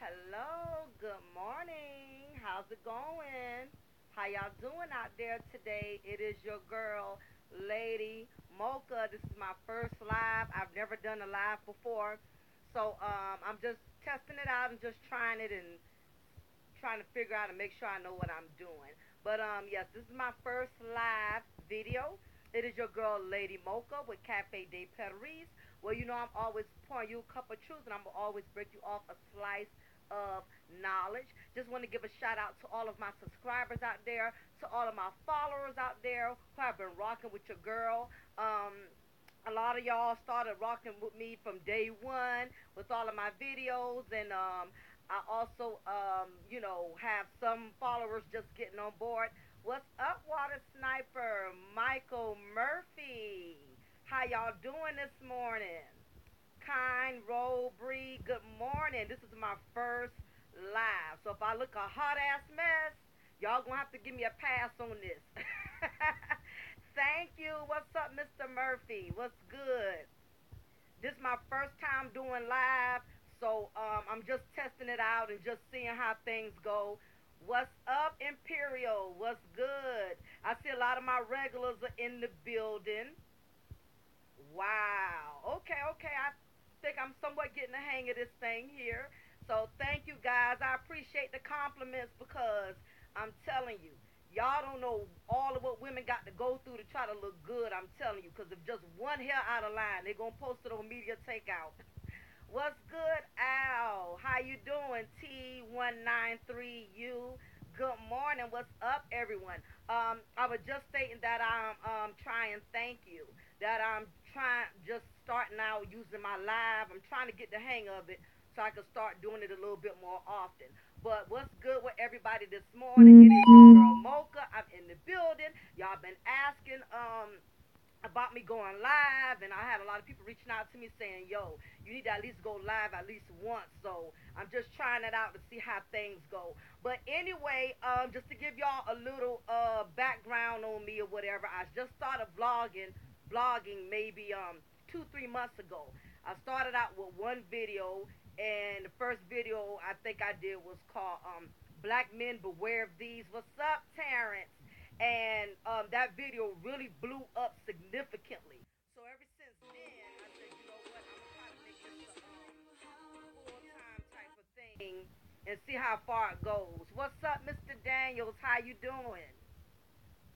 Hello, good morning. How's it going? How y'all doing out there today? It is your girl, Lady Mocha. This is my first live. I've never done a live before. I'm just testing it out and just trying it and trying to figure out and make sure I know what I'm doing. Yes, this is my first live video. It is your girl, Lady Mocha, with Cafe de Paris. Well, I'm always pouring you a cup of truth, and I'm always break you off a slice of knowledge. Just want to give a shout out to all of my subscribers out there, to all of my followers out there who have been rocking with your girl. A lot of y'all started rocking with me from day one with all of my videos, and I also, have some followers just getting on board. What's up, Water Sniper? Michael Murphy. How y'all doing this morning? Kind, Roll, Bree, good morning. This is my first live. So if I look a hot ass mess, y'all gonna have to give me a pass on this. Thank you. What's up, Mr. Murphy? What's good? This is my first time doing live, so I'm just testing it out and just seeing how things go. What's up, Imperial? What's good? I see a lot of my regulars are in the building. Wow. Okay, okay. I think I'm somewhat getting the hang of this thing here. So thank you guys. I appreciate the compliments because I'm telling you, y'all don't know all of what women got to go through to try to look good. I'm telling you, because if just one hair out of line, they're gonna post it on media takeout. What's good, Al? How you doing, T193U? Good morning. What's up, everyone? I was just stating that I'm trying. Thank you. That I'm trying just starting out using my live. I'm trying to get the hang of it so I can start doing it a little bit more often. But what's good with everybody this morning? It is your girl Mocha. I'm in the building. Y'all been asking about me going live, and I had a lot of people reaching out to me saying, yo, you need to at least go live at least once. So I'm just trying it out to see how things go. But anyway, just to give y'all a little background on me or whatever, I just started blogging maybe 2 3 months ago. I started out with one video, and the first video I think I did was called Black Men Beware of These. What's up, Terrence? And that video really blew up significantly. So ever since then, I said, you know what, I'm gonna try to make this a full time type of thing and see how far it goes. What's up, Mr. Daniels? How you doing?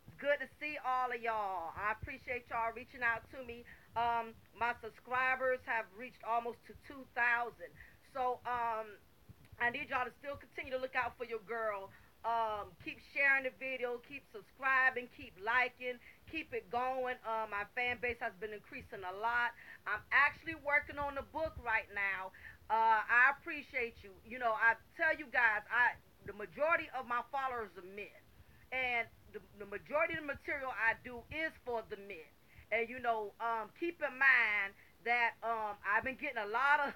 It's good to see all of y'all. I appreciate y'all reaching out to me. My subscribers have reached almost to 2,000. So I need y'all to still continue to look out for your girl. Keep sharing the video, keep subscribing, keep liking, keep it going. My fan base has been increasing a lot. I'm actually working on the book right now. I appreciate you. I tell you guys, the majority of my followers are men, and the majority of the material I do is for the men. And keep in mind that I've been getting a lot of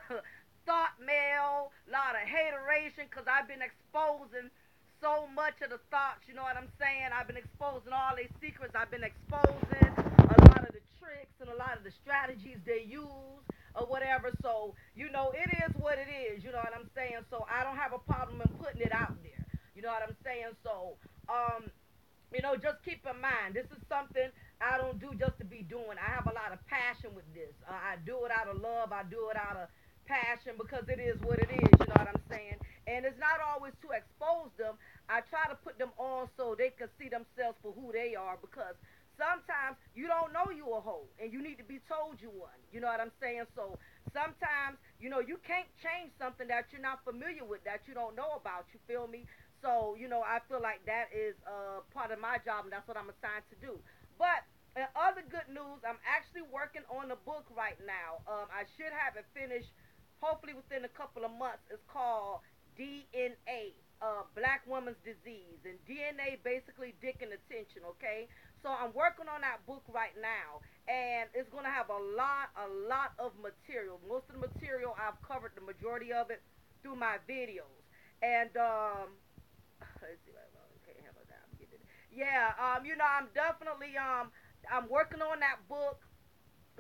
thought mail, a lot of hateration, because I've been exposing so much of the thoughts. You know what I'm saying? I've been exposing all their secrets. I've been exposing a lot of the tricks and a lot of the strategies they use or whatever. So it is what it is. You know what I'm saying? So I don't have a problem in putting it out there. You know what I'm saying? So um, just keep in mind, this is something I don't do just to be doing. I have a lot of passion with this. I do it out of love. I do it out of passion because it is what it is. You know what I'm saying? And it's not always to expose them. I try to put them on so they can see themselves for who they are, because sometimes you don't know you a hoe and you need to be told you one. You know what I'm saying? So sometimes, you can't change something that you're not familiar with, that you don't know about. You feel me? So, I feel like that is part of my job, and that's what I'm assigned to do. But in other good news, I'm actually working on a book right now. I should have it finished hopefully within a couple of months. It's called DNA, Black Woman's Disease. And DNA basically dick and attention, okay? So I'm working on that book right now. And it's going to have a lot of material. Most of the material, I've covered the majority of it through my videos. And let's see, okay, how about that? Yeah, I'm definitely I'm working on that book.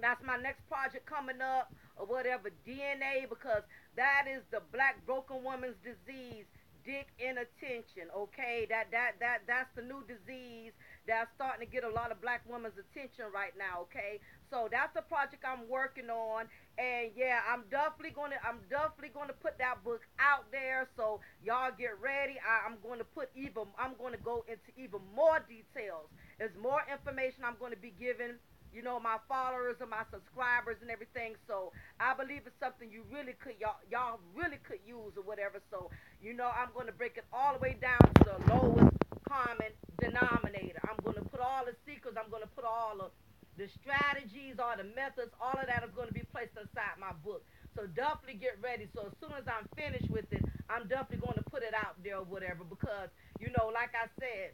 That's my next project coming up or whatever, DNA, because That is the black broken woman's disease. Dick inattention, okay? That's the new disease that's starting to get a lot of black women's attention right now, okay? So that's a project I'm working on, and yeah, I'm definitely gonna put that book out there. So y'all get ready. I'm gonna go into even more details. There's more information I'm gonna be giving. My followers and my subscribers and everything. So I believe it's something you really could y'all really could use or whatever. So I'm gonna break it all the way down to the lowest common denominator. I'm gonna put all the secrets. I'm gonna put all the strategies, all the methods, all of that is going to be placed inside my book. So definitely get ready. So as soon as I'm finished with it, I'm definitely going to put it out there or whatever because, like I said,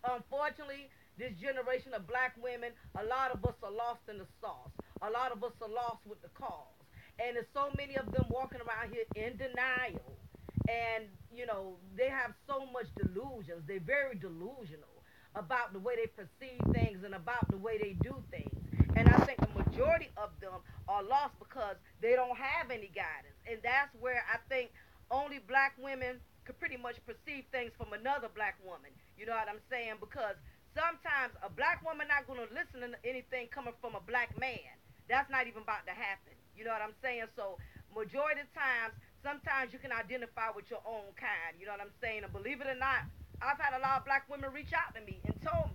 unfortunately, this generation of black women, a lot of us are lost in the sauce. A lot of us are lost with the cause. And there's so many of them walking around here in denial. And, they have so much delusions. They're very delusional about the way they perceive things and about the way they do things. And I think the majority of them are lost because they don't have any guidance. And that's where I think only black women could pretty much perceive things from another black woman. You know what I'm saying? Because sometimes a black woman not gonna listen to anything coming from a black man. That's not even about to happen. You know what I'm saying? So majority of the times, sometimes you can identify with your own kind. You know what I'm saying? And believe it or not, I've had a lot of black women reach out to me and tell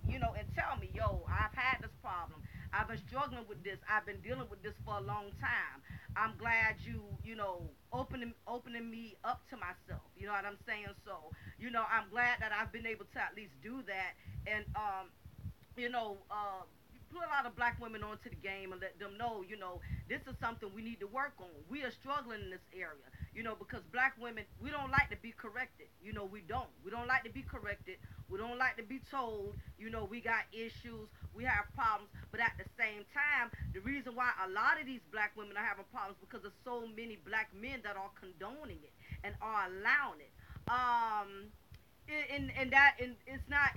me, yo, I've had this problem. I've been struggling with this. I've been dealing with this for a long time. I'm glad opening me up to myself. You know what I'm saying? So, I'm glad that I've been able to at least do that and you know, put a lot of black women onto the game and let them know, this is something we need to work on. We are struggling in this area, because black women, we don't like to be corrected. We don't. We don't like to be corrected. We don't like to be told, we got issues, we have problems. But at the same time, the reason why a lot of these black women are having problems because there's so many black men that are condoning it and are allowing it. And it's not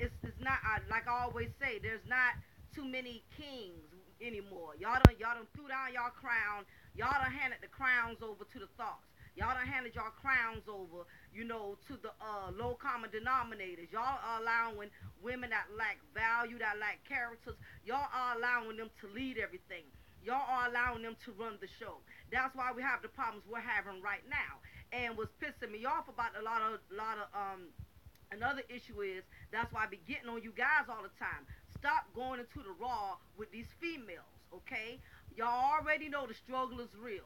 like I always say, there's not too many kings anymore. Y'all done threw down y'all crown. Y'all done handed the crowns over to the thoughts. Y'all done handed y'all crowns over, to the low common denominators. Y'all are allowing women that lack value, that lack characters. Y'all are allowing them to lead everything. Y'all are allowing them to run the show. That's why we have the problems we're having right now. And what's pissing me off about a lot of another issue is that's why I be getting on you guys all the time. Stop going into the raw with these females, okay? Y'all already know the struggle is real.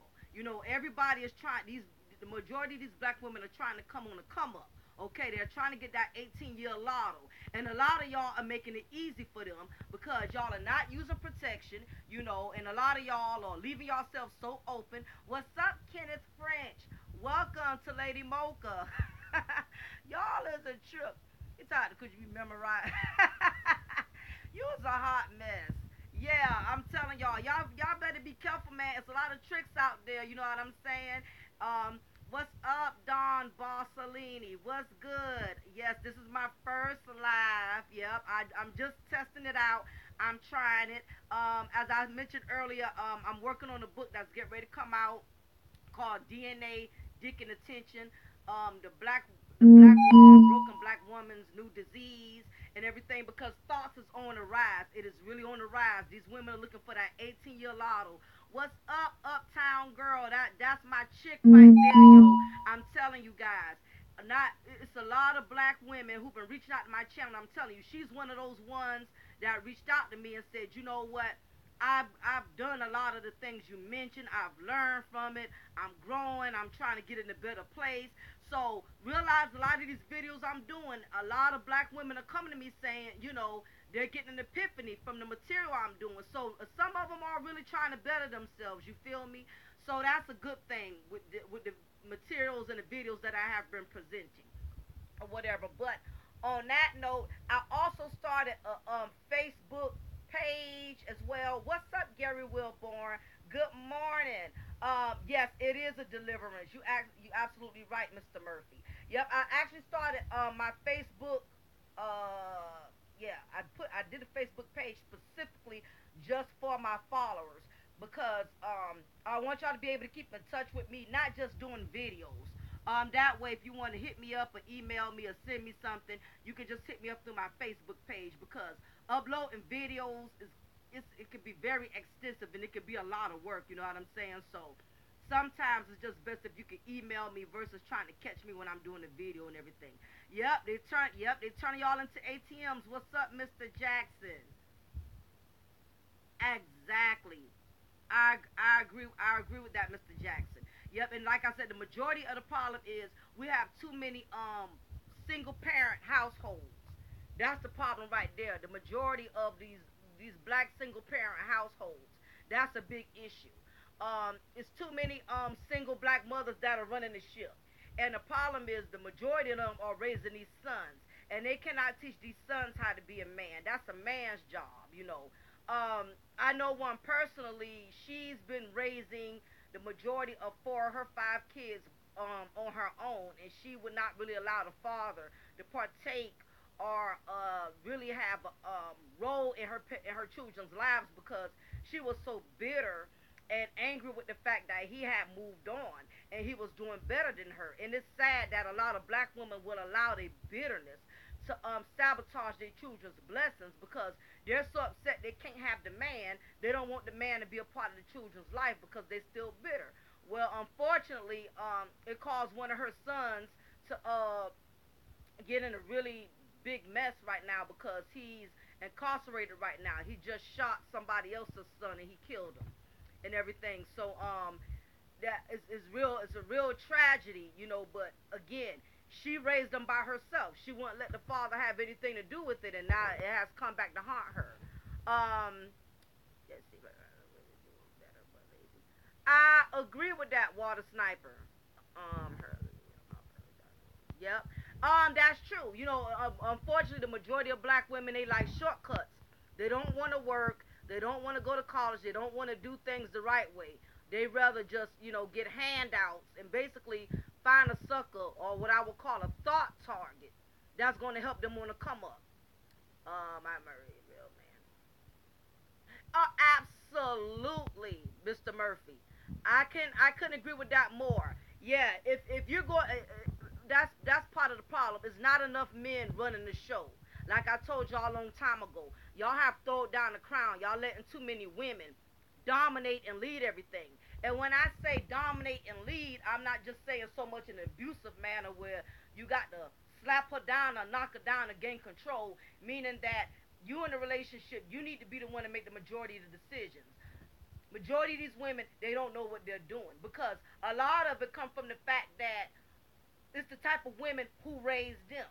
Everybody is trying. The majority of these black women are trying to come on a come up. Okay, they're trying to get that 18-year lotto, and a lot of y'all are making it easy for them because y'all are not using protection, and a lot of y'all are leaving yourselves so open. What's up, Kenneth French? Welcome to Lady Mocha. Y'all is a trip. It's hard because you memorize. You was a hot mess. Yeah, I'm telling y'all better be careful, man. It's a lot of tricks out there. You know what I'm saying? What's up, Don Bossellini? What's good? Yes, this is my first live. Yep, I'm just testing it out. I'm trying it. As I mentioned earlier, I'm working on a book that's getting ready to come out called DNA, Dick and Attention. The broken black woman's new disease and everything because thoughts is on the rise. It is really on the rise. These women are looking for that 18-year lotto. What's up, Uptown Girl? That's my chick right there, yo. I'm telling you guys. Not It's a lot of black women who've been reaching out to my channel. I'm telling you, she's one of those ones that reached out to me and said, you know what? I've done a lot of the things you mentioned. I've learned from it. I'm growing. I'm trying to get in a better place. So realize a lot of these videos I'm doing, a lot of black women are coming to me saying, they're getting an epiphany from the material I'm doing. So some of them are really trying to better themselves. You feel me? So that's a good thing with the materials and the videos that I have been presenting or whatever. But on that note, I also started a Facebook page as well. What's up, Gary Wilborn? Good morning. Yes, it is a deliverance. You absolutely right, Mr. Murphy. Yep, I actually started my Facebook. Yeah, I did a Facebook page specifically just for my followers because I want y'all to be able to keep in touch with me, not just doing videos. That way, if you want to hit me up or email me or send me something, you can just hit me up through my Facebook page because uploading videos it can be very extensive and it can be a lot of work. You know what I'm saying? So sometimes it's just best if you can email me versus trying to catch me when I'm doing the video and everything. They turn y'all into ATMs. What's up, Mr. Jackson? Exactly. I agree with that, Mr. Jackson. Yep, and like I said, the majority of the problem is we have too many single parent households. That's the problem right there. The majority of these black single parent households. That's a big issue. It's too many single black mothers that are running the ship. And the problem is the majority of them are raising these sons. And they cannot teach these sons how to be a man. That's a man's job. I know one personally. She's been raising the majority of four of her five kids on her own, and she would not really allow the father to partake or really have a role in her children's lives because she was so bitter and angry with the fact that he had moved on and he was doing better than her. And it's sad that a lot of black women will allow their bitterness to sabotage their children's blessings because they're so upset they can't have the man. They don't want the man to be a part of the children's life because they're still bitter. Well, unfortunately, it caused one of her sons to get in a really big mess right now because he's incarcerated right now. He just shot somebody else's son and he killed him and everything. So that is real. It's a real tragedy. But again, she raised them by herself. She wouldn't let the father have anything to do with it, and now it has come back to haunt her. Um, let's see. I agree with that, Water Sniper. Her. Yep. That's true. Unfortunately, the majority of black women they like shortcuts. They don't want to work. They don't want to go to college. They don't want to do things the right way. They rather just get handouts and basically find a sucker or what I would call a thought target that's going to help them want to come up. I'm a real man. Absolutely, Mr. Murphy. I couldn't agree with that more. Yeah, if you're going, that's part of the problem. It's not enough men running the show. Like I told y'all a long time ago, y'all have thrown down the crown. Y'all letting too many women dominate and lead everything. And when I say dominate and lead, I'm not just saying so much in an abusive manner where you got to slap her down or knock her down to gain control, meaning that you in a relationship, you need to be the one to make the majority of the decisions. Majority of these women, they don't know what they're doing because a lot of it come from the fact that it's the type of women who raised them.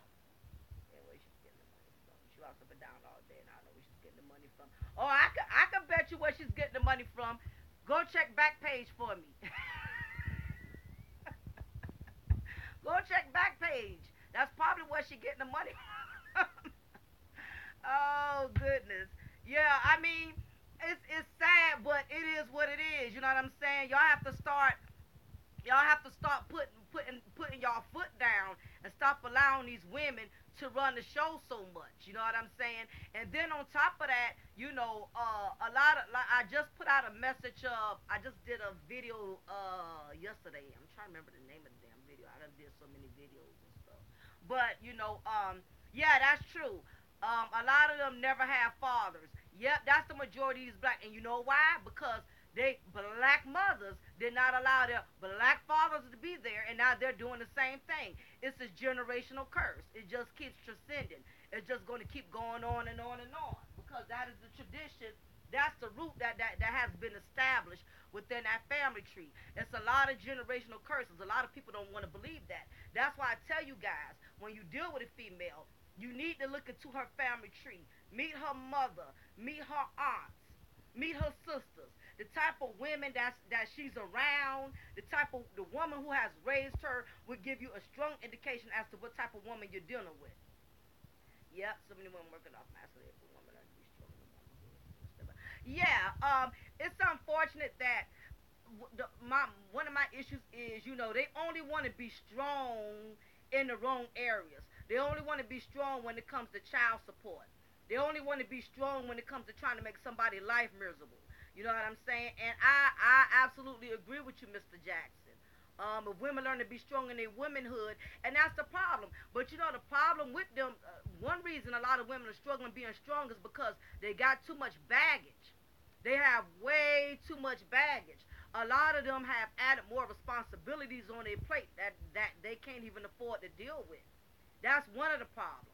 Yeah, where she's getting the money from? She walks up and down all day, and I know where she's getting the money from. Oh, I can bet you where she's getting the money from. Go check back page for me. Go check back page. That's probably where she getting the money from. Oh goodness. Yeah, I mean, it's sad, but it is what it is. You know what I'm saying? Y'all have to start putting y'all foot down and stop allowing these women to run the show so much. You know what I'm saying? And then on top of that, a lot of like I just put out a message of I just did a video yesterday. I'm trying to remember the name of the damn video. I done did so many videos and stuff. But yeah, that's true. A lot of them never have fathers. Yep, that's the majority of these black. And you know why? Because they black mothers did not allow their black fathers to be there, and now they're doing the same thing. It's a generational curse. It just keeps transcending. It's just going to keep going on and on and on because that is the tradition. That's the root that has been established within that family tree. It's a lot of generational curses. A lot of people don't want to believe that. That's why I tell you guys, when you deal with a female, you need to look into her family tree. Meet her mother. Meet her aunts. Meet her sisters. The type of women that she's around, the woman who has raised her will give you a strong indication as to what type of woman you're dealing with. Yep, so many women working off masculine for women that be strong. Yeah, it's unfortunate that one of my issues is they only want to be strong in the wrong areas. They only want to be strong when it comes to child support. They only want to be strong when it comes to trying to make somebody's life miserable. You know what I'm saying? And I absolutely agree with you, Mr. Jackson. If women learn to be strong in their womanhood, and that's the problem. But you know the problem with them. One reason a lot of women are struggling being strong is because they got too much baggage. They have way too much baggage. A lot of them have added more responsibilities on their plate that they can't even afford to deal with. That's one of the problems.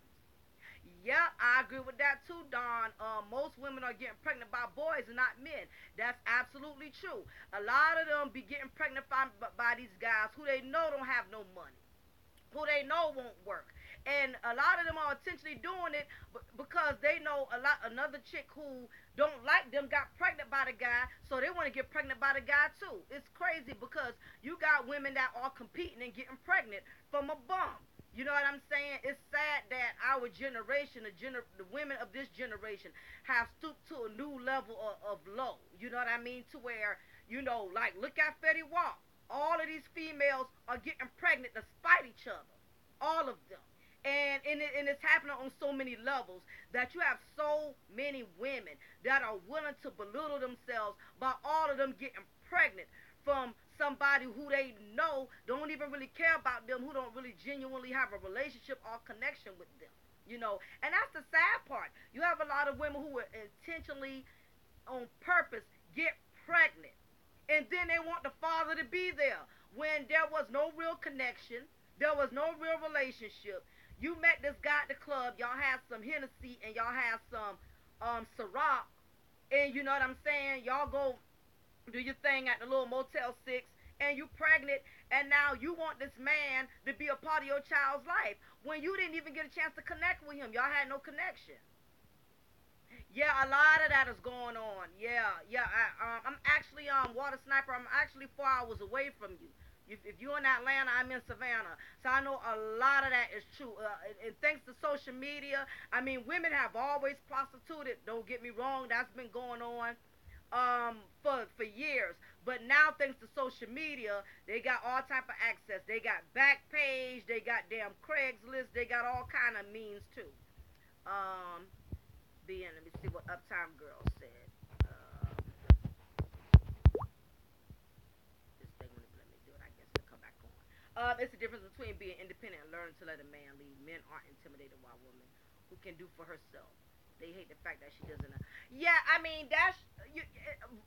Yeah, I agree with that too, Don. Most women are getting pregnant by boys and not men. That's absolutely true. A lot of them be getting pregnant by these guys who they know don't have no money, who they know won't work. And a lot of them are intentionally doing it because they know another chick who don't like them got pregnant by the guy, so they want to get pregnant by the guy too. It's crazy because you got women that are competing and getting pregnant from a bum. You know what I'm saying? It's sad that our generation, the women of this generation, have stooped to a new level of low. You know what I mean? To where, like, look at Fetty Wap. All of these females are getting pregnant despite each other. All of them. And it's happening on so many levels that you have so many women that are willing to belittle themselves by all of them getting pregnant from somebody who they know don't even really care about them, who don't really genuinely have a relationship or connection with them. And that's the sad part. You have a lot of women who are intentionally, on purpose, get pregnant, and then they want the father to be there when there was no real connection, there was no real relationship. You met this guy at the club, y'all had some Hennessy and y'all had some Ciroc, and you know what I'm saying? Y'all go do your thing at the little Motel 6, and you pregnant, and now you want this man to be a part of your child's life when you didn't even get a chance to connect with him. Y'all had no connection. Yeah, a lot of that is going on. Yeah, yeah. I'm actually Water Sniper. I'm actually 4 hours away from you. If you're in Atlanta, I'm in Savannah. So I know a lot of that is true. And thanks to social media, I mean, women have always prostituted. Don't get me wrong, that's been going on for years. But now, thanks to social media, they got all type of access. They got Backpage, they got damn Craigslist, they got all kind of means too. Um, let me see what Uptime Girl said. This thing wouldn't let me do it. I guess it'll come back on. It's the difference between being independent and learning to let a man lead. Men aren't intimidated by women who can do for herself. They hate the fact that she doesn't. Yeah, I mean that's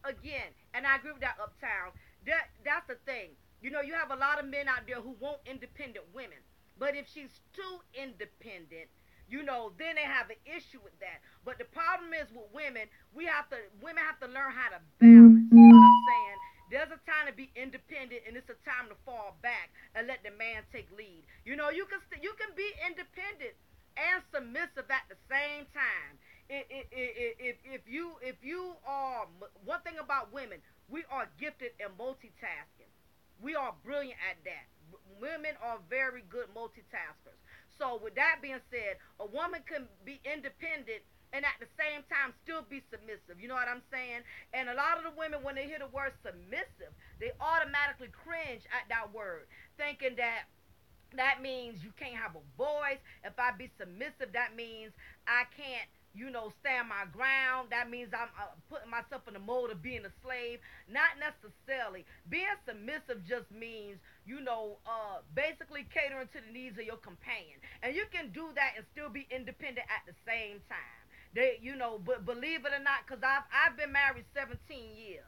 again, and I agree with that, Uptown. That's the thing. You have a lot of men out there who want independent women, but if she's too independent, then they have an issue with that. But the problem is with women, women have to learn how to balance. You know what I'm saying? There's a time to be independent, and it's a time to fall back and let the man take lead. You can be independent and submissive at the same time. If you are one thing about women, we are gifted in multitasking. We are brilliant at that. Women are very good multitaskers. So with that being said, a woman can be independent and at the same time still be submissive. You know what I'm saying? And a lot of the women, when they hear the word submissive, they automatically cringe at that word, thinking that means you can't have a voice. If I be submissive, that means I can't, stand my ground. That means I'm putting myself in the mode of being a slave. Not necessarily. Being submissive just means, basically catering to the needs of your companion. And you can do that and still be independent at the same time. But believe it or not, because I've been married 17 years.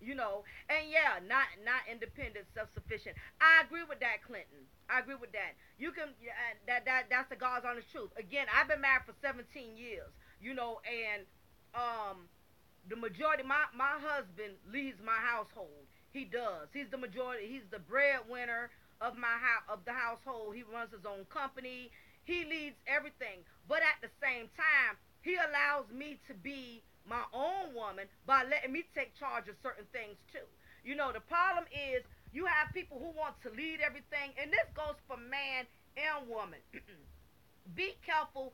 And yeah, not independent, self-sufficient. I agree with that, Clinton. I agree with that. You can that's the God's honest truth. Again, I've been married for 17 years. And the majority, my husband leads my household. He does. He's the majority. He's the breadwinner of the household. He runs his own company. He leads everything. But at the same time, he allows me to be my own woman by letting me take charge of certain things too. The problem is you have people who want to lead everything, and this goes for man and woman. Be careful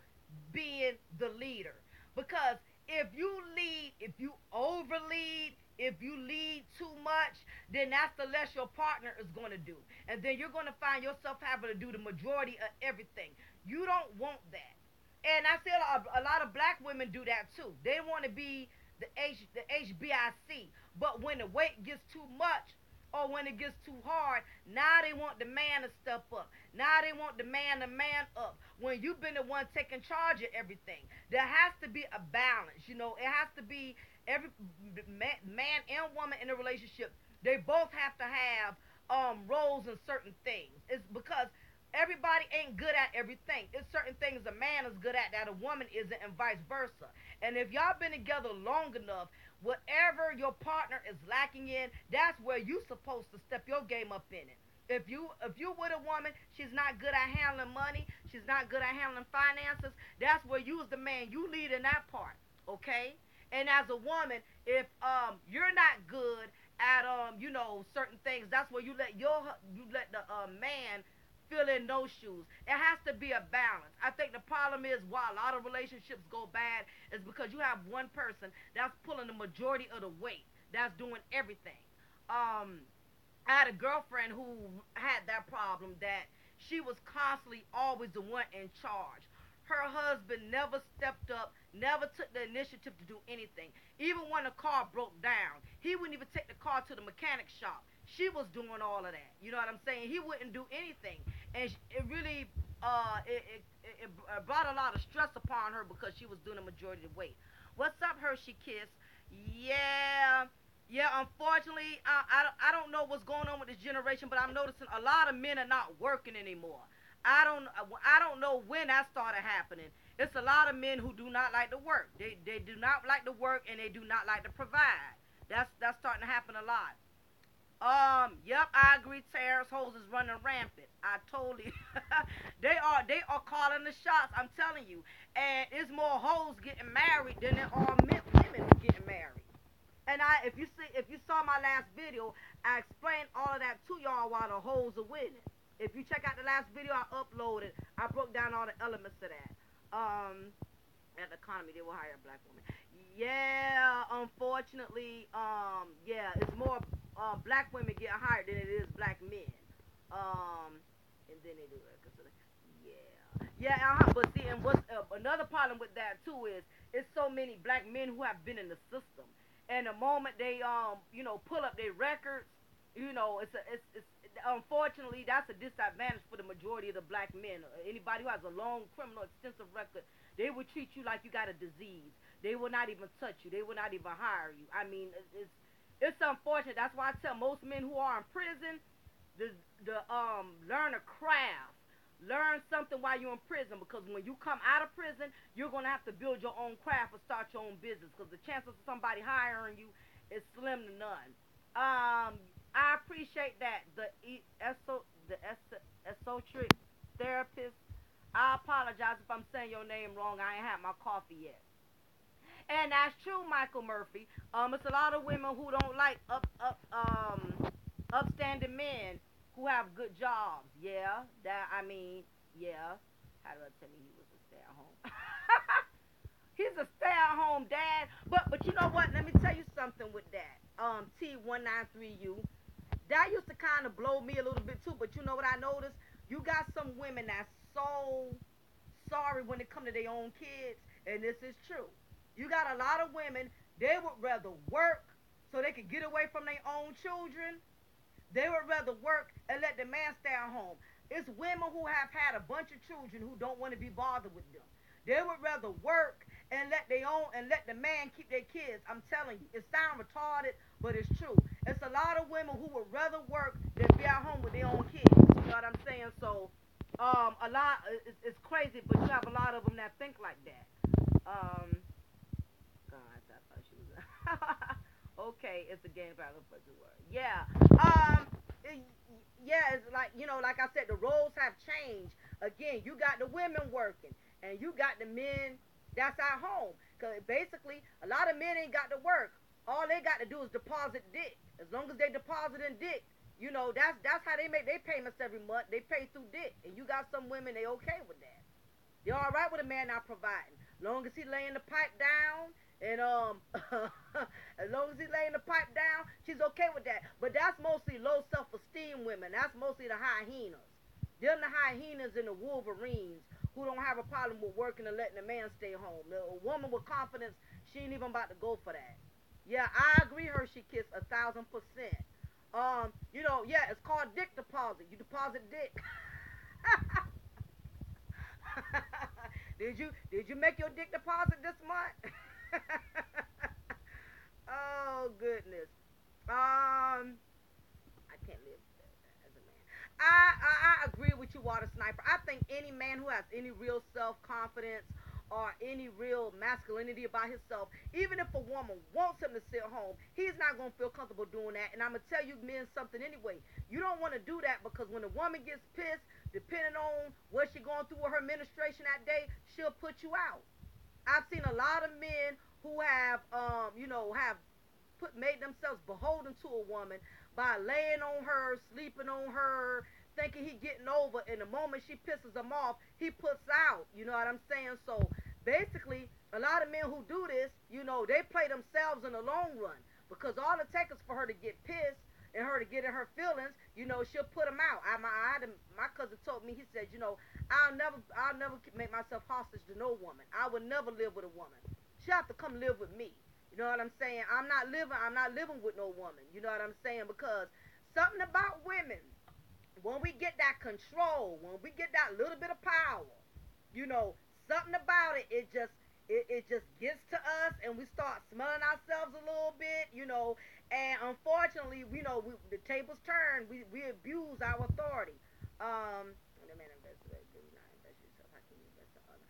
being the leader, because if you overlead, if you lead too much, then that's the less your partner is going to do, and then you're going to find yourself having to do the majority of everything. You don't want that. And I see a lot of black women do that too. They want to be the HBIC. But when the weight gets too much, or when it gets too hard, now they want the man to step up. Now they want the man up. When you've been the one taking charge of everything, there has to be a balance. It has to be every man and woman in a relationship. They both have to have roles in certain things. It's because everybody ain't good at everything. It's certain things a man is good at that a woman isn't, and vice versa. And if y'all been together long enough, whatever your partner is lacking in, that's where you supposed to step your game up in it. If you with a woman, she's not good at handling money, she's not good at handling finances, that's where you as the man, you lead in that part, okay? And as a woman, if you're not good at certain things, that's where you let the man fill in those shoes. It has to be a balance. I think the problem is why a lot of relationships go bad is because you have one person that's pulling the majority of the weight, that's doing everything. I had a girlfriend who had that problem, that she was constantly always the one in charge. Her husband never stepped up, never took the initiative to do anything. Even when the car broke down, he wouldn't even take the car to the mechanic shop. She was doing all of that. You know what I'm saying? He wouldn't do anything, and it really it brought a lot of stress upon her because she was doing the majority of the weight. What's up, Hershey Kiss? Yeah, yeah. Unfortunately, I don't know what's going on with this generation, but I'm noticing a lot of men are not working anymore. I don't know when that started happening. It's a lot of men who do not like to work. They do not like to work, and they do not like to provide. That's starting to happen a lot. Yep, I agree. Terrace hoes is running rampant. I totally. they are calling the shots. I'm telling you, and it's more hoes getting married than there are women getting married. And if you saw my last video, I explained all of that to y'all why the hoes are winning. If you check out the last video I uploaded, I broke down all the elements of that. At the economy, they will hire a black woman. Yeah, unfortunately, yeah, it's more black women get hired than it is black men. And then they do it. Yeah, yeah, But see, and what's another problem with that too is it's so many black men who have been in the system, and the moment they pull up their records, it's unfortunately that's a disadvantage for the majority of the black men. Anybody who has a long criminal extensive record, they will treat you like you got a disease. They will not even touch you. They will not even hire you. I mean, it's unfortunate. That's why I tell most men who are in prison the learn a craft. Learn something while you're in prison, because when you come out of prison, you're gonna have to build your own craft or start your own business. Because the chances of somebody hiring you is slim to none. I appreciate that esoteric therapist. I apologize if I'm saying your name wrong. I ain't had my coffee yet. And that's true, Michael Murphy. It's a lot of women who don't like upstanding men who have good jobs. Yeah, yeah. How do I tell me he was a stay at home? He's a stay at home dad. But you know what? Let me tell you something with that. T193U. That used to kind of blow me a little bit too. But you know what I noticed? You got some women that's so sorry when it come to their own kids, and this is true. You got a lot of women, they would rather work so they could get away from their own children. They would rather work and let the man stay at home. It's women who have had a bunch of children who don't want to be bothered with them. They would rather work and let the man keep their kids. I'm telling you, it sounds retarded, but it's true. It's a lot of women who would rather work than be at home with their own kids. You know what I'm saying? So, a lot. It's crazy, but you have a lot of them that think like that. God, I thought she was. Okay, it's a game battle for the word. Yeah. It, yeah, it's like like I said, the roles have changed. Again, you got the women working, and you got the men that's at home. Cause basically, a lot of men ain't got to work. All they got to do is deposit dick. As long as they deposit in dick, that's how they make their payments every month. They pay through dick, and you got some women they okay with that. They're all right with a man not providing, long as he laying the pipe down. And as long as he laying the pipe down, she's okay with that. But that's mostly low self-esteem women. That's mostly the hyenas. Them the hyenas and the wolverines who don't have a problem with working and letting the man stay home. A woman with confidence, she ain't even about to go for that. Yeah, I agree. Hershey Kiss 1,000%. Yeah, it's called dick deposit. You deposit dick. did you make your dick deposit this month? Oh goodness. I can't live as a man. I agree with you, Water Sniper. I think any man who has any real self confidence or any real masculinity about himself, even if a woman wants him to sit home, he's not gonna feel comfortable doing that. And I'm gonna tell you men something anyway. You don't want to do that because when a woman gets pissed, depending on what she's going through with her menstruation that day, she'll put you out. I've seen a lot of men who have have made themselves beholden to a woman by laying on her, sleeping on her, thinking he getting over. And the moment she pisses him off, he puts out. You know what I'm saying? So basically, a lot of men who do this, they play themselves in the long run because all it takes is for her to get pissed and her to get in her feelings. She'll put him out. My cousin told me, he said, I'll never make myself hostage to no woman. I would never live with a woman. She have to come live with me. You know what I'm saying? I'm not living with no woman. You know what I'm saying? Because something about women, when we get that control, when we get that little bit of power, you know, something about it just gets to us and we start smelling ourselves a little bit. And unfortunately, the tables turn. We abuse our authority. The man invested, do not invest yourself. How can you invest in others?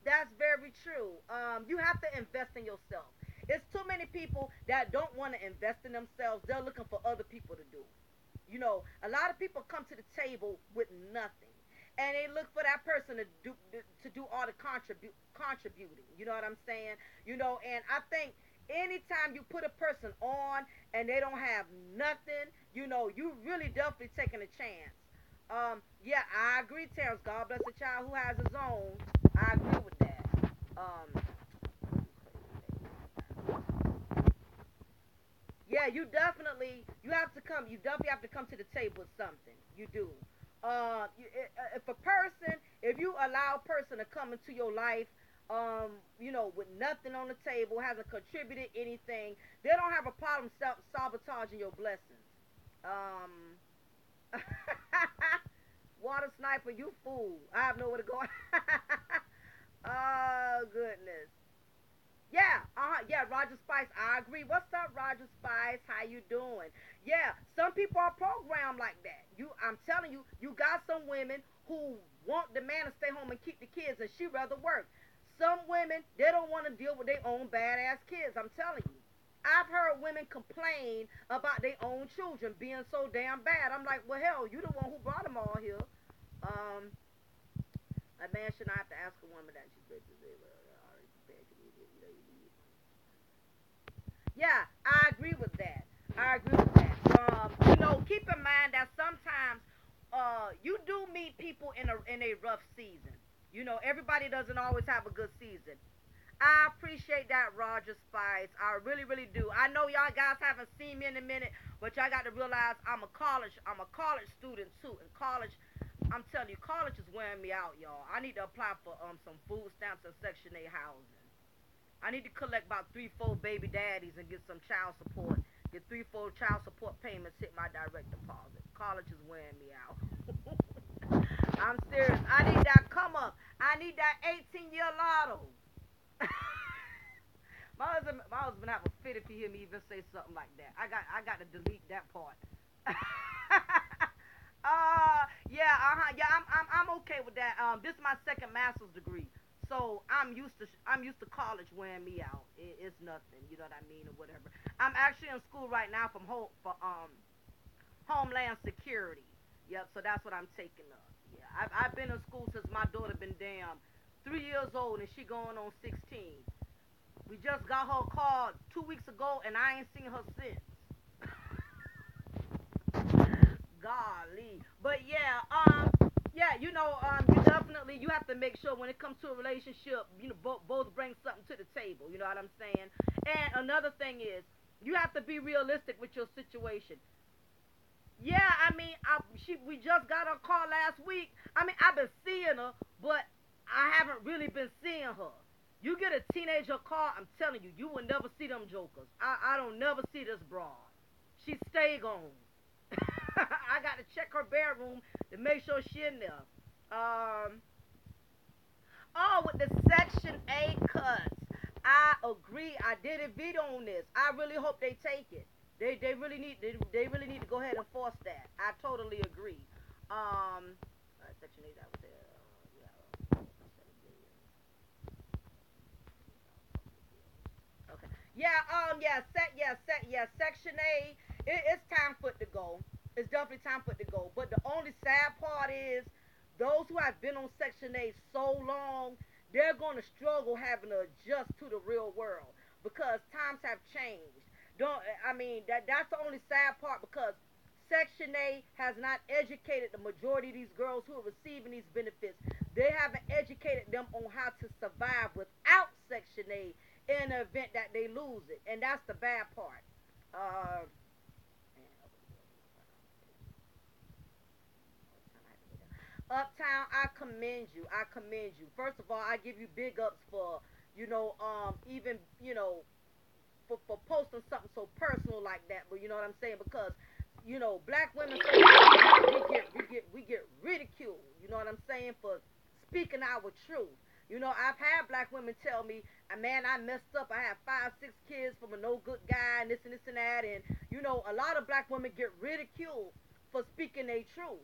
That's very true. You have to invest in yourself. It's too many people that don't want to invest in themselves. They're looking for other people to do. A lot of people come to the table with nothing, and they look for that person to do all the contributing. You know what I'm saying? And I think anytime you put a person on and they don't have nothing, you really definitely taking a chance. Yeah, I agree, Terrence. God bless the child who has his own. I agree with that. Yeah, you definitely have to come to the table with something. You do. If you allow a person to come into your life, with nothing on the table, hasn't contributed anything, they don't have a problem sabotaging your blessings. Um, Water Sniper, you fool! I have nowhere to go. Oh goodness. Yeah, yeah, Roger Spice, I agree. What's up, Roger Spice? How you doing? Yeah, some people are programmed like that. I'm telling you, you got some women who want the man to stay home and keep the kids, and she rather work. Some women, they don't want to deal with their own badass kids. I'm telling you. I've heard women complain about their own children being so damn bad. I'm like, well, hell, you the one who brought them all here. Um, a man should not have to ask a woman that she's ready to live. Yeah, I agree with that. I agree with that. Keep in mind that sometimes you do meet people in a rough season. Everybody doesn't always have a good season. I appreciate that, Roger Spice. I really, really do. I know y'all guys haven't seen me in a minute, but y'all got to realize I'm a college student too. And college, I'm telling you, college is wearing me out, y'all. I need to apply for some food stamps and Section 8 housing. I need to collect about 3, 4 baby daddies and get some child support. Get 3, 4 child support payments hit my direct deposit. College is wearing me out. I'm serious. I need that come up. I need that 18-year lotto. my husband have a fit if he hear me even say something like that. I got to delete that part. Yeah, I'm okay with that. This is my second master's degree. So I'm used to college wearing me out. It's nothing, you know what I mean, or whatever. I'm actually in school right now for Homeland Security. Yep, so that's what I'm taking up. Yeah, I've been in school since my daughter been damn 3 years old and she going on 16. We just got her call 2 weeks ago and I ain't seen her since. Golly, but yeah, you have to make sure when it comes to a relationship, both bring something to the table. You know what I'm saying? And another thing is, you have to be realistic with your situation. Yeah, I mean, we just got her car last week. I mean, I've been seeing her, but I haven't really been seeing her. You get a teenager car, I'm telling you, you will never see them jokers. I don't never see this broad. She stay gone. I got to check her bedroom to make sure she in there. Um, oh, with the Section A cuts, I agree. I did a video on this. I really hope they take it. They really need to go ahead and force that. I totally agree. Section 8, that was it. Yeah. Okay. Section A. It's time for it to go. It's definitely time for it to go. But the only sad part is those who have been on Section A so long, they're going to struggle having to adjust to the real world because times have changed. Don't I mean that's the only sad part because Section A has not educated the majority of these girls who are receiving these benefits. They haven't educated them on how to survive without Section A in the event that they lose it, and that's the bad part. Uh, Uptown, I commend you. I commend you. First of all, I give you big ups for even for posting something so personal like that. But you know what I'm saying? Because black women so we get ridiculed. You know what I'm saying for speaking our truth. I've had black women tell me, man, I messed up. I have 5, 6 kids from a no good guy, and this and that. And a lot of black women get ridiculed for speaking their truth.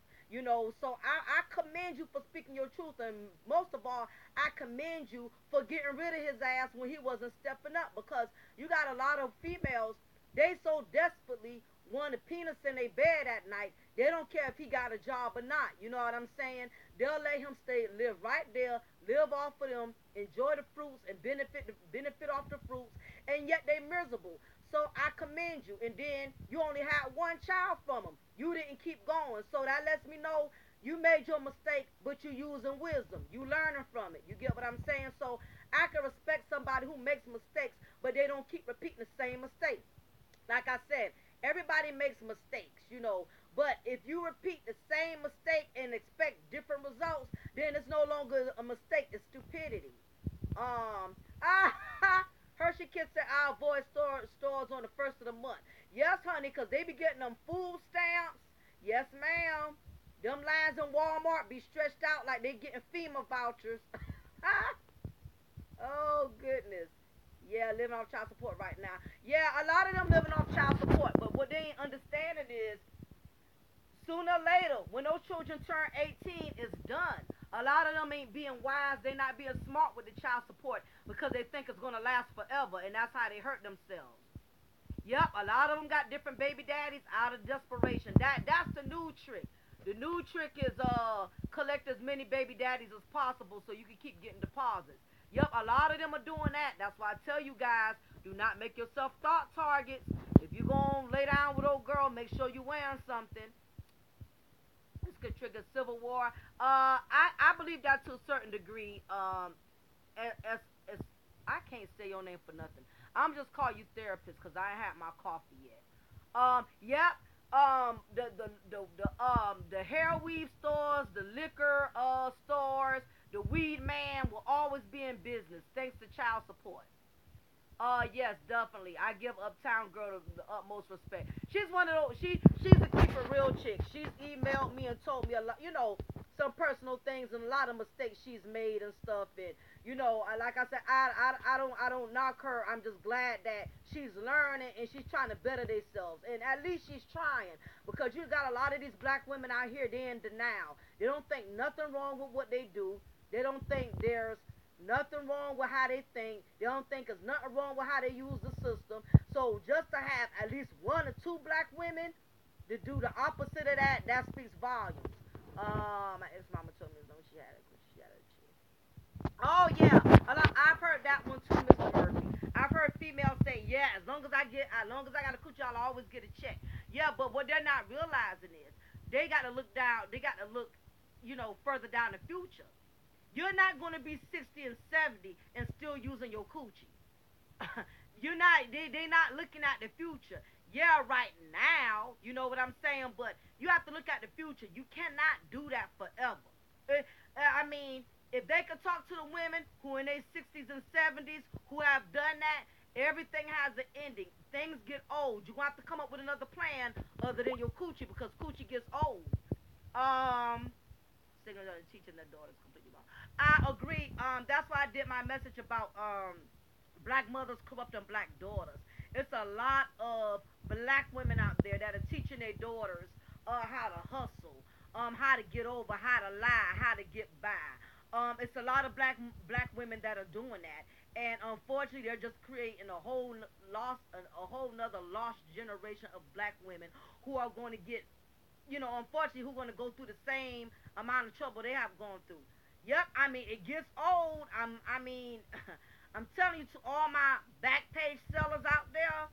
So I commend you for speaking your truth, and most of all, I commend you for getting rid of his ass when he wasn't stepping up. Because you got a lot of females, they so desperately want a penis in their bed at night, they don't care if he got a job or not. You know what I'm saying? They'll let him live right there, live off of them, enjoy the fruits, and benefit off the fruits, and yet they miserable. So I commend you. And then you only had one child from him. You didn't keep going. So that lets me know you made your mistake, but you using wisdom. You learning from it. You get what I'm saying? So I can respect somebody who makes mistakes, but they don't keep repeating the same mistake. Like I said, everybody makes mistakes. But if you repeat the same mistake and expect different results, then it's no longer a mistake, it's stupidity. Hershey Kids said I'll avoid stores on the first of the month. Yes, honey, because they be getting them food stamps. Yes, ma'am. Them lines in Walmart be stretched out like they getting FEMA vouchers. Oh, goodness. Yeah, living off child support right now. Yeah, a lot of them living off child support, but what they ain't understanding is sooner or later, when those children turn 18, it's done. A lot of them ain't being wise. They not being smart with the child support because they think it's gonna last forever, and that's how they hurt themselves. Yep, a lot of them got different baby daddies out of desperation. That's the new trick. The new trick is collect as many baby daddies as possible so you can keep getting deposits. Yep, a lot of them are doing that. That's why I tell you guys, do not make yourself thought targets. If you gonna lay down with old girl, make sure you wearing something. This could trigger civil war. I believe that to a certain degree. As I can't say your name for nothing. I'm just call you therapist because I ain't had my coffee yet. Yep. The hair weave stores, the liquor stores, the weed man will always be in business thanks to child support. Yes, definitely. I give Uptown Girl the utmost respect. She's one of those. She's a keep it real chick. She's emailed me and told me a lot, some personal things and a lot of mistakes she's made and stuff. And like I said, I don't knock her. I'm just glad that she's learning and she's trying to better themselves. And at least she's trying because you got a lot of these black women out here. They're in denial. They don't think nothing wrong with what they do. They don't think there's nothing wrong with how they think. They don't think there's nothing wrong with how they use the system. So just to have at least one or two black women to do the opposite of that, that speaks volumes. My ex mama told me as long as she had a chick. Oh yeah, I've heard that one too, Mr. Murphy. I've heard females say, yeah, as long as I got a coochie, I'll always get a check. Yeah, but what they're not realizing is they got to look down. They got to look, further down the future. You're not going to be 60 and 70 and still using your coochie. You're not. They not looking at the future. yeah, right now, you know what I'm saying? But you have to look at the future. You cannot do that forever. I mean, if they could talk to the women who in their 60s and 70s who have done that, everything has an ending. Things get old. You have to come up with another plan other than your coochie because coochie gets old. Um, Single teaching their daughters completely wrong. I agree. That's why I did my message about black mothers corrupting black daughters. It's a lot of black women out there that are teaching their daughters how to hustle, how to get over, how to lie, how to get by. It's a lot of black women that are doing that, and unfortunately, they're just creating a whole nother lost generation of black women who are going to get, unfortunately, who are going to go through the same amount of trouble they have gone through. Yep, I mean, it gets old. I mean, I'm telling you to all my back page sellers out there,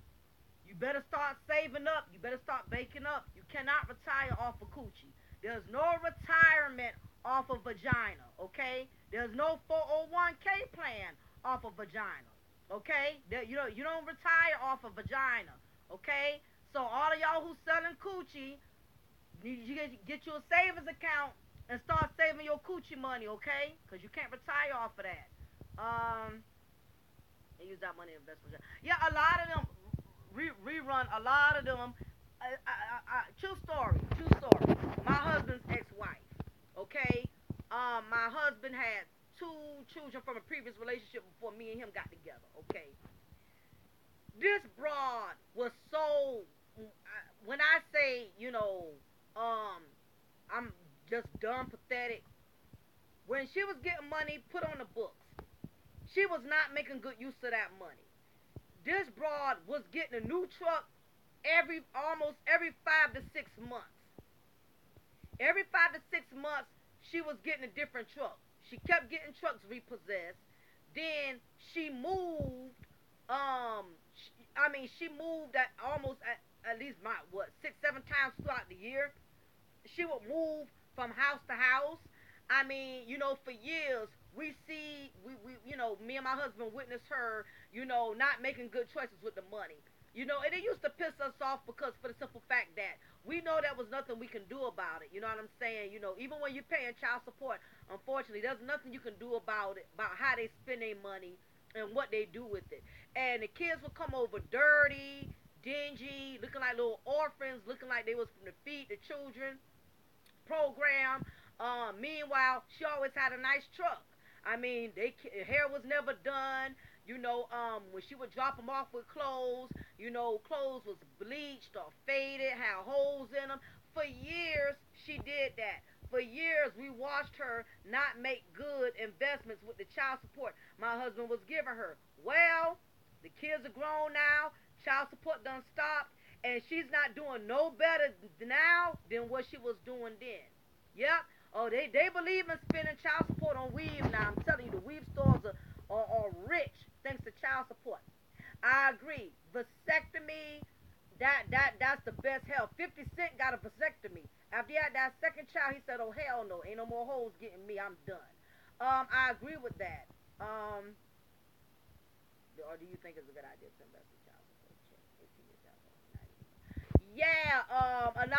you better start saving up. You better start baking up. You cannot retire off of coochie. There's no retirement off of vagina, okay? There's no 401k plan off of vagina, okay? You don't retire off of vagina, okay? So all of y'all who selling coochie, you get you a savings account and start saving your coochie money, okay? Because you can't retire off of that. Um, and use that money in investment. Yeah, a lot of them rerun. A lot of them. True story. True story. My husband's ex-wife. Okay. My husband had two children from a previous relationship before me and him got together. Okay. This broad was so. When I say, I'm just dumb, pathetic. When she was getting money put on the books, she was not making good use of that money. This broad was getting a new truck almost every 5 to 6 months. Every 5 to 6 months, she was getting a different truck. She kept getting trucks repossessed. Then she moved. She moved at least my what 6 7 times throughout the year. She would move from house to house. I mean, for years me and my husband witnessed her, not making good choices with the money. And it used to piss us off because for the simple fact that we know there was nothing we can do about it. You know what I'm saying? Even when you're paying child support, unfortunately, there's nothing you can do about it, about how they spend their money and what they do with it. And the kids would come over dirty, dingy, looking like little orphans, looking like they was from the feed the children program. Meanwhile, she always had a nice truck. I mean, hair was never done. When she would drop them off with clothes, clothes was bleached or faded, had holes in them. For years, she did that. For years, we watched her not make good investments with the child support my husband was giving her. Well, the kids are grown now. Child support done stopped, and she's not doing no better now than what she was doing then. Yep. Oh, they believe in spending child support on weave now. I'm telling you, the weave stores are rich thanks to child support. I agree. Vasectomy, that's the best help. 50 Cent got a vasectomy. After he had that second child, he said, "Oh hell no, ain't no more hoes getting me. I'm done." I agree with that. Or do you think it's a good idea to invest in child support? Check. 18 years old, yeah, a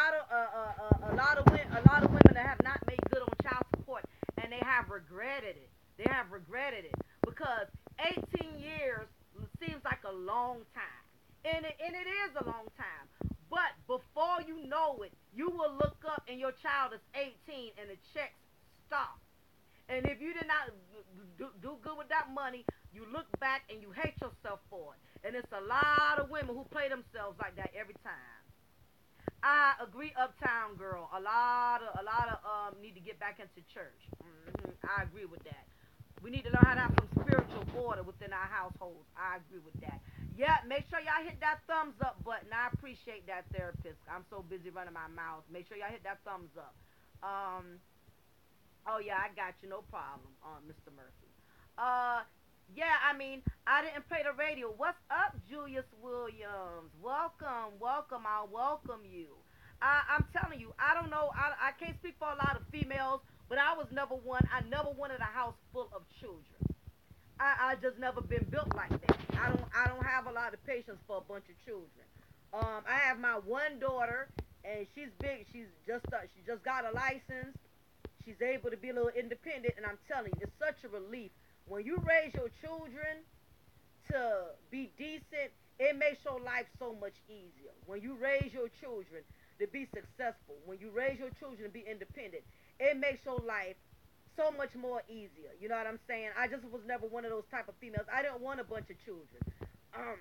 lot of women that have not made good on child support, and they have regretted it. They have regretted it because 18 years seems like a long time, and it is a long time. But before you know it, you will look up and your child is 18 and the checks stop. And if you did not do good with that money, you look back and you hate yourself for it. And it's a lot of women who play themselves like that every time. I agree, Uptown Girl. A lot of need to get back into church. I agree with that. We need to learn how to have some spiritual order within our households. I agree with that. Yeah, make sure y'all hit that thumbs up button. I appreciate that, therapist. I'm so busy running my mouth. Make sure y'all hit that thumbs up. Oh yeah, I got you. No problem, Mr. Murphy. Yeah, I mean, I didn't play the radio. What's up, Julius Williams? Welcome, welcome. I welcome you. I'm telling you, I don't know. I can't speak for a lot of females, but I was never one. I never wanted a house full of children. I just never been built like that. I don't have a lot of patience for a bunch of children. I have my one daughter, and she's big. She just got a license. She's able to be a little independent, and I'm telling you, it's such a relief when you raise your children to be decent. It makes your life so much easier. When you raise your children to be successful, when you raise your children to be independent, it makes your life so much more easier. You know what I'm saying? I just was never one of those type of females. I didn't want a bunch of children. Um,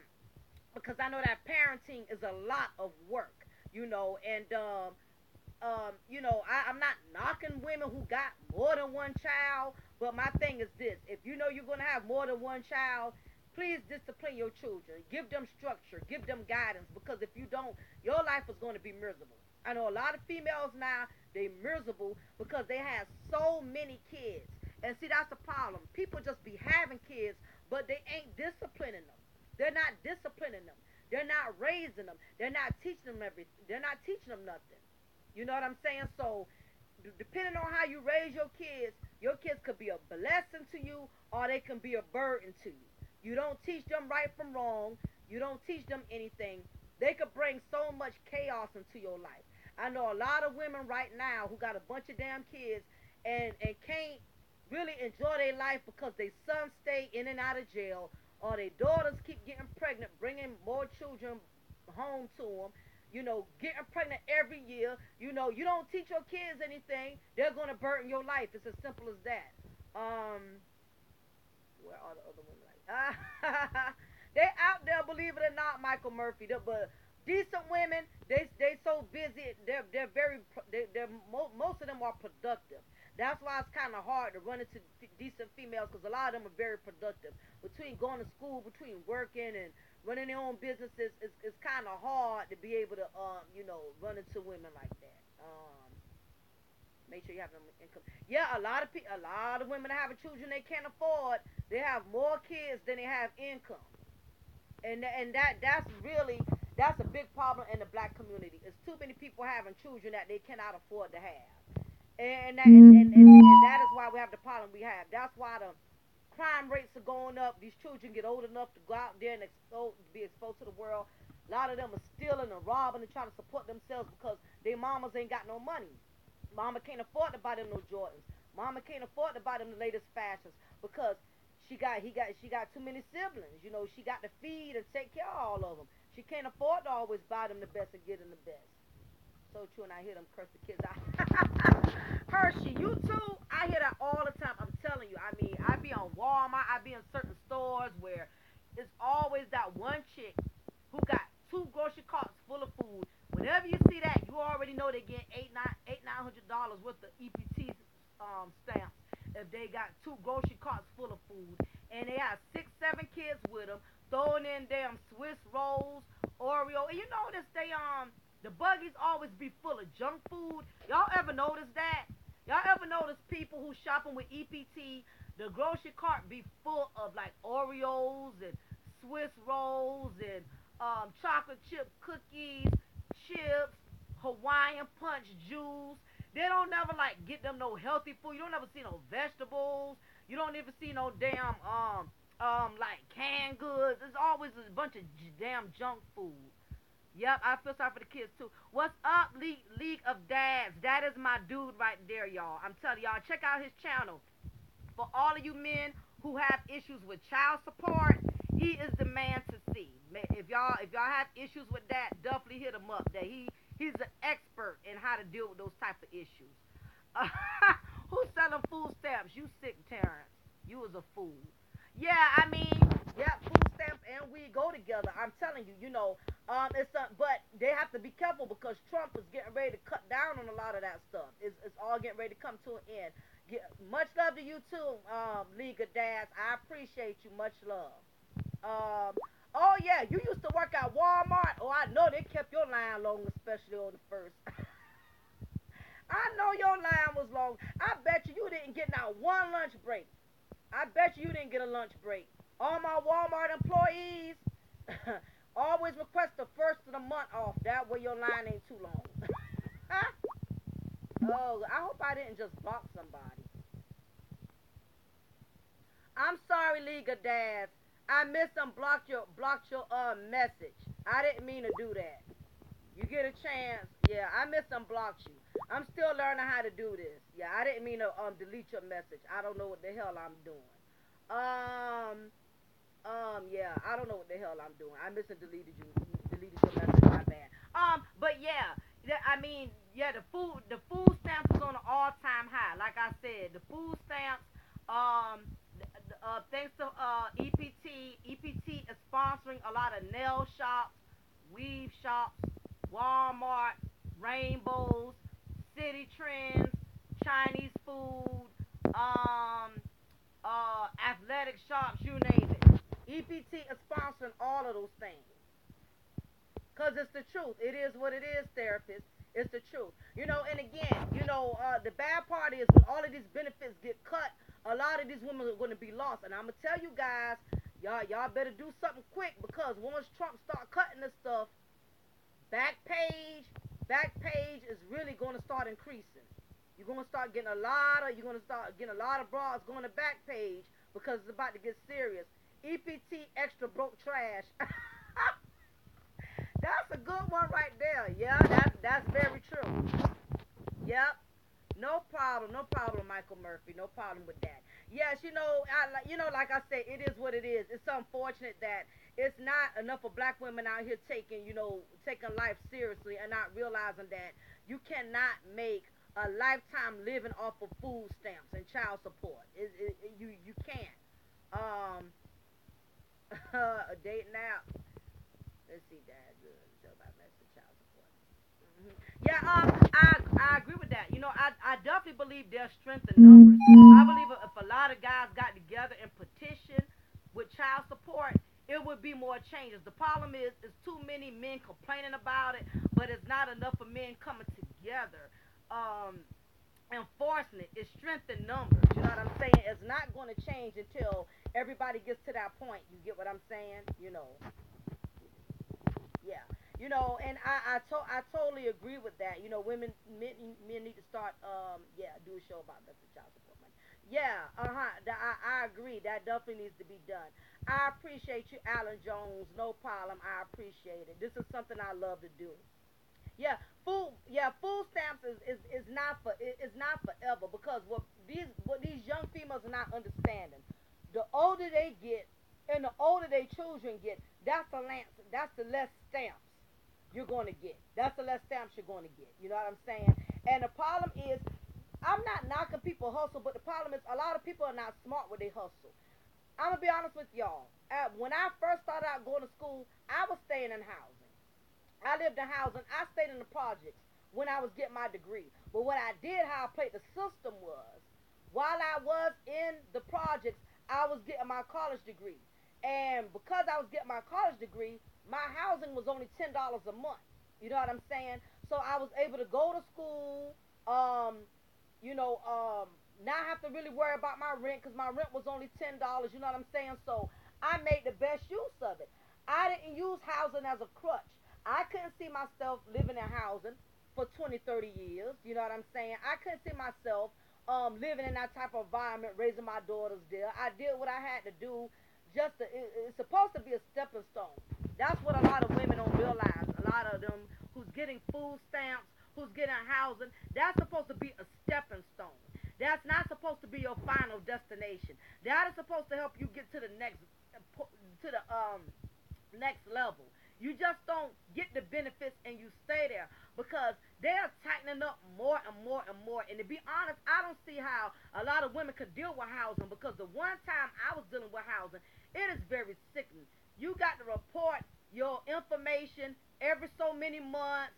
because I know that parenting is a lot of work, and I'm not knocking women who got more than one child, but my thing is this: if you know you're gonna have more than one child, please discipline your children, give them structure, give them guidance, because if you don't, your life is going to be miserable. I know a lot of females now, they miserable because they have so many kids. And see, that's the problem. People just be having kids, but they ain't disciplining them. They're not disciplining them. They're not raising them. They're not teaching them everything. They're not teaching them nothing. You know what I'm saying? So, depending on how you raise your kids could be a blessing to you, or they can be a burden to you. You don't teach them right from wrong. You don't teach them anything. They could bring so much chaos into your life. I know a lot of women right now who got a bunch of damn kids and can't really enjoy their life because their sons stay in and out of jail, or their daughters keep getting pregnant, bringing more children home to them. Getting pregnant every year. You don't teach your kids anything, they're gonna burden your life. It's as simple as that. Where are the other women like? They out there, believe it or not, Michael Murphy. But decent women, they so busy. They're very most of them are productive. That's why it's kind of hard to run into decent females, because a lot of them are very productive. Between going to school, between working and running their own businesses, it's kind of hard to be able to run into women like that. Make sure you have them income. Yeah, a lot of women having children they can't afford. They have more kids than they have income, and that's a big problem in the black community. It's too many people having children that they cannot afford to have, and that is why we have the problem we have. That's why the crime rates are going up. These children get old enough to go out there and be exposed to the world. A lot of them are stealing and robbing and trying to support themselves because their mamas ain't got no money. Mama can't afford to buy them no Jordans. Mama can't afford to buy them the latest fashions because she got too many siblings. She got to feed and take care of all of them. She can't afford to always buy them the best and get them the best. So true, and I hear them curse the kids out. Hershey, you too? I hear that all the time. I'm telling you. I mean, I be on Walmart. I be in certain stores where it's always that one chick who got two grocery carts full of food. Whenever you see that, you already know they get $900 worth of EPT stamps if they got two grocery carts full of food, and they have 6, 7 kids with them, throwing in damn Swiss rolls, Oreo, and you notice the buggies always be full of junk food. Y'all ever notice that? Y'all ever notice people who shopping with EPT, the grocery cart be full of like Oreos and Swiss rolls and chocolate chip cookies, chips, Hawaiian punch juice. They don't never like get them no healthy food. You don't ever see no vegetables. You don't even see no damn like canned goods. There's always a bunch of damn junk food. Yep, I feel sorry for the kids too. What's up, League of Dads? That is my dude right there, y'all. I'm telling y'all, check out his channel. For all of you men who have issues with child support, he is the man to see. If y'all have issues with that, definitely hit him up. He's an expert in how to deal with those type of issues. Who's selling food stamps? You sick, Terrence. You was a fool. Yeah, I mean, yeah, food stamps and we go together. I'm telling you, but they have to be careful because Trump is getting ready to cut down on a lot of that stuff. It's all getting ready to come to an end. Much love to you too, League of Dads. I appreciate you. Much love. Oh yeah, you used to work at Walmart. Oh, I know they kept your line long, especially on the first. I know your line was long. I bet you didn't get not one lunch break. I bet you didn't get a lunch break. All my Walmart employees always request the first of the month off. That way your line ain't too long. Oh, I hope I didn't just block somebody. I'm sorry, League of Dads. I missed and blocked your message. I didn't mean to do that. You get a chance. Yeah, I missed unblocked you. I'm still learning how to do this. Yeah, I didn't mean to delete your message. I don't know what the hell I'm doing. Um, yeah, I don't know what the hell I'm doing. I missed and deleted your message. My bad. But yeah, I mean, yeah, the food stamps is on an all time high. Like I said, the food stamps. Thanks to EPT is sponsoring a lot of nail shops, weave shops, Walmart, Rainbows, City Trends, Chinese food, um, athletic shops, you name it. EPT is sponsoring all of those things. Because it's the truth. It is what it is, therapist. It's the truth. And again, the bad part is when all of these benefits get cut, a lot of these women are going to be lost. And I'm going to tell you guys, y'all better do something quick because once Trump start cutting this stuff, back page, back page is really going to start increasing. You're going to start getting a lot of broads going to back page because it's about to get serious. EPT extra broke trash. That's a good one right there. Yeah, that's very true. Yep. No problem, no problem, Michael Murphy. No problem with that. Yes, like I said, it is what it is. It's unfortunate that it's not enough of black women out here taking life seriously and not realizing that you cannot make a lifetime living off of food stamps and child support. You can't. Um, a date now. Let's see, Dad. Good. Show about message child support. Hmm. Yeah, I agree with that. I definitely believe there's strength in numbers. I believe if a lot of guys got together and petition with child support, it would be more changes. The problem is too many men complaining about it, but it's not enough of men coming together. Um, Enforcing it is strength in numbers. You know what I'm saying? It's not going to change until everybody gets to that point. You get what I'm saying? Yeah, and I totally agree with that. Men need to start yeah, do a show about domestic child support money. Yeah, I agree. That definitely needs to be done. I appreciate you, Alan Jones. No problem. I appreciate it. This is something I love to do. Yeah, food. Yeah, food stamps is not is not forever because what these young females are not understanding. The older they get, and the older their children get, that's the less stamps you're going to get. That's the less stamps you're going to get. You know what I'm saying? And the problem is, I'm not knocking people hustle, but the problem is a lot of people are not smart with their hustle. I'm gonna be honest with y'all. When I first started out going to school, I was staying in housing. I lived in housing. I stayed in the projects when I was getting my degree. But what I did, how I played the system was, while I was in the projects, I was getting my college degree. And because I was getting my college degree, my housing was only $10 a month. You know what I'm saying? So I was able to go to school, um, not have to really worry about my rent because my rent was only $10. You know what I'm saying? So I made the best use of it. I didn't use housing as a crutch. I couldn't see myself living in housing for 20, 30 years. You know what I'm saying? I couldn't see myself living in that type of environment, raising my daughters there. I did what I had to do. It's supposed to be a stepping stone. That's what a lot of women don't realize. A lot of them who's getting food stamps, who's getting housing, that's supposed to be a stepping stone. That's not supposed to be your final destination. That is supposed to help you get to the next level. You just don't get the benefits and you stay there because they're tightening up more and more and more. And to be honest, I don't see how a lot of women could deal with housing because the one time I was dealing with housing, it is very sickening. You got to report your information every so many months.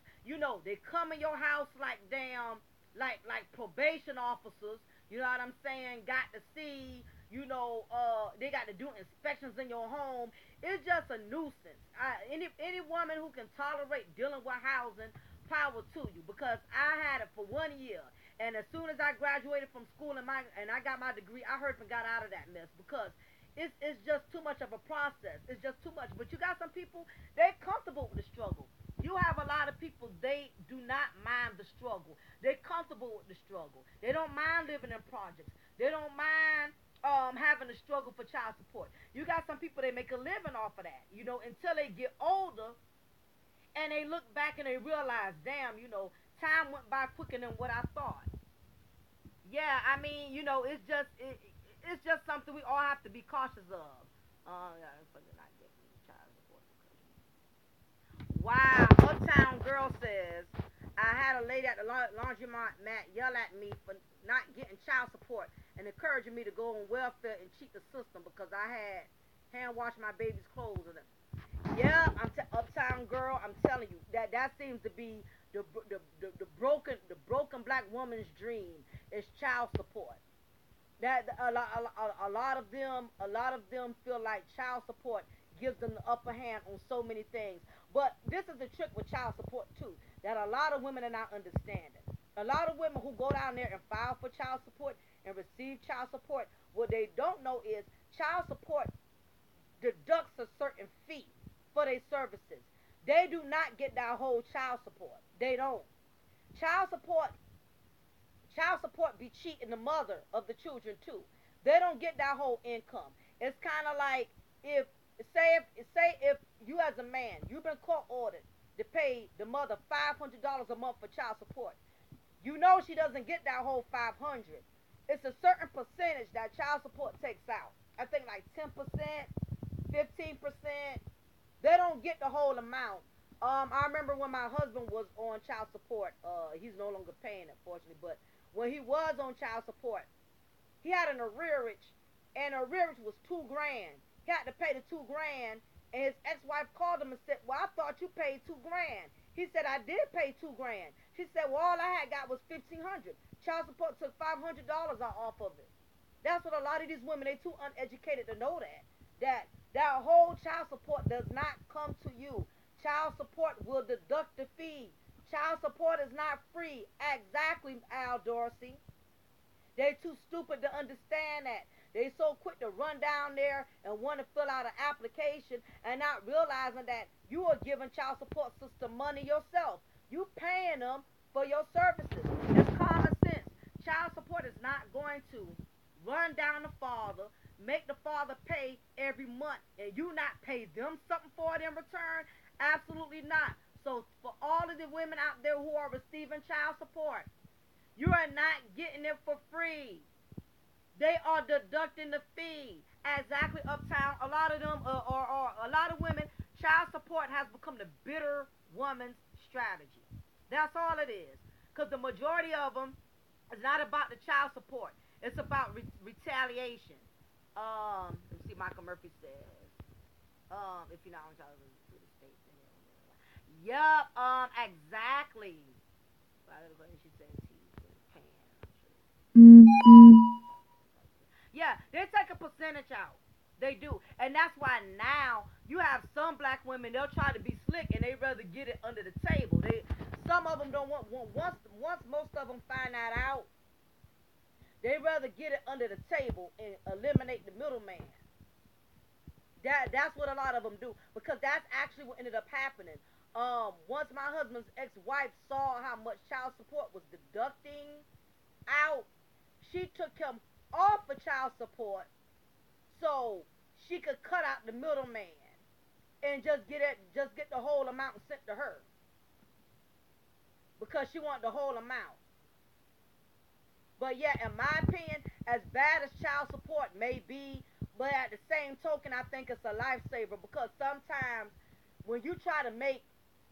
They come in your house like damn, like probation officers. You know what I'm saying? Got to see. They got to do inspections in your home. It's just a nuisance. Any woman who can tolerate dealing with housing, power to you. Because I had it for 1 year, and as soon as I graduated from school and I got my degree, I hurt and got out of that mess because it's just too much of a process. It's just too much. But you got some people, they're comfortable with the struggle. You have a lot of people, they do not mind the struggle. They're comfortable with the struggle. They don't mind living in projects. They don't mind having to struggle for child support. You got some people, they make a living off of that, until they get older. and they look back and they realize, damn, time went by quicker than what I thought. Yeah, I mean, it's just something we all have to be cautious of. Yeah, for not getting child support. Wow, Uptown Girl says, I had a lady at the laundromat mat yell at me for not getting child support and encouraging me to go on welfare and cheat the system because I had hand washed my baby's clothes. And yeah, Uptown Girl. I'm telling you that seems to be the broken black woman's dream is child support. That a lot of them feel like child support gives them the upper hand on so many things. But this is the trick with child support too, that a lot of women are not understanding. A lot of women who go down there and file for child support and receive child support, what they don't know is child support deducts a certain fee for their services. They do not get that whole child support. They don't. Child support Child support be cheating the mother of the children too. They don't get that whole income. It's kind of like if if you as a man you've been court ordered to pay the mother $500 a month for child support. You know she doesn't get that whole 500. It's a certain percentage that child support takes out. I think like 10%, 15%. They don't get the whole amount. I remember when my husband was on child support. He's no longer paying it, fortunately. But when he was on child support, he had an arrearage, and the arrearage was 2 grand. He had to pay the 2 grand, and his ex-wife called him and said, "Well, I thought you paid 2 grand." He said, "I did pay 2 grand." She said, "Well, all I had got was 1,500. Child support took $500 off of it." That's what a lot of these women, they too uneducated to know that whole child support does not come to you. Child support will deduct the fee. Child support is not free. Exactly, Al Dorsey. They too stupid to understand that. They so quick to run down there and want to fill out an application and not realizing that you are giving child support system money yourself. You paying them for your services. It's common sense. Child support is not going to run down the father, make the father pay every month, and you not pay them something for it in return. Absolutely not. So for all of the women out there who are receiving child support, you are not getting it for free. They are deducting the fee. Exactly, Uptown. A lot of them, or a lot of women, child support has become the bitter woman's strategy. That's all it is. Because the majority of them is not about the child support. It's about retaliation. Let me see. Michael Murphy says, if you're not on child support, to the state. Yup. Exactly. She says he's paying. Yeah, they take a percentage out. They do. And that's why now you have some black women, they'll try to be slick and they rather get it under the table. Some of them don't once most of them find that out, they rather get it under the table and eliminate the middleman. That's what a lot of them do, because that's actually what ended up happening. Once my husband's ex-wife saw how much child support was deducting out, she took him off of child support so she could cut out the middleman and just get the whole amount sent to her, because she wanted the whole amount. But yeah, in my opinion, as bad as child support may be, but at the same token, I think it's a lifesaver, because sometimes when you try to make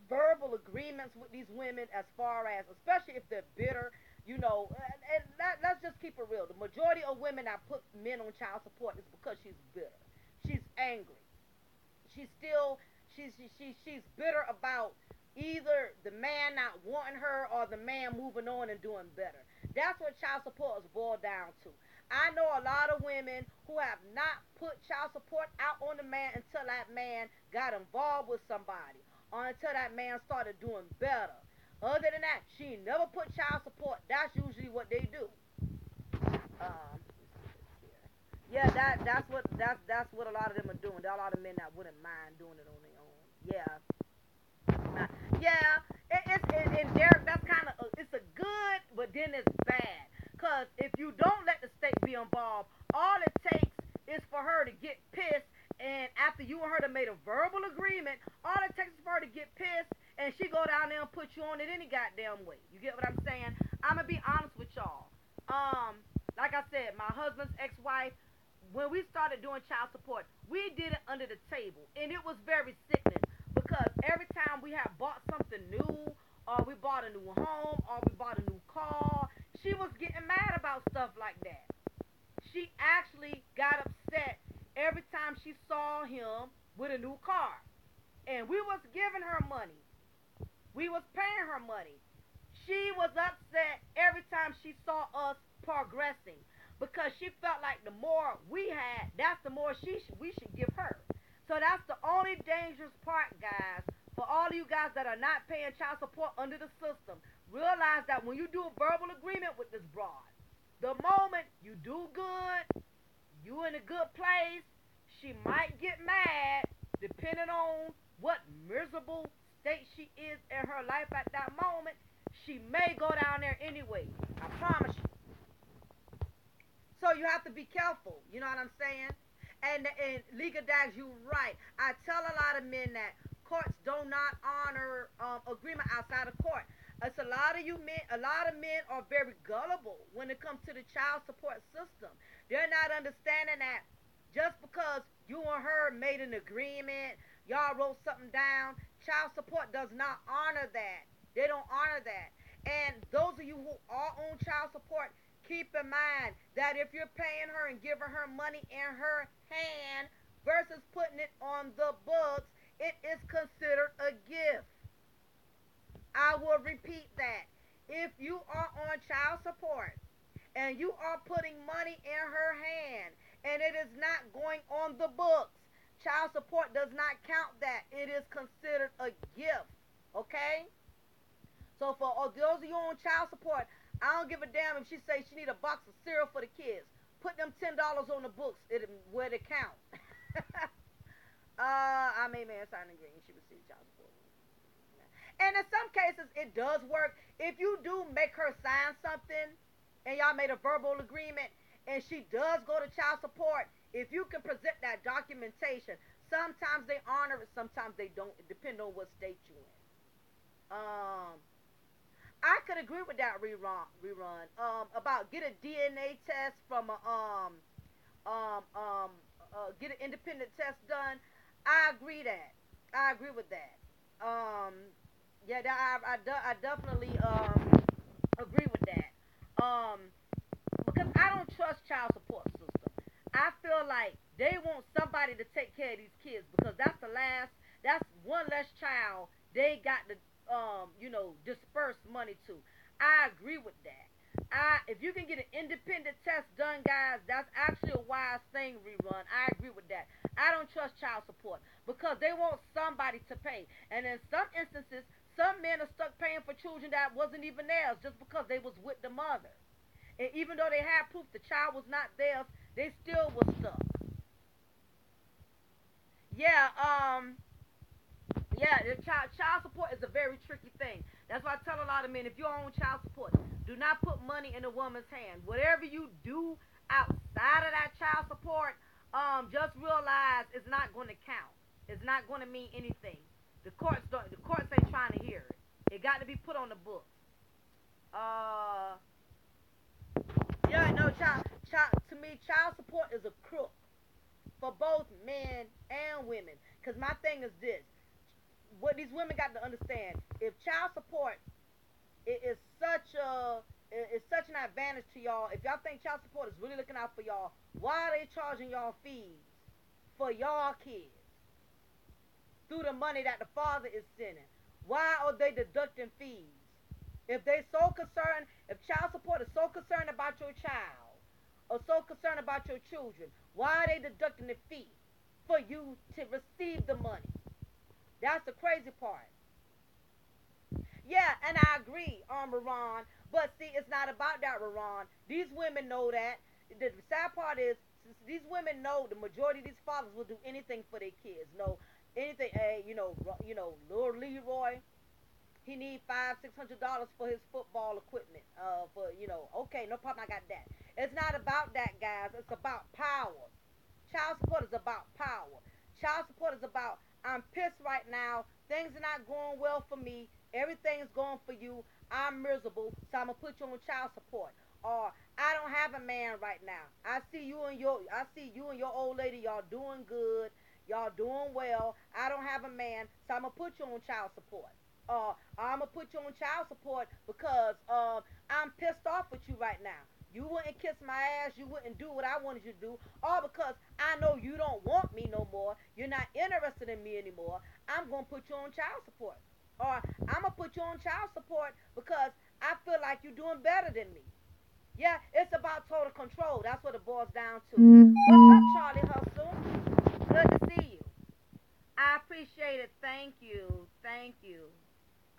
verbal agreements with these women, as far as, especially if they're bitter, and let's just keep it real. The majority of women that put men on child support is because she's bitter. She's angry. She's still, she's bitter about either the man not wanting her or the man moving on and doing better. That's what child support is boiled down to. I know a lot of women who have not put child support out on the man until that man got involved with somebody, or until that man started doing better. Other than that, she never put child support. That's usually what they do. Yeah, that's what a lot of them are doing. There are a lot of men that wouldn't mind doing it on their own. Yeah, yeah. And Derek, that's kind of it's a good, but then it's bad. Cause if you don't let the state be involved, all it takes is for her to get pissed, and after you and her have made a verbal agreement, all it takes is for her to get pissed and she go down there and put you on it any goddamn way. You get what I'm saying? I'm gonna be honest with y'all. Like I said, my husband's ex-wife, when we started doing child support, we did it under the table, and it was very sickening because every time we had bought something new, or we bought a new home, or we bought a new car, she was getting mad about stuff like that. She actually got upset every time she saw him with a new car, and we was giving her money. We was paying her money. She was upset every time she saw us progressing because she felt like the more we had, that's the more we should give her. So that's the only dangerous part, guys. For all of you guys that are not paying child support under the system, realize that when you do a verbal agreement with this broad, the moment you do good, you in a good place, she might get mad depending on what miserable state she is in her life at that moment. She may go down there anyway. I promise you. So you have to be careful. You know what I'm saying? And legal dags, you right. I tell a lot of men that courts do not honor agreement outside of court. It's a lot of you men. A lot of men are very gullible when it comes to the child support system. They're not understanding that just because you and her made an agreement, y'all wrote something down. Child support does not honor that. They don't honor that. And those of you who are on child support, keep in mind that if you're paying her and giving her money in her hand versus putting it on the books, it is considered a gift. I will repeat that. If you are on child support and you are putting money in her hand and it is not going on the books, child support does not count that. It is considered a gift. Okay? So for those of you on child support, I don't give a damn if she says she need a box of cereal for the kids. Put them $10 on the books where they count. I mean, man, signing green. She received child support. And in some cases, it does work. If you do make her sign something, and y'all made a verbal agreement, and she does go to child support, if you can present that documentation, sometimes they honor it, sometimes they don't. It depends on what state you're in. I could agree with that rerun. About get a DNA test from a get an independent test done. I agree that. I agree with that. Yeah, I definitely agree with that. Because I don't trust child support system. I feel like they want somebody to take care of these kids because that's one less child they got to disperse money to. I agree with that. If you can get an independent test done, guys, that's actually a wise thing, rerun. I agree with that. I don't trust child support because they want somebody to pay. And in some instances, some men are stuck paying for children that wasn't even theirs just because they was with the mother. And even though they had proof the child was not theirs, they still was stuck. Yeah, yeah, child support is a very tricky thing. That's why I tell a lot of men, if you're on child support, do not put money in a woman's hand. Whatever you do outside of that child support, just realize it's not going to count. It's not going to mean anything. The courts ain't trying to hear it. It got to be put on the books. Uh, yeah, no, to me, child support is a crook for both men and women. Cause my thing is this: what these women got to understand, if child support is such an advantage to y'all, if y'all think child support is really looking out for y'all, why are they charging y'all fees for y'all kids through the money that the father is sending? Why are they deducting fees? If they so concerned, if child support is so concerned about your child or so concerned about your children, why are they deducting the fee for you to receive the money? That's the crazy part. Yeah, and I agree, Ron. But see, it's not about that, Ron. These women know that. The sad part is, since these women know the majority of these fathers will do anything for their kids. No, anything. Hey, little Leroy, he need $500-600 for his football equipment. Okay, no problem. I got that. It's not about that, guys. It's about power. Child support is about power. Child support is about, I'm pissed right now things are not going well for me. Everything's going for you. I'm miserable, so I'm gonna put you on child support. Or I don't have a man right now. I see you and your old lady, y'all doing good. Y'all doing well. I don't have a man, so I'm gonna put you on child support. I'm gonna put you on child support because I'm pissed off with you right now. You wouldn't kiss my ass. You wouldn't do what I wanted you to do. All because I know you don't want me no more. You're not interested in me anymore. I'm gonna put you on child support. Or I'm gonna put you on child support because I feel like you're doing better than me. Yeah, it's about total control. That's what it boils down to. What's up, Charlie Hustle? Good to see you. I appreciate it. Thank you. Thank you.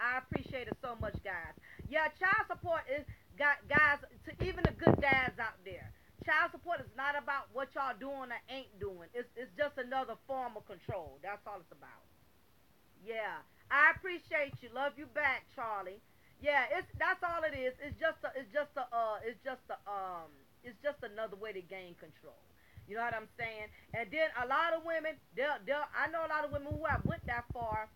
I appreciate it so much, guys. Yeah, child support is got guys to even the good dads out there. Child support is not about what y'all doing or ain't doing. It's just another form of control. That's all it's about. Yeah, I appreciate you. Love you back, Charlie. Yeah, it's that's all it is. It's just another way to gain control. You know what I'm saying? And then a lot of women, I know a lot of women who have went that far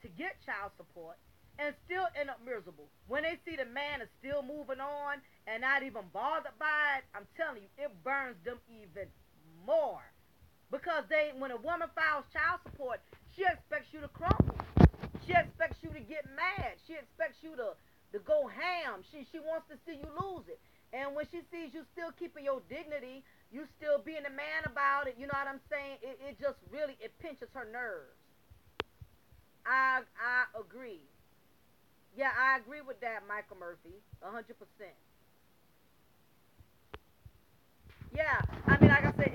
to get child support and still end up miserable. When they see the man is still moving on and not even bothered by it, I'm telling you, it burns them even more. Because when a woman files child support, she expects you to crumble. She expects you to get mad. She expects you to go ham. She wants to see you lose it. And when she sees you still keeping your dignity, you still being a man about it, you know what I'm saying? It just really, it pinches her nerves. I agree. Yeah, I agree with that, Michael Murphy, 100%. Yeah, I mean, like I said,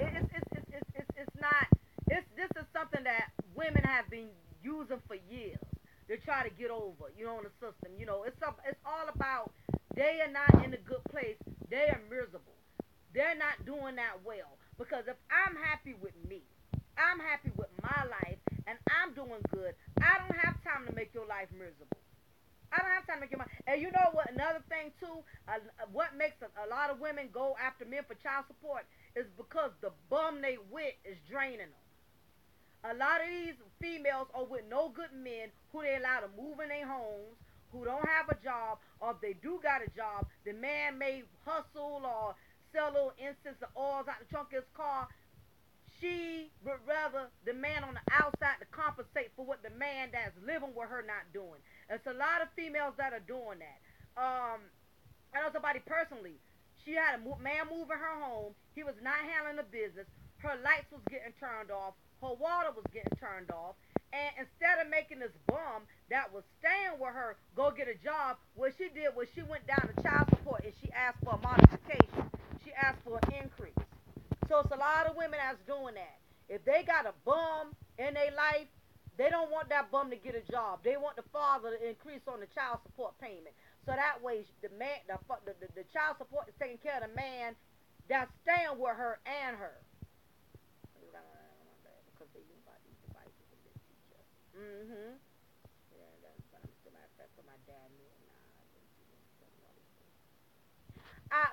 it's not. This is something that women have been using for years to try to get over, in the system. It's all about they are not in a good place. They are miserable. They're not doing that well because if I'm happy with me, I'm happy with my life, and I'm doing good. I don't have time to make your life miserable. I don't have time to make your money. And you know what? Another thing too, what makes a lot of women go after men for child support is because the bum they with is draining them. A lot of these females are with no good men who they allow to move in their homes, who don't have a job, or if they do got a job, the man may hustle or sell little incense or oils out the trunk of his car. She would rather the man on the outside to compensate for what the man that's living with her not doing. It's a lot of females that are doing that. I know somebody personally. She had a man moving her home. He was not handling the business. Her lights was getting turned off. Her water was getting turned off. And instead of making this bum that was staying with her go get a job, what she did was she went down to child support and she asked for a modification. She asked for an increase. So it's a lot of women that's doing that. If they got a bum in their life, they don't want that bum to get a job. They want the father to increase on the child support payment. So that way, the child support is taking care of the man that's staying with her and her. Because they use about these devices and they teach us. Mm-hmm. Yeah, but I'm still at that for my dad.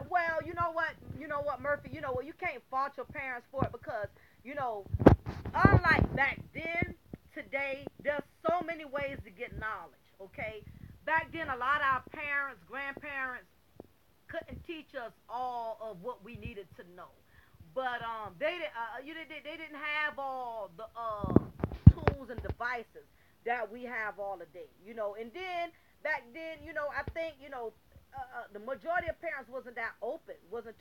Well, you know what? You know what, Murphy? You know what? You can't fault your parents for it because, you know, unlike back then, today, there's so many ways to get knowledge, okay? Back then, a lot of our parents, grandparents couldn't teach us all of what we needed to know. But they didn't have all the tools and devices that we have all today, And then back then, I think the majority of parents wasn't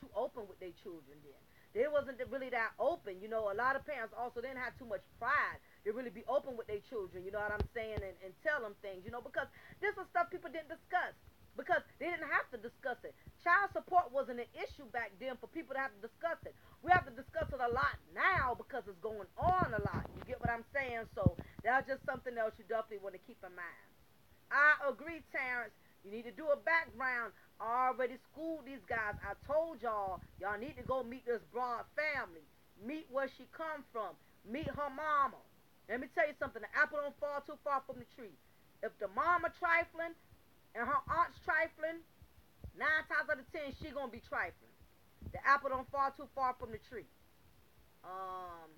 too open with their children then. They wasn't really that open. A lot of parents also didn't have too much pride to really be open with their children, you know what I'm saying, and tell them things, because this was stuff people didn't discuss. Because they didn't have to discuss it. Child support wasn't an issue back then for people to have to discuss it. We have to discuss it a lot now because it's going on a lot. You get what I'm saying? So that's just something else you definitely want to keep in mind. I agree, Terrence. You need to do a background. I already schooled these guys. I told y'all need to go meet this broad family. Meet where she come from. Meet her mama. Let me tell you something. The apple don't fall too far from the tree. If the mama trifling and her aunt's trifling, 9 times out of 10 she gonna be trifling. The apple don't fall too far from the tree. Um,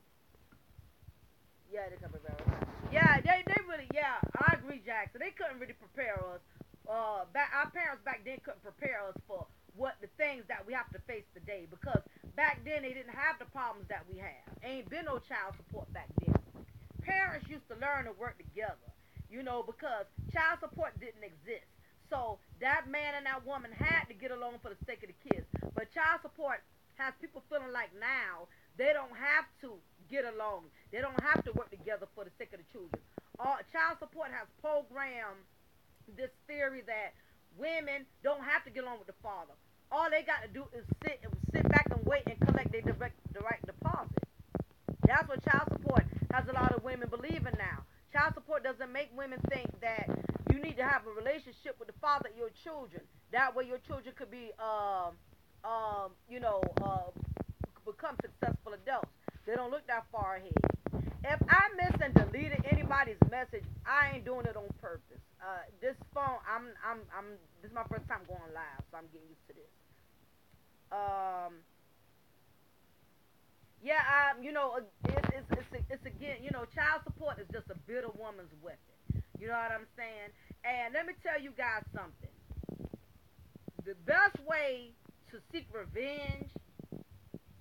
Yeah, they couldn't prepare us. Yeah, they really, yeah, I agree, Jackson. They couldn't really prepare us. Our parents back then couldn't prepare us for what the things that we have to face today because back then they didn't have the problems that we have. Ain't been no child support back then. Parents used to learn to work together, because child support didn't exist. So that man and that woman had to get along for the sake of the kids. But child support has people feeling like now they don't have to get along. They don't have to work together for the sake of the children. Child support has programmed this theory that women don't have to get along with the father. All they got to do is sit back and wait and collect their direct deposit. That's what child support has a lot of women believing now. Child support doesn't make women think that you need to have a relationship with the father of your children. That way your children could be, become successful adults. They don't look that far ahead. If I miss and deleted anybody's message, I ain't doing it on purpose. This phone, this is my first time going live, so I'm getting used to this. Um, yeah, it's again, child support is just a bitter woman's weapon. You know what I'm saying? And let me tell you guys something. The best way to seek revenge,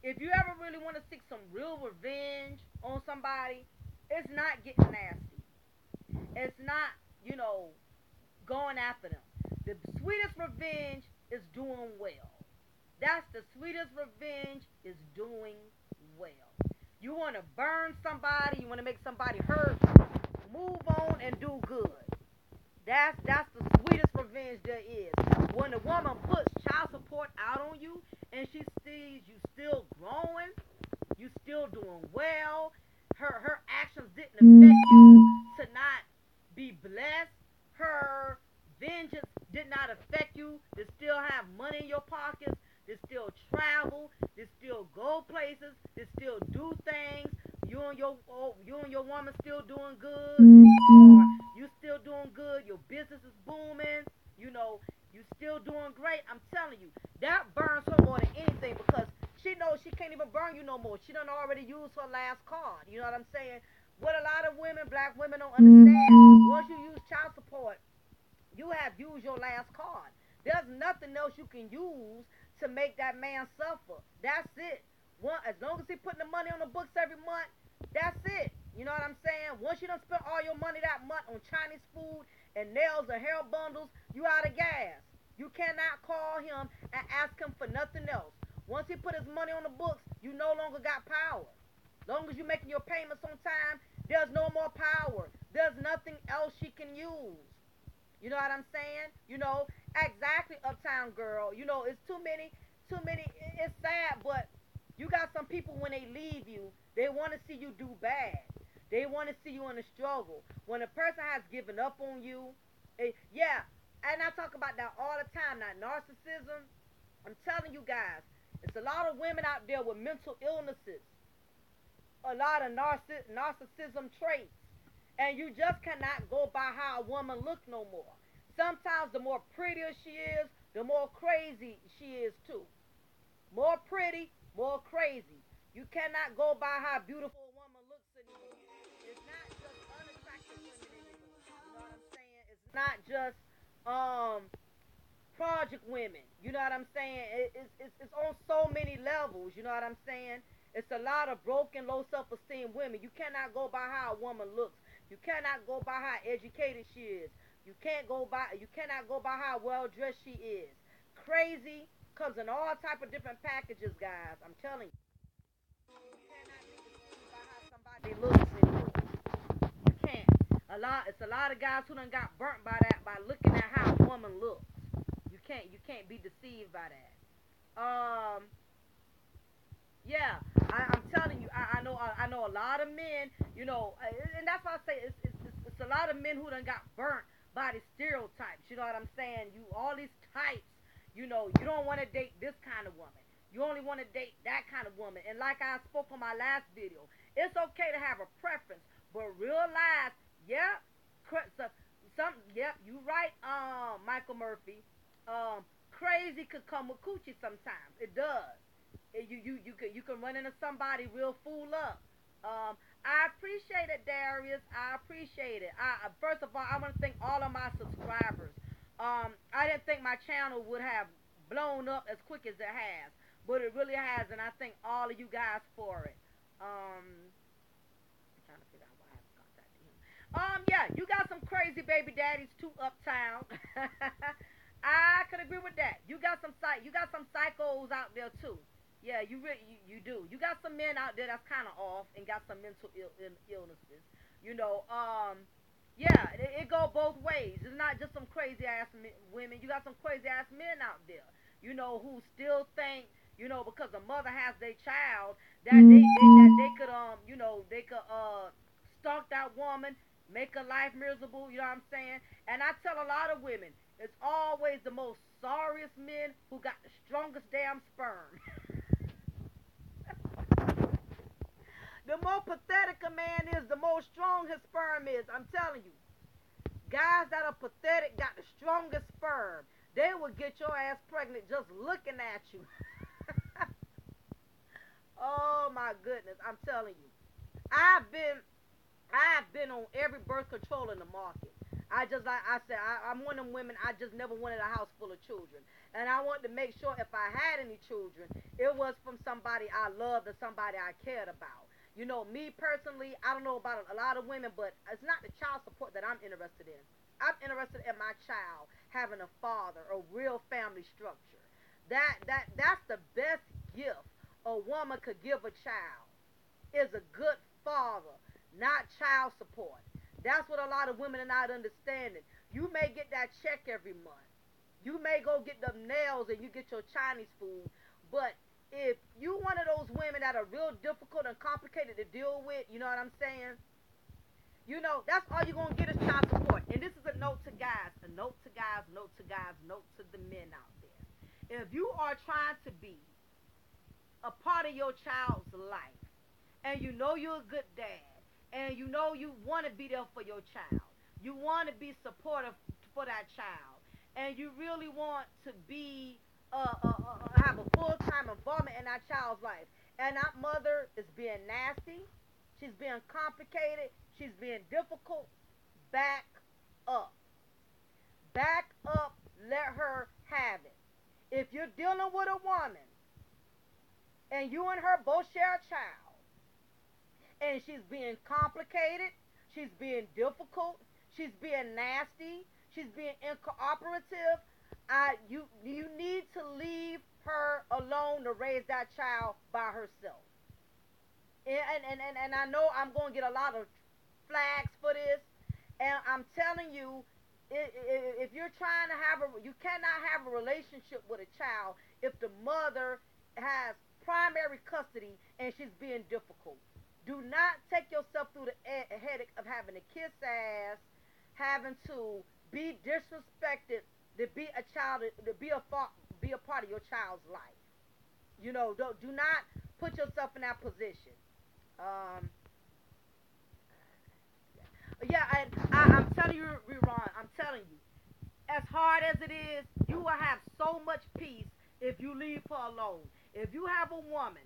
if you ever really want to seek some real revenge on somebody, it's not getting nasty. It's not, you know, going after them. The sweetest revenge is doing well. That's the sweetest revenge is doing well. You want to burn somebody, you want to make somebody hurt, move on and do good. That's the sweetest revenge there is. When a woman puts child support out on you and she sees you still growing, you still doing well, her actions didn't affect you to not be blessed, her vengeance did not affect you to still have money in your pockets, to still travel, to still go places, to still do things. You and your woman still doing good, or you still doing good. Your business is booming. You still doing great. I'm telling you, that burns her more than anything because she knows she can't even burn you no more. She done already used her last card. You know what I'm saying? What a lot of women, black women, don't understand. Once you use child support, you have used your last card. There's nothing else you can use to make that man suffer. That's it. As long as he putting the money on the books every month, that's it. You know what I'm saying? Once you don't spend all your money that month on Chinese food and nails or hair bundles, you out of gas. You cannot call him and ask him for nothing else. Once he put his money on the books, you no longer got power. Long as you're making your payments on time, there's no more power. There's nothing else she can use. You know what I'm saying? Exactly, Uptown Girl. It's too many. It's sad, but you got some people when they leave you, they want to see you do bad. They want to see you in a struggle. When a person has given up on you, yeah, and I talk about that all the time. That narcissism, I'm telling you guys, it's a lot of women out there with mental illnesses, a lot of narcissism traits, and you just cannot go by how a woman looks no more. Sometimes the more prettier she is, the more crazy she is too. More pretty, more crazy. You cannot go by how beautiful a woman looks anymore. It's not just unattractive women anymore. You know what I'm saying? It's not just um project women. You know what I'm saying? It's on so many levels. You know what I'm saying? It's a lot of broken, low self-esteem women. You cannot go by how a woman looks. You cannot go by how educated she is. You cannot go by how well dressed she is. Crazy comes in all type of different packages, guys. I'm telling you. You cannot be deceived by how somebody looks anymore. You can't. It's a lot of guys who done got burnt by that by looking at how a woman looks. You can't be deceived by that. Yeah, I'm telling you, I know a lot of men, and that's why I say it's a lot of men who done got burnt by the stereotypes. You know what I'm saying? All these types. You don't want to date this kind of woman. You only want to date that kind of woman. And like I spoke on my last video, it's okay to have a preference, but realize, yeah, so, yep, you right, Michael Murphy. Crazy could come with coochie sometimes. It does. You can run into somebody real fool up. I appreciate it, Darius. I appreciate it. First of all, I want to thank all of my subscribers. I didn't think my channel would have blown up as quick as it has, but it really has, and I thank all of you guys for it. I'm trying to figure out why I haven't contacted him. Yeah, you got some crazy baby daddies too uptown. I could agree with that. You got some psychos out there too. Yeah, you do. You got some men out there that's kind of off and got some illnesses. You know, yeah, it go both ways. It's not just some crazy ass women. You got some crazy ass men out there. You know, who still think, because a mother has their child, that they could they could stalk that woman, make her life miserable. You know what I'm saying? And I tell a lot of women, it's always the most sorriest men who got the strongest damn sperm. The more pathetic a man is, the more strong his sperm is. I'm telling you. Guys that are pathetic got the strongest sperm. They will get your ass pregnant just looking at you. Oh my goodness, I'm telling you. I've been I've been on every birth control in the market. I just like I said, I'm one of them women. I just never wanted a house full of children, and I wanted to make sure if I had any children, it was from somebody I loved or somebody I cared about. Me personally, I don't know about a lot of women, but it's not the child support that I'm interested in. I'm interested in my child having a father, a real family structure. That's the best gift a woman could give a child is a good father, not child support. That's what a lot of women are not understanding. You may get that check every month. You may go get them nails and you get your Chinese food, but if you one of those women that are real difficult and complicated to deal with, you know what I'm saying? That's all you're gonna get is child support. And this is a note to guys, a note to guys, note to guys, note to the men out there. If you are trying to be a part of your child's life, and you know you're a good dad, and you know you want to be there for your child, you want to be supportive for that child, and you really want to be have a full time involvement in that child's life, and that mother is being nasty, she's being complicated, she's being difficult, back up, back up, let her have it. If you're dealing with a woman and you and her both share a child, and she's being complicated, she's being difficult, she's being nasty, she's being incooperative. You need to leave her alone to raise that child by herself. And I know I'm going to get a lot of flags for this, and I'm telling you, if you're trying to you cannot have a relationship with a child if the mother has primary custody and she's being difficult. Do not take yourself through the headache of having to kiss ass, having to be disrespected, to be a child, to be a part of your child's life. Do not put yourself in that position. Um, yeah, I'm telling you, Ron, I'm telling you, as hard as it is, you will have so much peace if you leave her alone. If you have a woman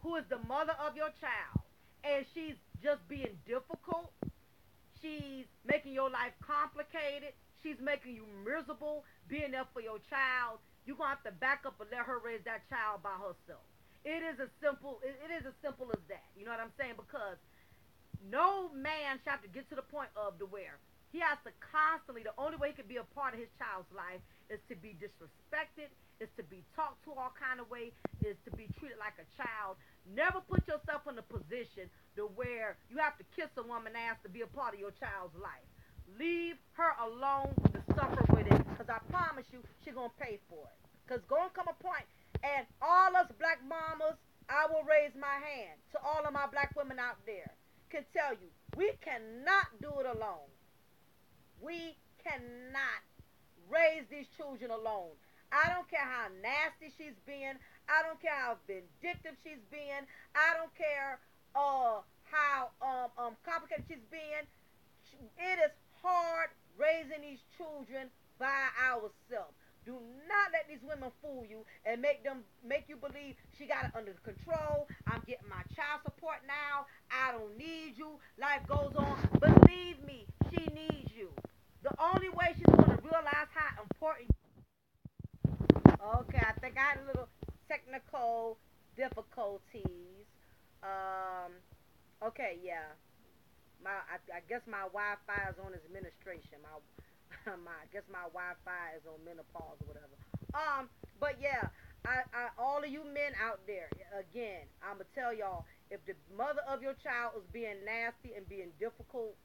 who is the mother of your child and she's just being difficult, she's making your life complicated, she's making you miserable being there for your child, you're going to have to back up and let her raise that child by herself. It is as simple as that. You know what I'm saying? Because no man should have to get to the point of the where he has to constantly, the only way he can be a part of his child's life is to be disrespected, is to be talked to all kind of way, is to be treated like a child. Never put yourself in a position to where you have to kiss a woman's ass to be a part of your child's life. Leave her alone to suffer with it, because I promise you, she's going to pay for it. Because going to come a point, and all us black mamas, I will raise my hand to all of my black women out there, can tell you, we cannot do it alone. We cannot raise these children alone. I don't care how nasty she's being. I don't care how vindictive she's being. I don't care how complicated she's being. It is hard raising these children by ourselves. Do not let these women fool you and make you believe she got it under control. I'm getting my child support now. I don't need you. Life goes on. Believe me, she needs you. The only way she's going to realize how important. Okay, I think I had a little technical difficulties. Um, okay, yeah. I guess my Wi-Fi is on administration. I guess my Wi-Fi is on menopause or whatever. But yeah, all of you men out there, again, I'ma tell y'all, if the mother of your child is being nasty and being difficult,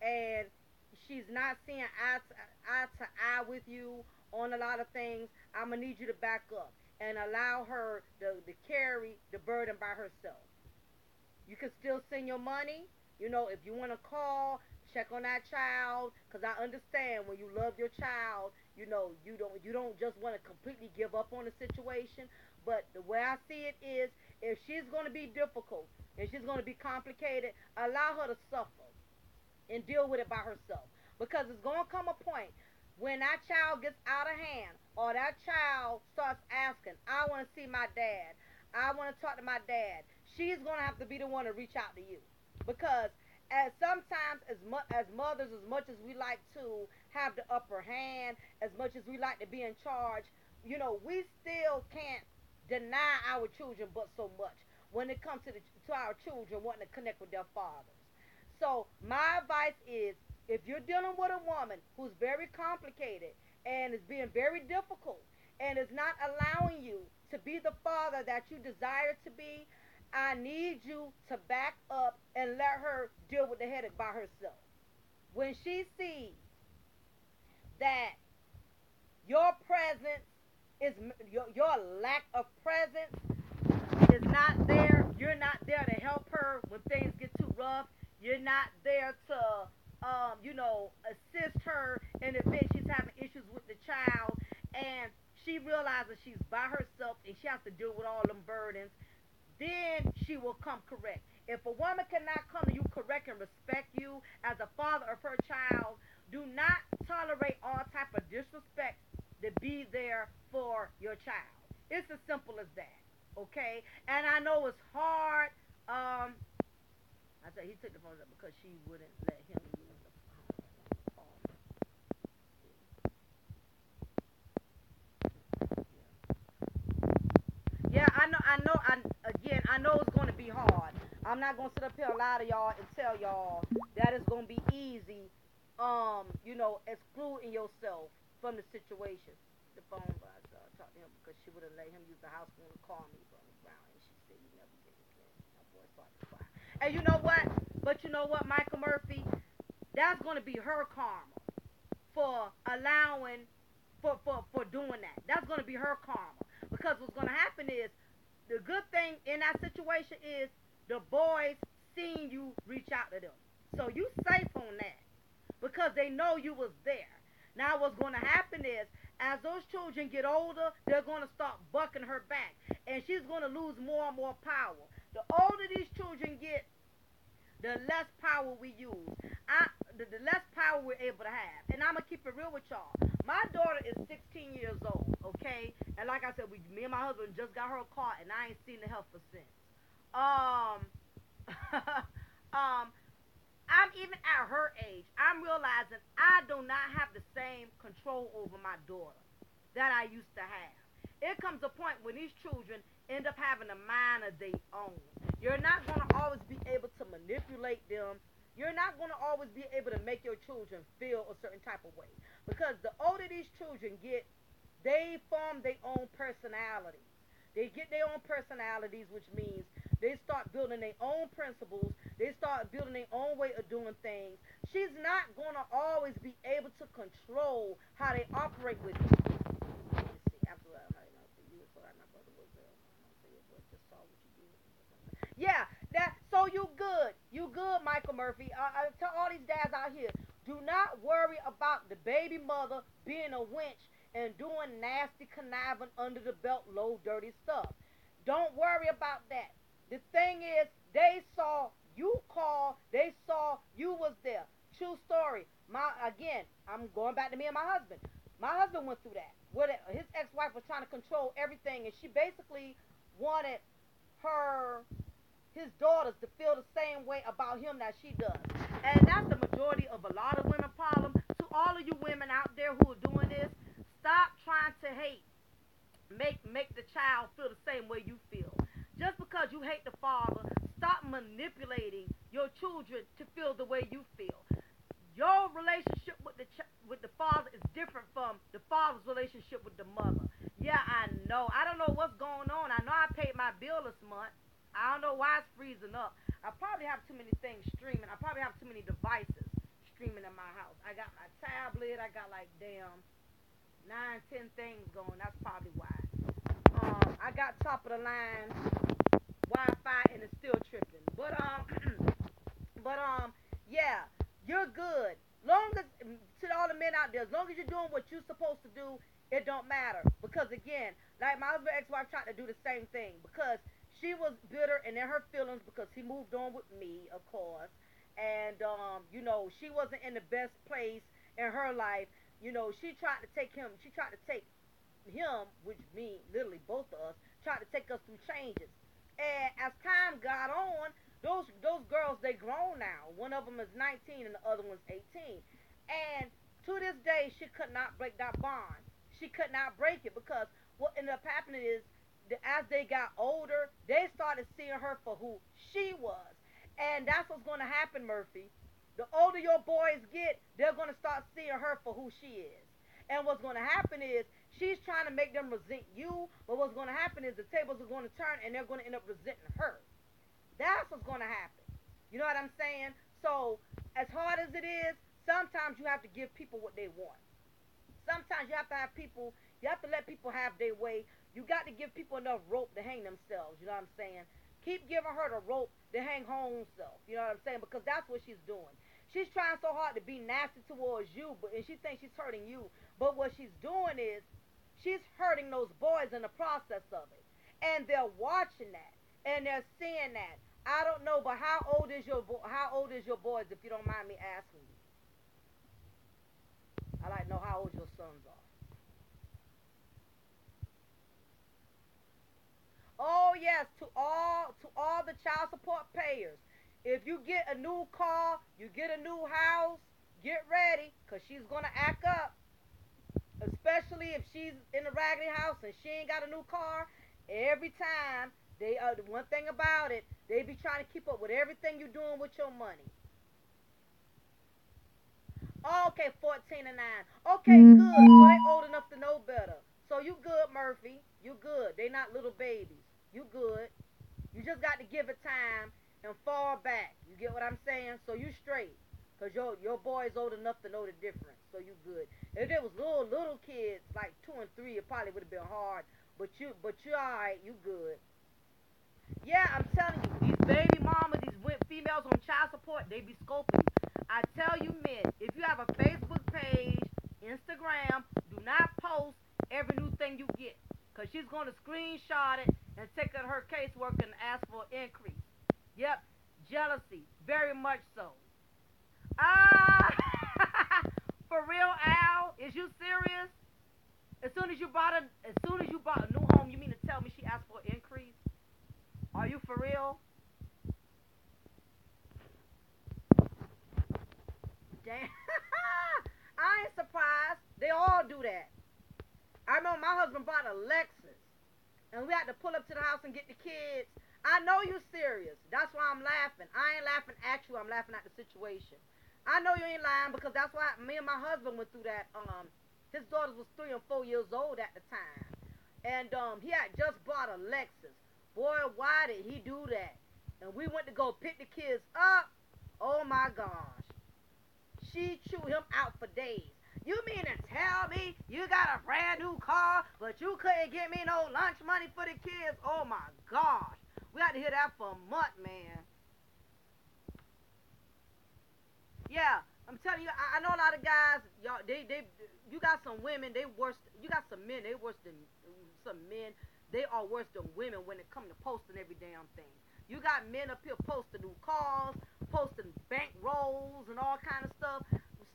and she's not seeing eye to eye with you on a lot of things, I'm gonna need you to back up and allow her to carry the burden by herself. You can still send your money. If you want to call, check on that child, because I understand when you love your child, you don't just want to completely give up on the situation. But the way I see it is, if she's going to be difficult and she's going to be complicated, allow her to suffer and deal with it by herself. Because it's going to come a point when that child gets out of hand, or that child starts asking, I want to see my dad, I want to talk to my dad, she's going to have to be the one to reach out to you. Because as sometimes, as mothers, as much as we like to have the upper hand, as much as we like to be in charge, we still can't deny our children but so much when it comes to our children wanting to connect with their fathers. So my advice is, if you're dealing with a woman who's very complicated and is being very difficult and is not allowing you to be the father that you desire to be, I need you to back up and let her deal with the headache by herself. When she sees that your presence is your lack of presence is not there, you're not there to help her when things get too rough. You're not there to assist her in the event she's having issues with the child, and she realizes she's by herself and she has to deal with all them burdens. Then she will come correct. If a woman cannot come to you correct and respect you as a father of her child, do not tolerate all type of disrespect to be there for your child. It's as simple as that. Okay? And I know it's hard. I said he took the phone up because she wouldn't let him use the phone. Yeah, I know it's going to be hard. I'm not going to sit up here and lie to y'all and tell y'all that it's going to be easy, excluding yourself from the situation. The phone, but I talked to him because she wouldn't let him use the house phone to call me from the ground, and she said you never get it. My boy started to cry. And you know what? But you know what, Michael Murphy? That's going to be her karma for allowing, for doing that. That's going to be her karma. Because what's going to happen is, the good thing in that situation is the boys seen you reach out to them. So you safe on that because they know you was there. Now what's going to happen is, as those children get older, they're going to start bucking her back. And she's going to lose more and more power. The older these children get, the less power we use. The less power we're able to have. And I'm going to keep it real with y'all. My daughter is 16 years old, okay? And like I said, me and my husband just got her a car, and I ain't seen the help her since. Um, um, I'm even at her age, I'm realizing I do not have the same control over my daughter that I used to have. It comes a point when these children end up having a mind of their own. You're not going to always be able to manipulate them. You're not going to always be able to make your children feel a certain type of way. Because the older these children get, they form their own personalities. They get their own personalities, which means they start building their own principles. They start building their own way of doing things. She's not going to always be able to control how they operate with you. Let me see. After that, I know for you, so my brother was there. Just saw what you did. Yeah, so you good. You good, Michael Murphy. I tell all these dads out here, do not worry about the baby mother being a wench and doing nasty, conniving, under the belt, low, dirty stuff. Don't worry about that. The thing is, they saw you call, they saw you was there. True story. Again, I'm going back to me and my husband. My husband went through that. Where his ex-wife was trying to control everything, and she basically wanted her his daughters to feel the same way about him that she does. And that's the majority of a lot of women problem. To all of you women out there who are doing this, stop trying to hate. Make the child feel the same way you feel. Just because you hate the father, stop manipulating your children to feel the way you feel. Your relationship with the father is different from the father's relationship with the mother. Yeah, I know. I don't know what's going on. I know I paid my bill this month. I don't know why it's freezing up. I probably have too many things streaming. I probably have too many devices streaming in my house. I got my tablet. I got like damn 9, 10 things going. That's probably why. I got top of the line Wi-Fi and it's still tripping. But yeah, you're good. Long as to all the men out there, as long as you're doing what you're supposed to do, it don't matter. Because again, like my husband ex-wife tried to do the same thing because she was bitter and in her feelings because he moved on with me, of course. And she wasn't in the best place in her life. She tried to take him. She tried to take him, which me, literally both of us, tried to take us through changes. And as time got on, those girls they grown now. One of them is 19 and the other one's 18. And to this day, she could not break that bond. She could not break it because what ended up happening is that as they got older, they started seeing her for who she was. And that's what's going to happen, Murphy. The older your boys get, they're going to start seeing her for who she is. And what's going to happen is she's trying to make them resent you, but what's going to happen is the tables are going to turn and they're going to end up resenting her. That's what's going to happen. You know what I'm saying? So, as hard as it is, sometimes you have to give people what they want. Sometimes you have to have people, you have to let people have their way. You got to give people enough rope to hang themselves. You know what I'm saying? Keep giving her the rope to hang her own self. You know what I'm saying? Because that's what she's doing. She's trying so hard to be nasty towards you, and she thinks she's hurting you. But what she's doing is she's hurting those boys in the process of it. And they're watching that. And they're seeing that. I don't know, but how old is your boys, if you don't mind me asking you? I like to know how old your sons are. Oh yes, to all the child support payers. If you get a new car, you get a new house, get ready, cause she's gonna act up. Especially if she's in a raggedy house and she ain't got a new car. Every time the one thing about it, they be trying to keep up with everything you're doing with your money. Oh, okay, 14 and 9. Okay, good. So they old enough to know better. So you good, Murphy. You good. They not little babies. You good. You just got to give it time and fall back. You get what I'm saying? So you straight. Cause your boy's old enough to know the difference. So you good. If there was little kids like 2 and 3, it probably would have been hard. But you alright. You good. Yeah, I'm telling you, these baby mamas, these females on child support, they be scoping you. I tell you, men, if you have a Facebook page, Instagram, do not post every new thing you get, cause she's gonna screenshot it and take it to her caseworker and ask for an increase. Yep, jealousy, very much so. Ah, for real, Al, is you serious? As soon as you bought a new home, you mean to tell me she asked for an increase? Are you for real? Damn. I ain't surprised. They all do that. I remember my husband bought a Lexus, and we had to pull up to the house and get the kids. I know you serious. That's why I'm laughing. I ain't laughing at you. I'm laughing at the situation. I know you ain't lying because that's why me and my husband went through that. His daughters was 3 and 4 years old at the time, and he had just bought a Lexus. Boy, why did he do that? And we went to go pick the kids up. Oh my gosh. She chewed him out for days. You mean to tell me you got a brand new car, but you couldn't get me no lunch money for the kids? Oh my gosh. We had to hear that for a month, man. Yeah, I'm telling you, I know a lot of guys, y'all, you got some women, they worse, you got some men, they worse than some men. They are worse than women when it comes to posting every damn thing. You got men up here posting new cars, posting bank rolls and all kind of stuff.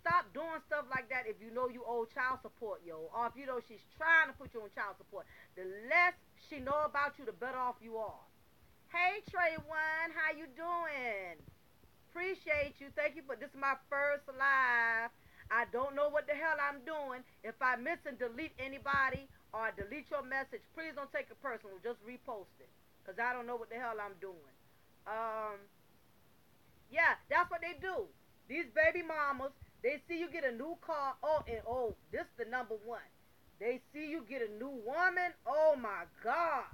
stop doing stuff like that if you know you owe child support, yo, or if you know she's trying to put you on child support. The less she know about you, the better off you are. Hey Trey One, how you doing? Appreciate you. Thank you for this is my first live. I don't know what the hell I'm doing. If I miss and delete anybody or delete your message, please don't take it personal. Just repost it. Cause I don't know what the hell I'm doing. Um yeah, that's what they do. These baby mamas, they see you get a new car. Oh, and oh, this is the number one. They see you get a new woman. Oh my gosh.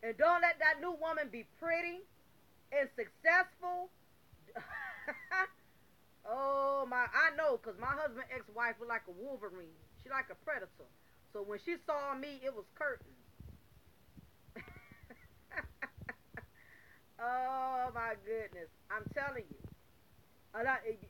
And don't let that new woman be pretty and successful. Oh my, I know, cause my husband ex-wife was like a Wolverine. She like a predator. So when she saw me, it was curtains. Oh my goodness, I'm telling you.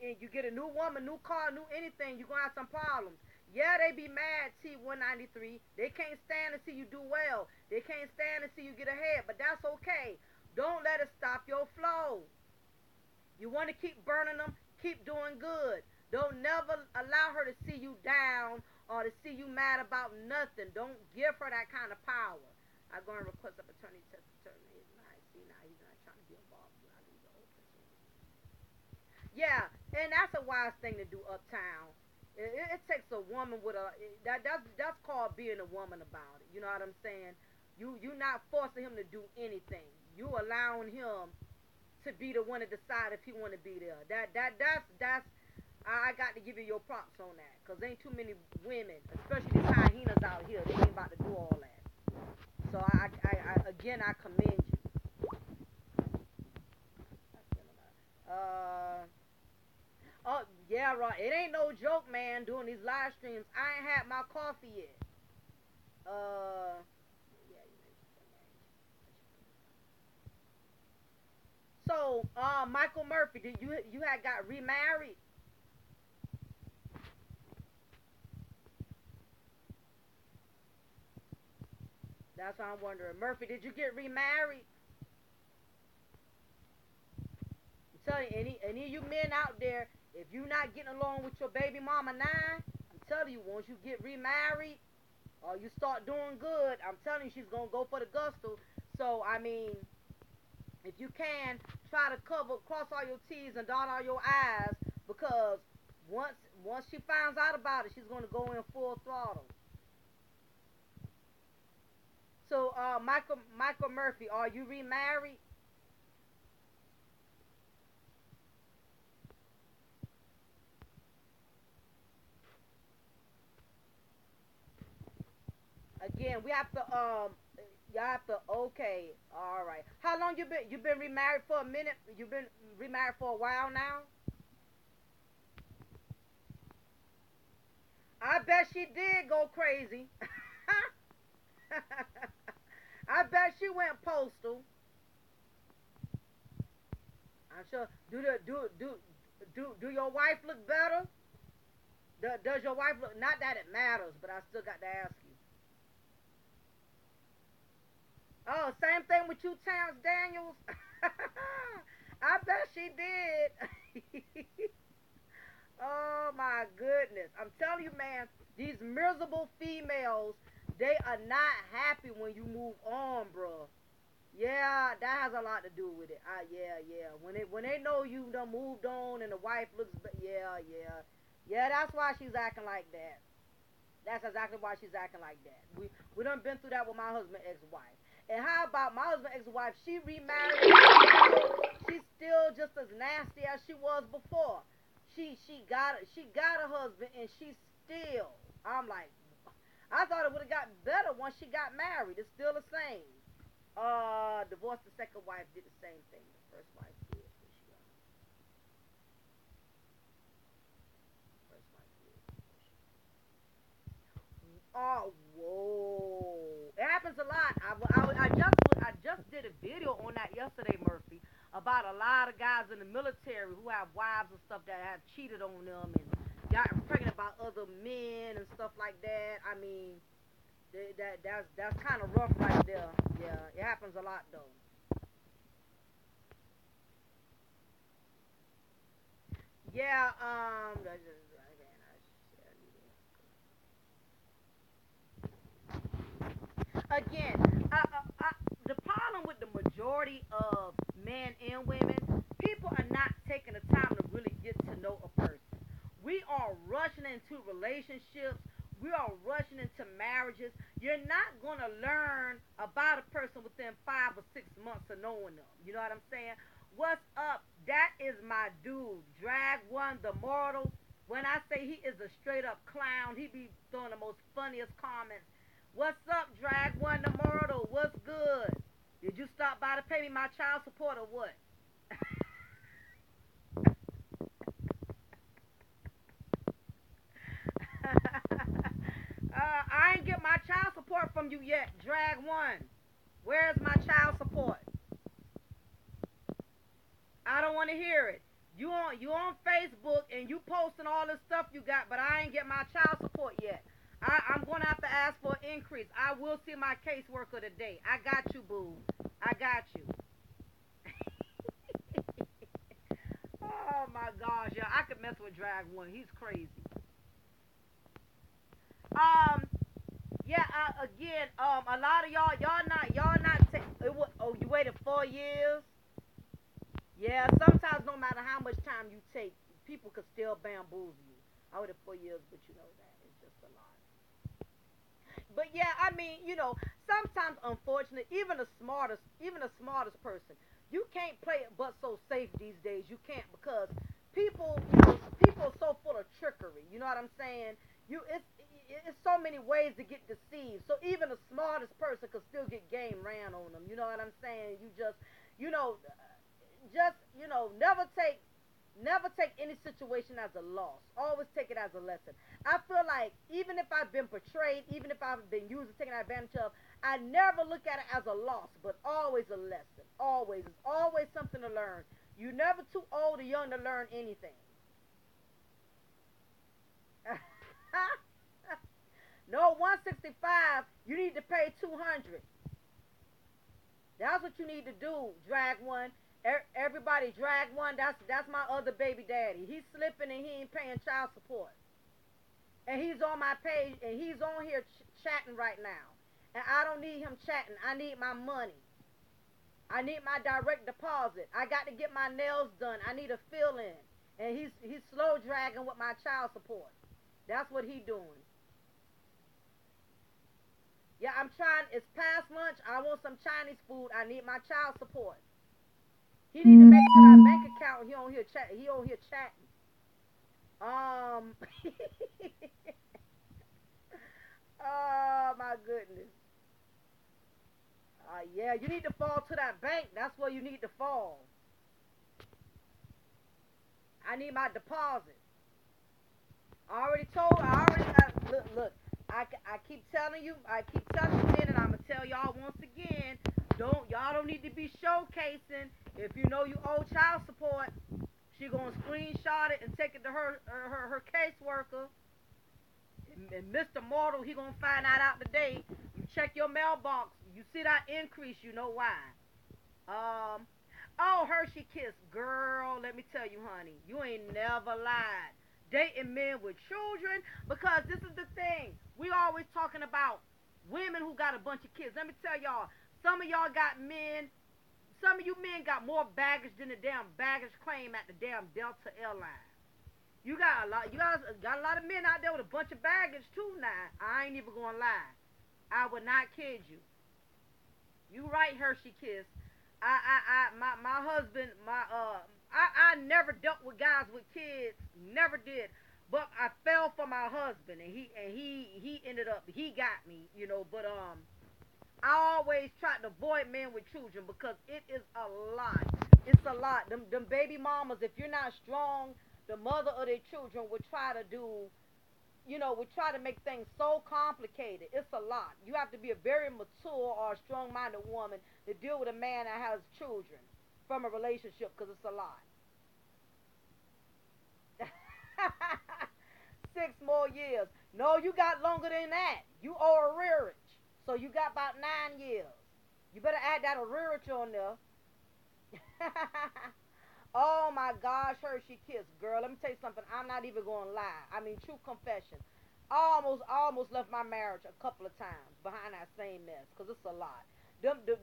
You get a new woman, new car, new anything, you're gonna have some problems. Yeah, they be mad, T193. They can't stand to see you do well. They can't stand to see you get ahead, but that's okay. Don't let it stop your flow. You want to keep burning them, keep doing good. Don't never allow her to see you down or to see you mad about nothing. Don't give her that kind of power. I'm going to request of attorney test attorney. See, now he's not trying to be involved. I leave the open. Yeah, and that's a wise thing to do uptown. It takes a woman with a that's called being a woman about it. You know what I'm saying? You not forcing him to do anything. You allowing him to be the one to decide if he want to be there. That's I got to give you your props on that, cause ain't too many women, especially these hyenas out here, they ain't about to do all that. So I again I commend you. Oh yeah, right. It ain't no joke, man. Doing these live streams, I ain't had my coffee yet. Yeah. So, Michael Murphy, did you had got remarried? That's what I'm wondering. Murphy, did you get remarried? I'm telling you, any of you men out there, if you not getting along with your baby mama now, I'm telling you, once you get remarried or you start doing good, I'm telling you, she's gonna go for the gusto. So I mean, if you can, try to cross all your T's and dot all your I's, because once she finds out about it, she's gonna go in full throttle. So, Michael Murphy, are you remarried? Again, we have to you have to okay, all right. How long you been remarried for a minute? You've been remarried for a while now. I bet she did go crazy. I bet she went postal. I'm sure. Do your wife look better? Does your wife look? Not that it matters, but I still got to ask you. Oh, same thing with you, Terrence Daniels. I bet she did. Oh my goodness. I'm telling you, man, these miserable females, they are not happy when you move on, bro. Yeah, that has a lot to do with it. Yeah. When they know you done moved on and the wife looks, yeah. That's why she's acting like that. That's exactly why she's acting like that. We done been through that with my husband ex-wife. And how about my husband ex-wife? She remarried. She's still just as nasty as she was before. She got a husband and she's still. I'm like, I thought it would have got better once she got married. It's still the same. Divorced the second wife did the same thing the first wife did. First wife did. Oh, whoa! It happens a lot. I just did a video on that yesterday, Murphy, about a lot of guys in the military who have wives and stuff that have cheated on them and got pregnant by other men and stuff like that. I mean, that's kind of rough right there. Yeah, it happens a lot though. Yeah. Again, the problem with the majority of men and women, people are not taking the time to really get to know a person. We are rushing into relationships. We are rushing into marriages. You're not going to learn about a person within 5 or 6 months of knowing them. You know what I'm saying? What's up? That is my dude, Drag One, the mortal. When I say he is a straight up clown, he be throwing the most funniest comments. What's up, Drag One, the mortal? What's good? Did you stop by to pay me my child support or what? I ain't get my child support from you yet, Drag One. Where's my child support? I don't want to hear it. You on Facebook and you posting all this stuff you got, but I ain't get my child support yet. I'm gonna have to ask for an increase. I will see my caseworker today. I got you, boo. I got you. Oh my gosh, yeah, I could mess with Drag One. He's crazy. Um, yeah. Again, a lot of y'all not. Oh, you waited 4 years. Yeah, sometimes no matter how much time you take, people could still bamboozle you. I waited 4 years, but you know that it's just a lot. But yeah, I mean, sometimes unfortunately, even the smartest person, you can't play it but so safe these days. You can't because people are so full of trickery. You know what I'm saying? You it's so many ways to get deceived. So even the smartest person could still get game ran on them. You know what I'm saying? You know, never take any situation as a loss. Always take it as a lesson. I feel like even if I've been betrayed, even if I've been used and taken advantage of, I never look at it as a loss, but always a lesson. Always. It's always something to learn. You're never too old or young to learn anything. No, 165, you need to pay 200. That's what you need to do, Drag One. Everybody, Drag One. That's my other baby daddy. He's slipping and he ain't paying child support. And he's on my page and he's on here chatting right now. And I don't need him chatting. I need my money. I need my direct deposit. I got to get my nails done. I need a fill in. And he's slow dragging with my child support. That's what he doing. Yeah, I'm trying. It's past lunch. I want some Chinese food. I need my child support. He need to make it to that bank account. He on here chat. He on here chatting. Um. Oh my goodness. Yeah, you need to fall to that bank. That's where you need to fall. I need my deposit. I already told. Look. I keep telling you. I keep telling you, men, and I'm gonna tell y'all once again. Y'all don't need to be showcasing. If you know you owe child support, she gonna screenshot it and take it to her caseworker. And Mr. Mortal, he gonna find out today. You check your mailbox. You see that increase. You know why? Um. Oh, Hershey Kiss, girl. Let me tell you, honey, you ain't never lied. Dating men with children, because this is the thing. We always talking about women who got a bunch of kids. Let me tell y'all. Some of y'all got men. Some of you men got more baggage than the damn baggage claim at the damn Delta airline. You got a lot. You got a lot of men out there with a bunch of baggage too. Now I ain't even gonna lie. I would not kid you. You right, Hershey Kiss. My husband, I never dealt with guys with kids. Never did. But I fell for my husband, and he ended up he got me, But I always try to avoid men with children because it is a lot. It's a lot. Them baby mamas, if you're not strong, the mother of their children would try to would try to make things so complicated. It's a lot. You have to be a very mature or a strong-minded woman to deal with a man that has children from a relationship because it's a lot. 6 more years. No, you got longer than that. You owe a rearage. So you got about 9 years. You better add that arrearage on there. Oh my gosh, Hershey Kiss, girl. Let me tell you something. I'm not even going to lie. I mean, true confession. I almost left my marriage a couple of times behind that same mess because it's a lot.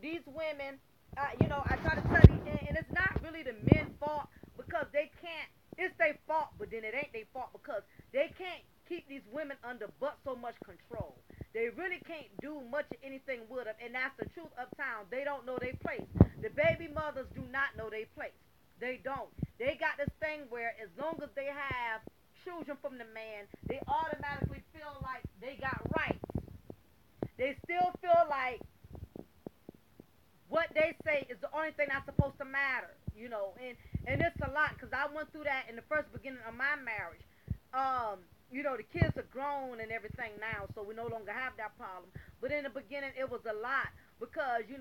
These women, I try to tell you, and it's not really the men's fault because they can't. It's their fault, but then it ain't their fault because they can't keep these women under but so much control. They really can't do much of anything with them, and that's the truth uptown. They don't know their place. The baby mothers do not know their place. They don't. They got this thing where as long as they have children from the man, they automatically feel like they got rights. They still feel like what they say is the only thing that's supposed to matter, and it's a lot because I went through that in the first beginning of my marriage. The kids are grown and everything now, so we no longer have that problem. But in the beginning, it was a lot because she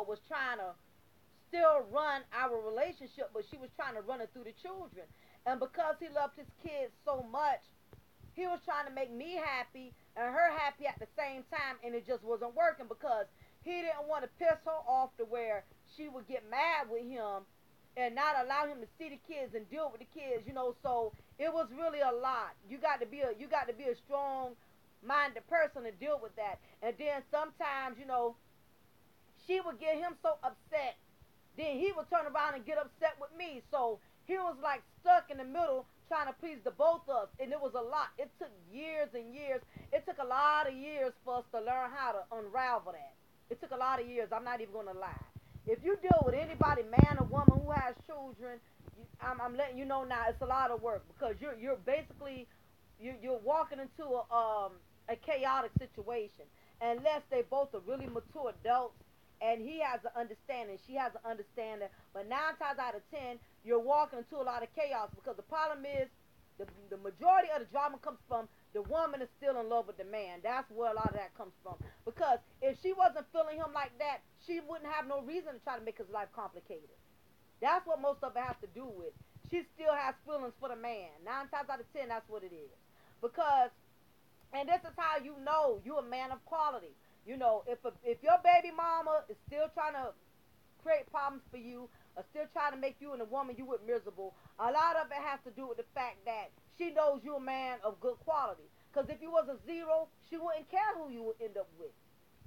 was trying to still run our relationship, but she was trying to run it through the children. And because he loved his kids so much, he was trying to make me happy and her happy at the same time, and it just wasn't working because he didn't want to piss her off to where she would get mad with him and not allow him to see the kids and deal with the kids. So it was really a lot. You got to be a strong minded person to deal with that. And then sometimes, she would get him so upset, then he would turn around and get upset with me. So he was like stuck in the middle trying to please the both of us. And it was a lot. It took years and years. It took a lot of years for us to learn how to unravel that. It took a lot of years. I'm not even going to lie. If you deal with anybody, man or woman who has children, I'm letting you know now it's a lot of work because you're basically you're walking into a chaotic situation unless they both are really mature adults and he has an understanding, she has an understanding. But 9 times out of 10, you're walking into a lot of chaos because the problem is the majority of the drama comes from the woman is still in love with the man. That's where a lot of that comes from. Because if she wasn't feeling him like that, she wouldn't have no reason to try to make his life complicated. That's what most of it has to do with. She still has feelings for the man. 9 times out of 10, that's what it is. Because, and this is how you know you're a man of quality. If your baby mama is still trying to create problems for you, or still trying to make you and the woman you with miserable, a lot of it has to do with the fact that she knows you're a man of good quality. Because if you was a zero, she wouldn't care who you would end up with.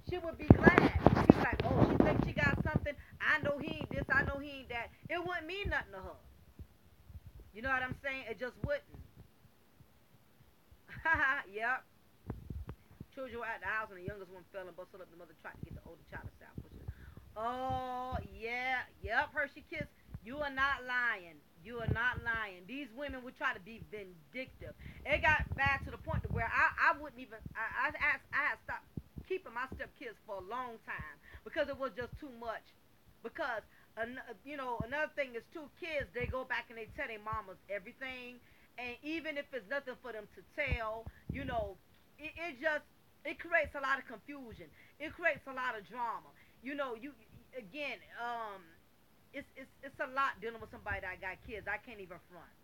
She would be glad. She's like, oh, she thinks she got something. I know he ain't this. I know he ain't that. It wouldn't mean nothing to her. You know what I'm saying? It just wouldn't. Yep. Children were at the house and the youngest one fell and busted up. The mother tried to get the older child to stop pushing. Oh, yeah. Yep, Hershey Kiss. You are not lying. You are not lying. These women would try to be vindictive. It got bad to the point to where I wouldn't even, I had stopped keeping my stepkids for a long time because it was just too much. Because, another thing is two kids, they go back and they tell their mamas everything. And even if it's nothing for them to tell, it just, it creates a lot of confusion. It creates a lot of drama. You again, it's a lot dealing with somebody that got kids. I can't even front.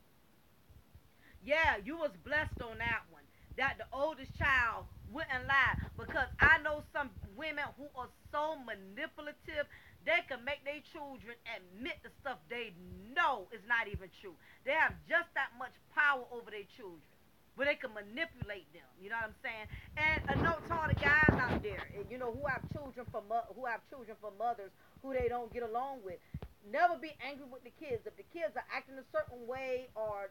Yeah, you was blessed on that one. That the oldest child wouldn't lie because I know some women who are so manipulative they can make their children admit the stuff they know is not even true. They have just that much power over their children where they can manipulate them. You know what I'm saying? And a note to all the guys out there, who have children from mothers who they don't get along with. Never be angry with the kids. If the kids are acting a certain way or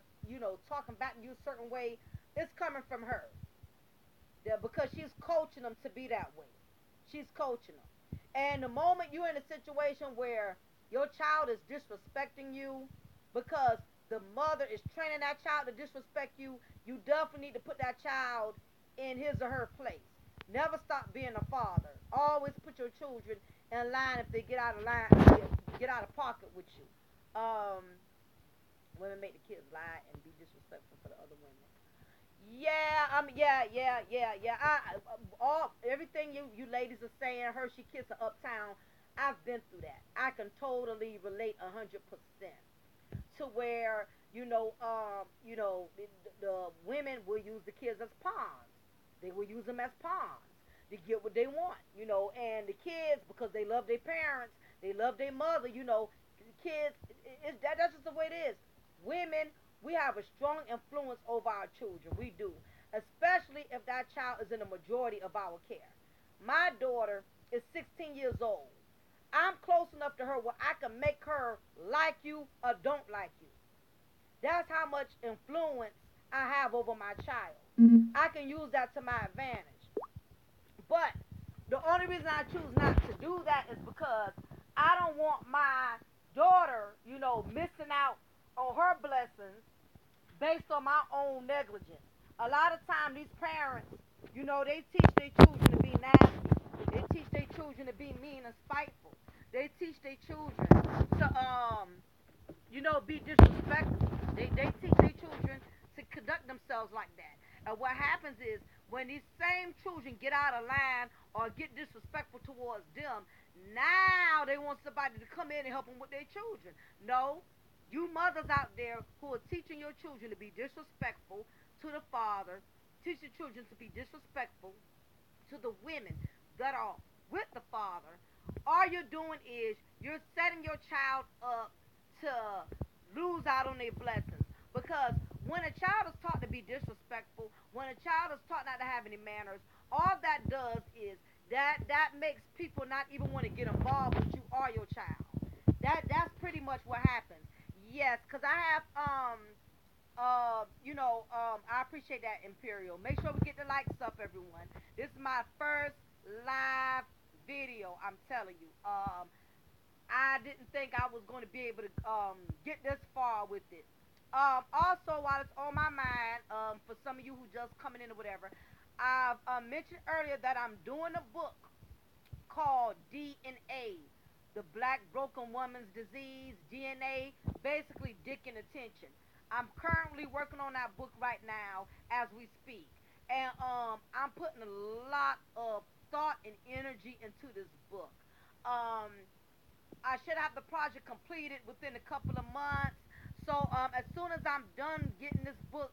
talking back to you a certain way, it's coming from her. Yeah, because she's coaching them to be that way. She's coaching them. And the moment you're in a situation where your child is disrespecting you because the mother is training that child to disrespect you, you definitely need to put that child in his or her place. Never stop being a father. Always put your children in line if they get out of line, get out of pocket with you. Women make the kids lie and be disrespectful for the other women. Yeah, yeah. All everything you ladies are saying, Hershey Kiss or Uptown, I've been through that. I can totally relate 100% to where the women will use the kids as pawns. They will use them as pawns to get what they want, and the kids because they love their parents, they love their mother, the kids. That's just the way it is. Women We have a strong influence over our children. We do, especially if that child is in the majority of our care. My daughter is 16 years old. I'm close enough to her where I can make her like you or don't like you. That's how much influence I have over my child. I can use that to my advantage. But the only reason I choose not to do that is because I don't want my daughter, missing out on her blessings based on my own negligence. A lot of times these parents, they teach their children to be nasty. They teach their children to be mean and spiteful. They teach their children to be disrespectful. They teach their children to conduct themselves like that. And what happens is when these same children get out of line or get disrespectful towards them, now they want somebody to come in and help them with their children. No, you mothers out there who are teaching your children to be disrespectful to the father, teach your children to be disrespectful to the women that are with the father, all you're doing is you're setting your child up to lose out on their blessings. Because when a child is taught to be disrespectful, when a child is taught not to have any manners, all that does is that makes people not even want to get involved with you or your child. That's pretty much what happens. Yes, because I have I appreciate that, Imperial. Make sure we get the likes up, everyone. This is my first live video. I'm telling you. I didn't think I was going to be able to get this far with it. Also, while it's on my mind, for some of you who just coming in or whatever, I've mentioned earlier that I'm doing a book called DNA, the Black Broken Woman's Disease, DNA, basically dick and attention. I'm currently working on that book right now as we speak. And I'm putting a lot of thought and energy into this book. Um, I should have the project completed within a couple of months. So as soon as I'm done getting this book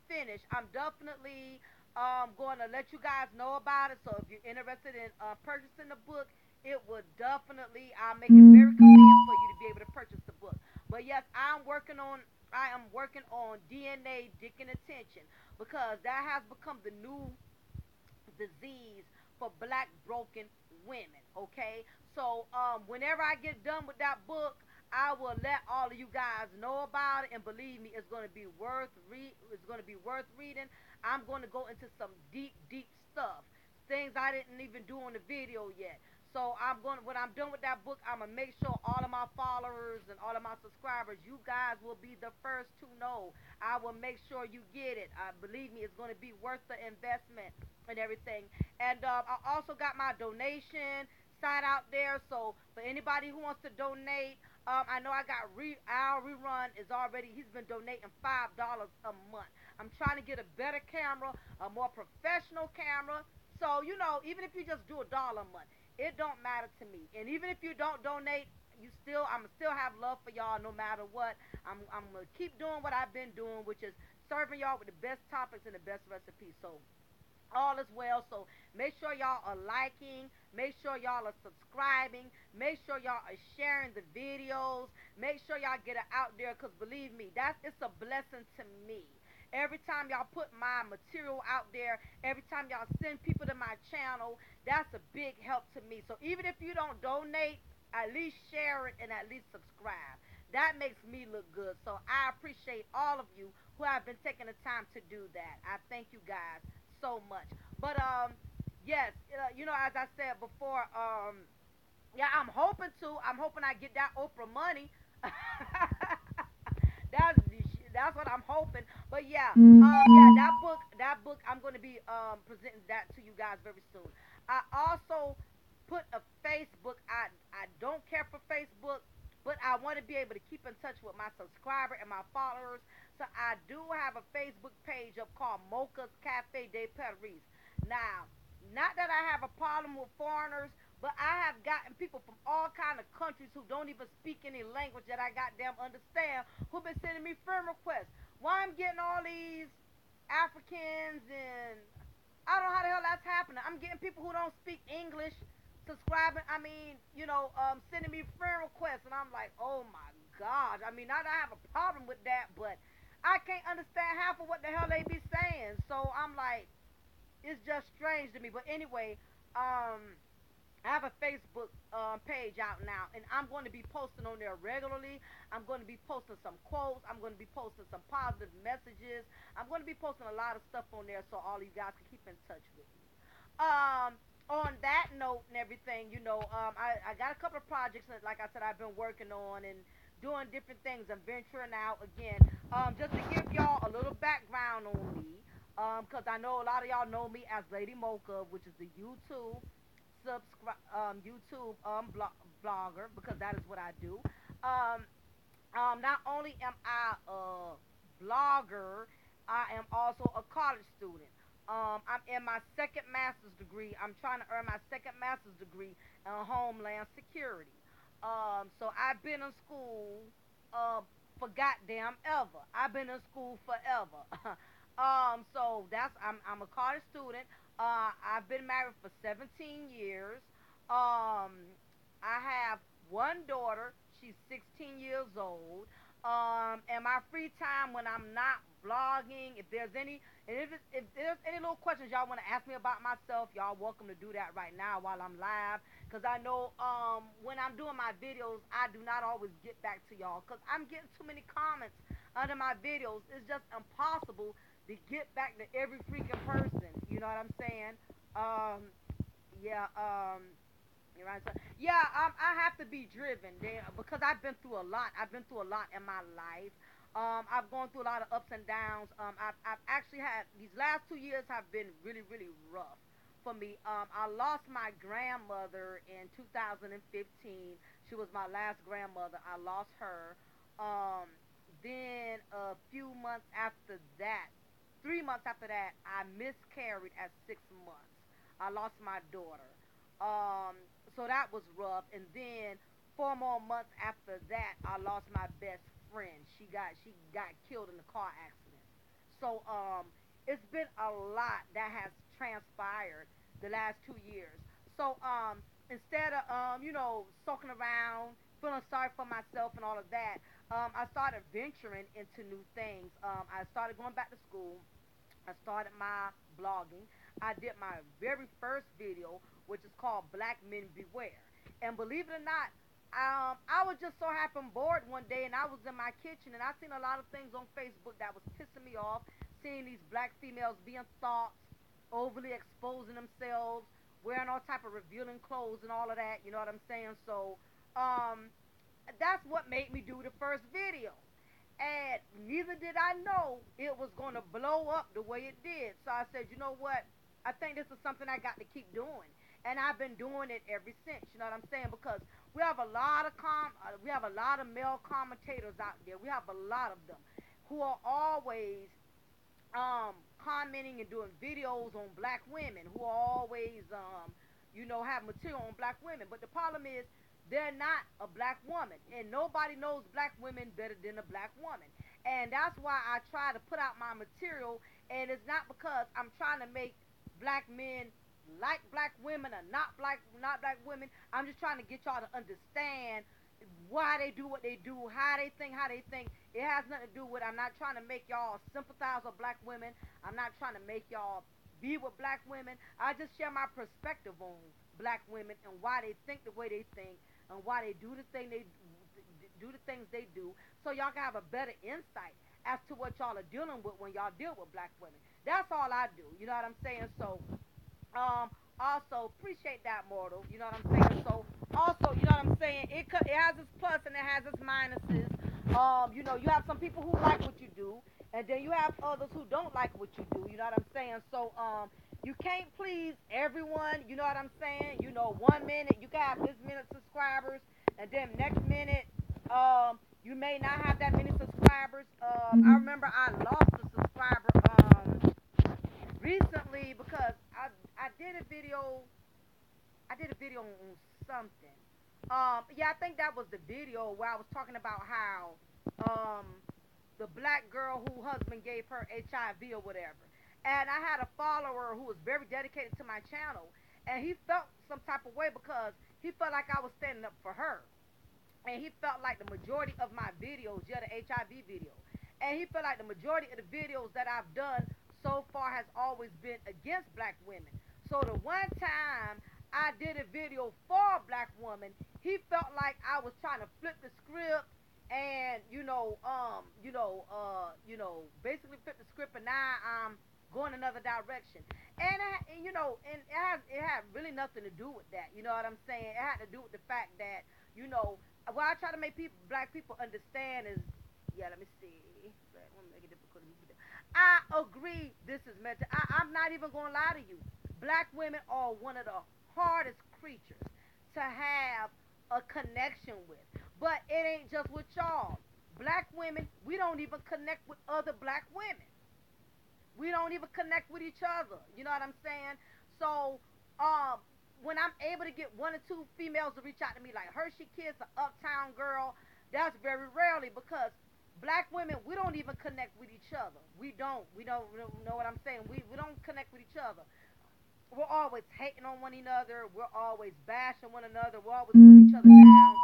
finished, I'm definitely going to let you guys know about it. So if you're interested in purchasing the book, it would definitely I'll make it very convenient for you to be able to purchase the book. But yes, I am working on DNA, dick, and attention because that has become the new disease for black broken women. Okay, so whenever I get done with that book, I will let all of you guys know about it, and believe me, it's going to be It's going to be worth reading. I'm going to go into some deep, deep stuff, things I didn't even do on the video yet. So when I'm done with that book, I'm gonna make sure all of my followers and all of my subscribers, you guys will be the first to know. I will make sure you get it. Believe me, it's gonna be worth the investment and everything. And I also got my donation site out there. So for anybody who wants to donate, I know I got Al Rerun is already. He's been donating $5 a month. I'm trying to get a better camera, a more professional camera. So even if you just do $1 a month, it don't matter to me. And even if you don't donate, I'm still have love for y'all no matter what. I'm gonna keep doing what I've been doing, which is serving y'all with the best topics and the best recipes. So all is well. So make sure y'all are liking, make sure y'all are subscribing, make sure y'all are sharing the videos, make sure y'all get it out there because believe me, it's a blessing to me. Every time y'all put my material out there, every time y'all send people to my channel, that's a big help to me. So even if you don't donate, at least share it and at least subscribe. That makes me look good. So I appreciate all of you who have been taking the time to do that. I thank you guys so much. But yes, as I said before, yeah, I'm hoping I get that Oprah money. that's that's what I'm hoping. But yeah, yeah, that book, I'm going to be presenting that to you guys very soon. I also put a Facebook. I don't care for Facebook, but I want to be able to keep in touch with my subscriber and my followers. So I do have a Facebook page up called Mocha's Cafe de Paris. Now, not that I have a problem with foreigners, but I have gotten people from all kind of countries who don't even speak any language that I goddamn understand who've been sending me friend requests. Why I'm getting all these Africans and I don't know how the hell that's happening. I'm getting people who don't speak English subscribing. I mean, sending me friend requests, and I'm like, oh my god. I mean, not that I have a problem with that, but I can't understand half of what the hell they be saying. So I'm like, it's just strange to me. But anyway, um, I have a Facebook page out now, and I'm going to be posting on there regularly. I'm going to be posting some quotes. I'm going to be posting some positive messages. I'm going to be posting a lot of stuff on there so all you guys can keep in touch with me. On that note and everything, I got a couple of projects that, like I said, I've been working on and doing different things. I'm venturing out again. Just to give y'all a little background on me, because I know a lot of y'all know me as Lady Mocha, which is the YouTube blogger, because that is what I do. Um, not only am I a blogger, I am also a college student. I'm in my second master's degree. I'm trying to earn my second master's degree in Homeland Security. So I've been in school for goddamn ever. I've been in school forever. So I'm a college student. I've been married for 17 years. I have one daughter. She's 16 years old. And my free time when I'm not blogging, if there's any, and if there's any little questions y'all want to ask me about myself, y'all welcome to do that right now while I'm live. Cause I know when I'm doing my videos, I do not always get back to y'all, cause I'm getting too many comments under my videos. It's just impossible to get back to every freaking person. You know what I'm saying? Um, yeah. You're right. So, yeah, I have to be driven there because I've been through a lot. I've been through a lot in my life. I've gone through a lot of ups and downs. I've actually had these last 2 years have been really, really rough for me. I lost my grandmother in 2015. She was my last grandmother. I lost her. Um, then a few months after that, 3 months after that, I miscarried at 6 months. I lost my daughter. So that was rough. And then 4 more months after that, I lost my best friend. She got killed in a car accident. So it's been a lot that has transpired the last 2 years. So instead of soaking around, feeling sorry for myself and all of that, I started venturing into new things. I started going back to school. I started my blogging. I did my very first video, which is called Black Men Beware. And believe it or not, I was just so happy and bored one day, and I was in my kitchen, and I seen a lot of things on Facebook that was pissing me off. Seeing these black females being thoughts, overly exposing themselves, wearing all type of revealing clothes and all of that. You know what I'm saying? So, um, that's what made me do the first video. And neither did I know it was going to blow up the way it did. So I said, you know what? I think this is something I got to keep doing. And I've been doing it ever since. You know what I'm saying? Because we have a lot of male commentators out there. We have a lot of them who are always commenting and doing videos on black women, who always have material on black women. But the problem is they're not a black woman, and nobody knows black women better than a black woman. And that's why I try to put out my material. And it's not because I'm trying to make black men like black women or not black women. I'm just trying to get y'all to understand why they do what they do, how they think. It has nothing to do with. I'm not trying to make y'all sympathize with black women. I'm not trying to make y'all be with black women. I just share my perspective on black women and why they think the way they think and why they do the things they do, so y'all can have a better insight as to what y'all are dealing with when y'all deal with black women. That's all I do. You know what I'm saying? So um, also appreciate that, mortal. You know what I'm saying? So also, you know what I'm saying? It has its plus and it has its minuses. You have some people who like what you do, and then you have others who don't like what you do. You know what I'm saying? So you can't please everyone. You know what I'm saying? 1 minute you can have this many subscribers, and then next minute you may not have that many subscribers. I remember I lost a subscriber recently because I did a video. I did a video on something. Yeah, I think that was the video where I was talking about how um, the black girl who husband gave her HIV or whatever. And I had a follower who was very dedicated to my channel, and he felt some type of way because he felt like I was standing up for her, and he felt like the majority of my videos, yeah, the HIV video, And he felt like the majority of the videos that I've done so far has always been against black women. So the one time I did a video for a black woman, he felt like I was trying to flip the script and basically flip the script, and now I'm going another direction. And it had really nothing to do with that. You know what I'm saying? It had to do with the fact that you know what I try to make black people understand is, yeah. Let me see. Let me make it difficult. I agree. This is mental. I'm not even gonna lie to you. Black women are one of the hardest creatures to have a connection with. But it ain't just with y'all. Black women, we don't even connect with other black women. We don't even connect with each other. You know what I'm saying? So, when I'm able to get one or two females to reach out to me, like Hershey Kids, the Uptown Girl, that's very rarely, because black women, we don't even connect with each other. We don't know what I'm saying. We don't connect with each other. We're always hating on one another. We're always bashing one another. We're always putting each other down.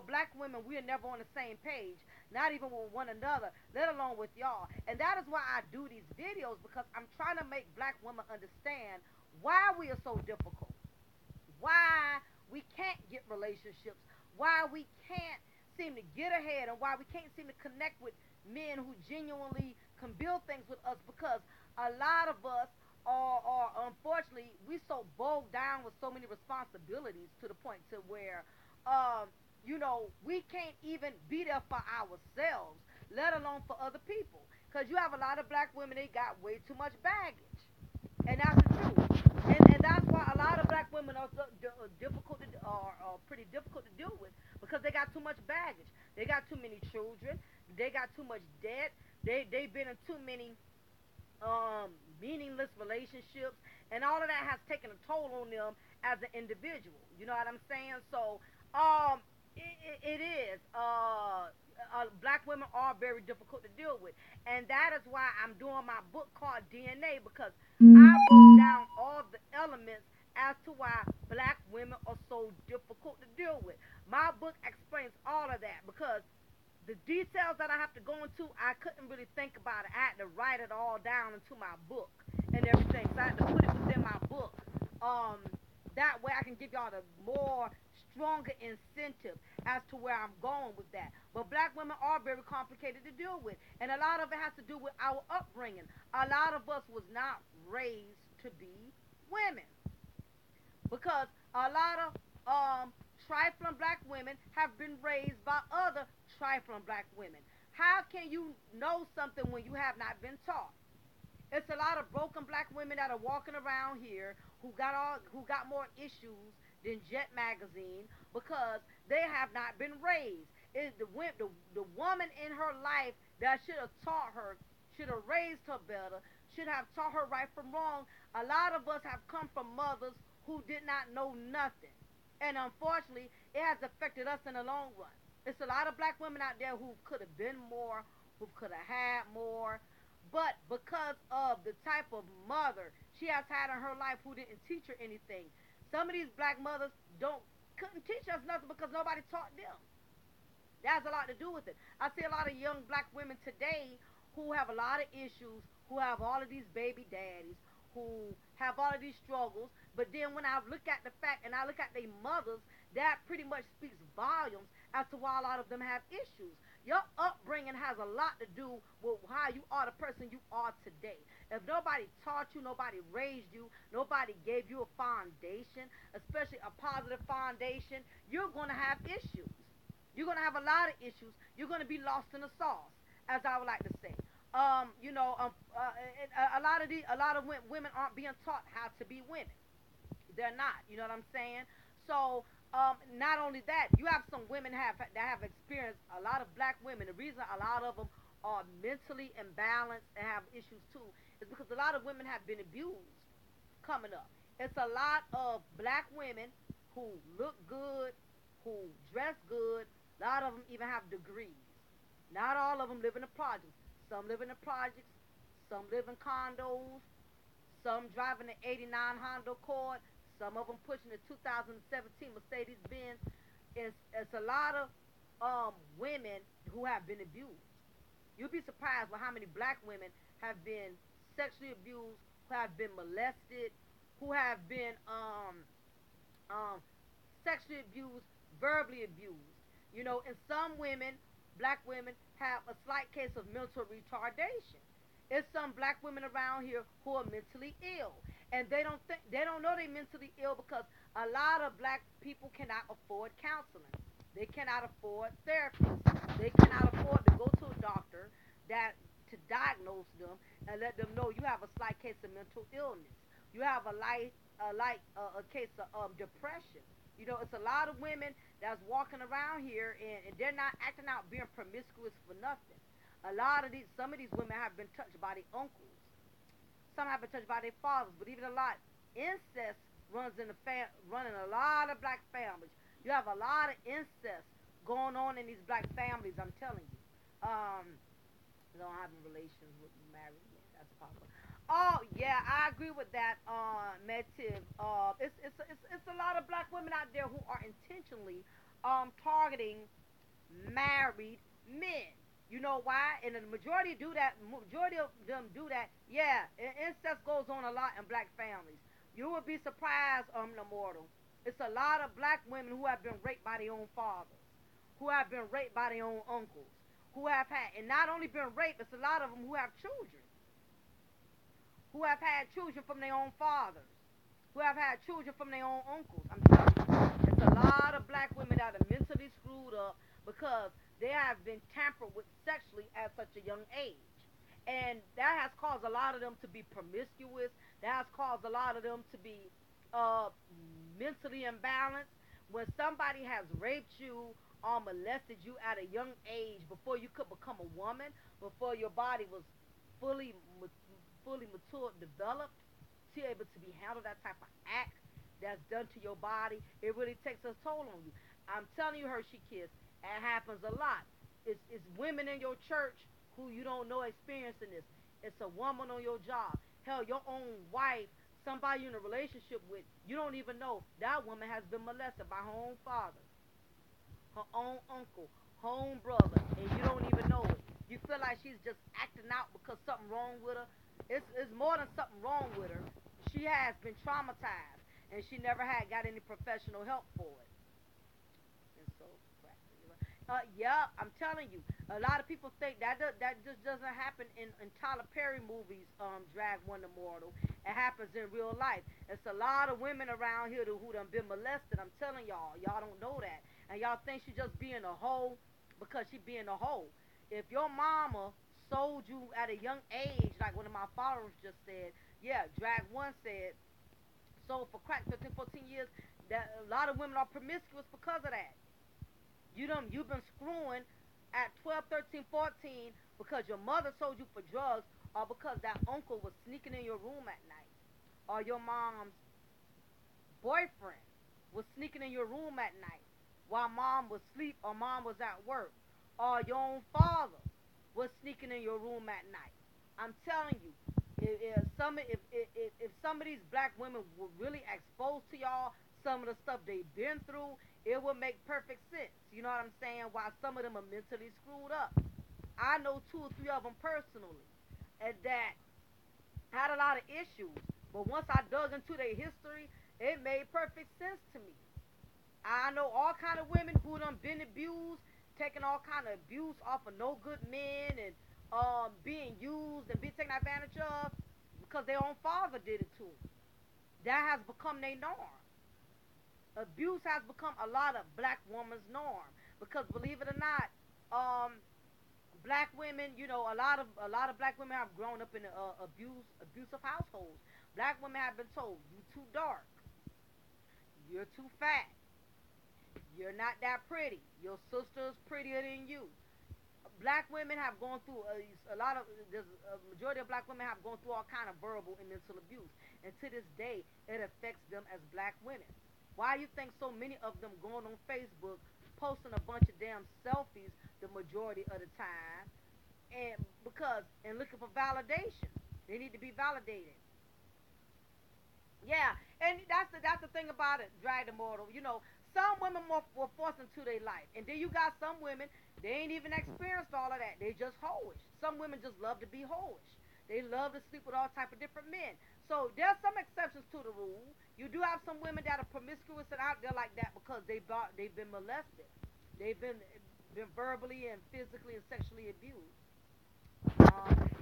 Black women, we are never on the same page, not even with one another, let alone with y'all. And that is why I do these videos, because I'm trying to make black women understand why we are so difficult, why we can't get relationships, why we can't seem to get ahead, and why we can't seem to connect with men who genuinely can build things with us, because a lot of us are unfortunately, we so bogged down with so many responsibilities to the point to where we can't even be there for ourselves, let alone for other people, because you have a lot of black women, they got way too much baggage, and that's the truth. And that's why a lot of black women are are pretty difficult to deal with, because they got too much baggage. They got too many children. They got too much debt. They've been in too many meaningless relationships, and all of that has taken a toll on them as an individual. You know what I'm saying? So, it is. Black women are very difficult to deal with, and that is why I'm doing my book called DNA, because I broke down all the elements as to why black women are so difficult to deal with. My book explains all of that, because the details that I have to go into, I couldn't really think about it. I had to write it all down into my book and everything. So I had to put it within my book. Um, that way I can give y'all the more stronger incentive as to where I'm going with that. But black women are very complicated to deal with. And a lot of it has to do with our upbringing. A lot of us was not raised to be women, because a lot of trifling black women have been raised by other trifling black women. How can you know something when you have not been taught? It's a lot of broken black women that are walking around here who got more issues than Jet magazine, because they have not been raised. It's the woman in her life that should have taught her, should have raised her better, should have taught her right from wrong. A lot of us have come from mothers who did not know nothing, and unfortunately, it has affected us in the long run. It's a lot of black women out there who could have been more, who could have had more, but because of the type of mother she has had in her life who didn't teach her anything, some of these black mothers don't couldn't teach us nothing because nobody taught them. That has a lot to do with it. I see a lot of young black women today who have a lot of issues, who have all of these baby daddies, who have all of these struggles. But then when I look at the fact and I look at their mothers, that pretty much speaks volumes as to why a lot of them have issues. Your upbringing has a lot to do with how you are the person you are today. If nobody taught you, nobody raised you, nobody gave you a foundation, especially a positive foundation, you're going to have issues. You're going to have a lot of issues. You're going to be lost in the sauce, as I would like to say. A lot of women aren't being taught how to be women. They're not. You know what I'm saying? So, not only that, you have some women that have experienced a lot of black women. The reason a lot of them are mentally imbalanced and have issues too is because a lot of women have been abused coming up. It's a lot of black women who look good, who dress good. A lot of them even have degrees. Not all of them live in the projects. Some live in the projects. Some live in condos. Some driving the '89 Honda Accord. Some of them pushing the 2017 Mercedes Benz. It's a lot of women who have been abused. You'll be surprised with how many black women have been sexually abused, who have been molested, who have been um, sexually abused, verbally abused. And some women, black women, have a slight case of mental retardation. It's some black women around here who are mentally ill, and they don't know they're mentally ill because a lot of black people cannot afford counseling. They cannot afford therapists. They cannot afford to go to a doctor that to diagnose them and let them know you have a slight case of mental illness. You have a case of depression. It's a lot of women that's walking around here and they're not acting out being promiscuous for nothing. Some of these women have been touched by their uncles. Some have been touched by their fathers, but even a lot incest running a lot of black families. You have a lot of incest going on in these black families. I'm telling you. Don't having relations with married men. That's possible. Oh yeah, I agree with that, Metiv. It's a lot of black women out there who are intentionally targeting married men. You know why? And the majority do that. Majority of them do that. Yeah, incest goes on a lot in black families. You would be surprised, immortal. It's a lot of black women who have been raped by their own fathers, who have been raped by their own uncles, who have had, and not only been raped, it's a lot of them who have children, who have had children from their own fathers, who have had children from their own uncles. I'm telling you, it's a lot of black women that are mentally screwed up because they have been tampered with sexually at such a young age. And that has caused a lot of them to be promiscuous. That has caused a lot of them to be uh, mentally imbalanced. When somebody has raped you or molested you at a young age before you could become a woman, before your body was fully fully mature, developed, to be able to be handled that type of act that's done to your body, it really takes a toll on you. I'm telling you, Hershey Kiss, it happens a lot. It's women in your church who you don't know experiencing this. It's a woman on your job. Hell, your own wife, somebody you're in a relationship with, you don't even know that woman has been molested by her own father, her own uncle, her own brother, and you don't even know it. You feel like she's just acting out because something wrong with her. It's more than something wrong with her. She has been traumatized, and she never had got any professional help for it. And so, yeah, I'm telling you, a lot of people think that just doesn't happen in Tyler Perry movies. Drag One Immortal. It happens in real life. It's a lot of women around here who done been molested. I'm telling y'all don't know that, and y'all think she just being a hoe because she being a hoe. If your mama sold you at a young age, like one of my followers just said, yeah, Drag One said, sold for crack 15, 14 years. That a lot of women are promiscuous because of that. You've been screwing at 12, 13, 14 because your mother sold you for drugs or because that uncle was sneaking in your room at night or your mom's boyfriend was sneaking in your room at night while mom was asleep or mom was at work or your own father was sneaking in your room at night. I'm telling you, if some of these black women were really exposed to y'all some of the stuff they've been through, it would make perfect sense. You know what I'm saying? Why some of them are mentally screwed up. I know two or three of them personally, and that had a lot of issues. But once I dug into their history, it made perfect sense to me. I know all kind of women who done been abused, taking all kind of abuse off of no good men, and being used and being taken advantage of because their own father did it to them. That has become their norm. Abuse has become a lot of black women's norm because believe it or not, um, black women, a lot of black women have grown up in abusive households. Black women have been told you too dark, you're too fat, you're not that pretty, your sister's prettier than you. Black women have gone through a lot of there's a majority of black women have gone through all kind of verbal and mental abuse, and to this day it affects them as black women. Why do you think so many of them going on Facebook posting a bunch of damn selfies the majority of the time, and because and looking for validation, they need to be validated. Yeah, and that's the thing about it, Drag Immortal. Some women more were forced into their life, and then you got some women they ain't even experienced all of that. They just hoish. Some women just love to be hoish. They love to sleep with all type of different men. So there's some exceptions to the rule. You do have some women that are promiscuous and out there like that because they've been molested. They've been verbally and physically and sexually abused.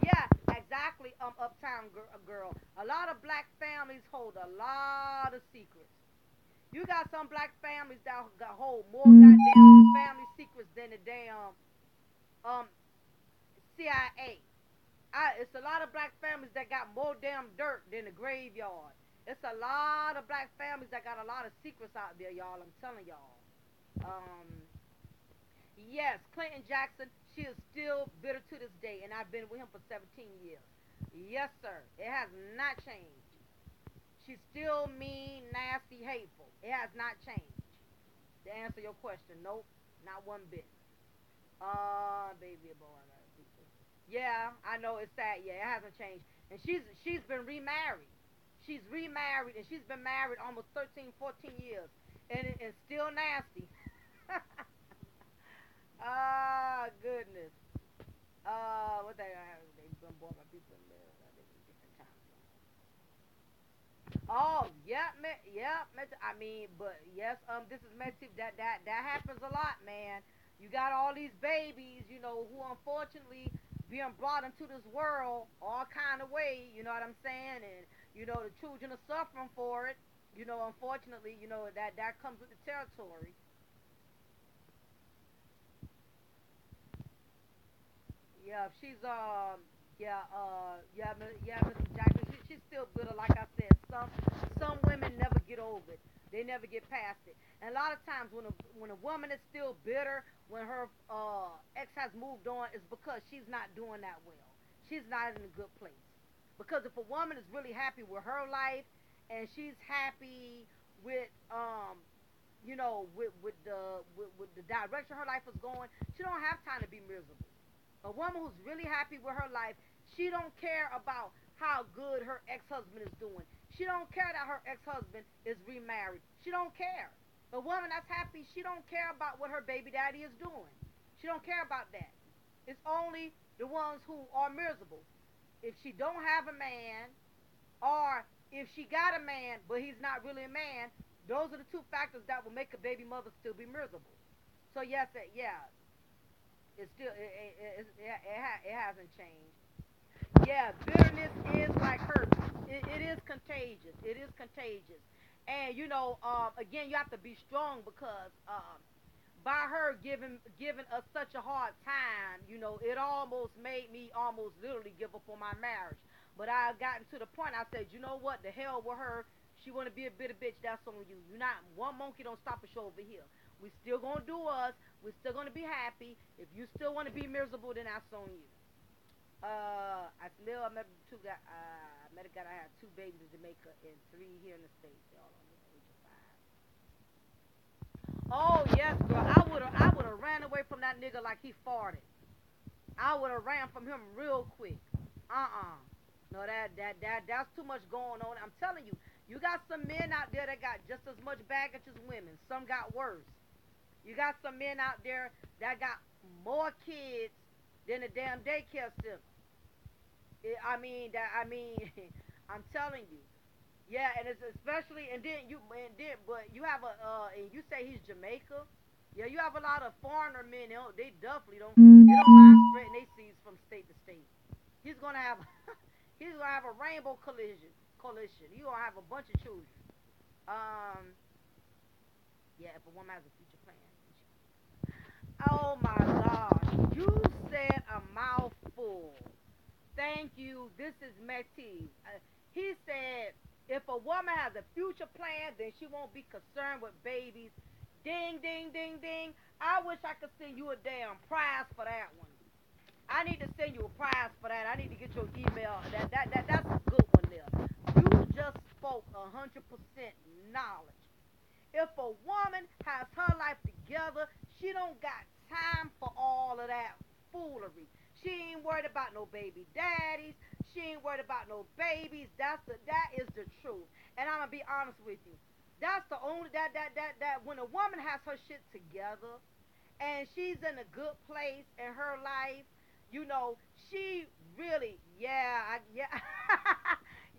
Yeah, exactly. Uptown girl. A lot of black families hold a lot of secrets. You got some black families that hold more goddamn family secrets than the damn um CIA. It's a lot of black families that got more damn dirt than the graveyard. It's a lot of black families that got a lot of secrets out there, y'all. I'm telling y'all. Um, yes, Clinton Jackson. She is still bitter to this day, and I've been with him for 17 years. Yes, sir. It has not changed. She's still mean, nasty, hateful. It has not changed. To answer your question, nope, not one bit. Baby boy, people. Yeah, I know it's sad. Yeah, it hasn't changed. And she's been remarried. She's remarried, and she's been married almost 13, 14 years, and still nasty. Ah, goodness. What they have? They've been bought by people in different times. Oh, yeah, yeah. I mean, but yes, this is messy. That happens a lot, man. You got all these babies, who unfortunately being brought into this world all kind of way. You know what I'm saying? And the children are suffering for it. Unfortunately, that comes with the territory. Yeah, she's yeah, Mr. Jackson. She's still bitter, like I said. Some women never get over it. They never get past it. And a lot of times when a woman is still bitter, when her ex has moved on, it's because she's not doing that well. She's not in a good place. Because if a woman is really happy with her life, and she's happy with with the direction her life is going, she don't have time to be miserable. A woman who's really happy with her life, she don't care about how good her ex-husband is doing. She don't care that her ex-husband is remarried. She don't care. A woman that's happy, she don't care about what her baby daddy is doing. She don't care about that. It's only the ones who are miserable. If she don't have a man, or if she got a man but he's not really a man, those are the two factors that will make a baby mother still be miserable. So yes, yeah, it's still it hasn't changed. Yeah, bitterness is like hurt. It is contagious. It is contagious. And again, you have to be strong because by her giving us such a hard time, it almost made me almost literally give up on my marriage. But I gotten to the point. I said, you know what? The hell with her. She want to be a bitter bitch. That's on you. You not one monkey don't stop a show over here. We still gonna do us. We still gonna be happy. If you still want to be miserable, then that's on you. I met two guy. I met a guy that had two babies in Jamaica and three here in the states. Y'all on the age of 5. Oh yes, girl. I would have ran away from that nigga like he farted. I would have ran from him real quick. No, that's too much going on. I'm telling you, you got some men out there that got just as much baggage as women. Some got worse. You got some men out there that got more kids than a damn daycare center. I mean, I'm telling you. Yeah, and it's especially, but you have and you say he's Jamaica. Yeah, you have a lot of foreigner men. They definitely don't mind spreading their seeds from state to state. He's gonna have, he's gonna have a rainbow coalition. He's gonna have a bunch of children. Um, yeah, if a woman has a future plan. Oh my gosh, you said a mouthful. Thank you. This is Metis. He said, if a woman has a future plan, then she won't be concerned with babies. Ding, ding, ding, ding. I wish I could send you a damn prize for that one. I need to send you a prize for that. I need to get your email. That's a good one there. You just spoke 100% knowledge. If a woman has her life together, she don't got time for all of that foolery. She ain't worried about no baby daddies. She ain't worried about no babies. That is the truth. And I'm gonna be honest with you. That's the only that when a woman has her shit together and she's in a good place in her life, you know, she really, yeah, yeah,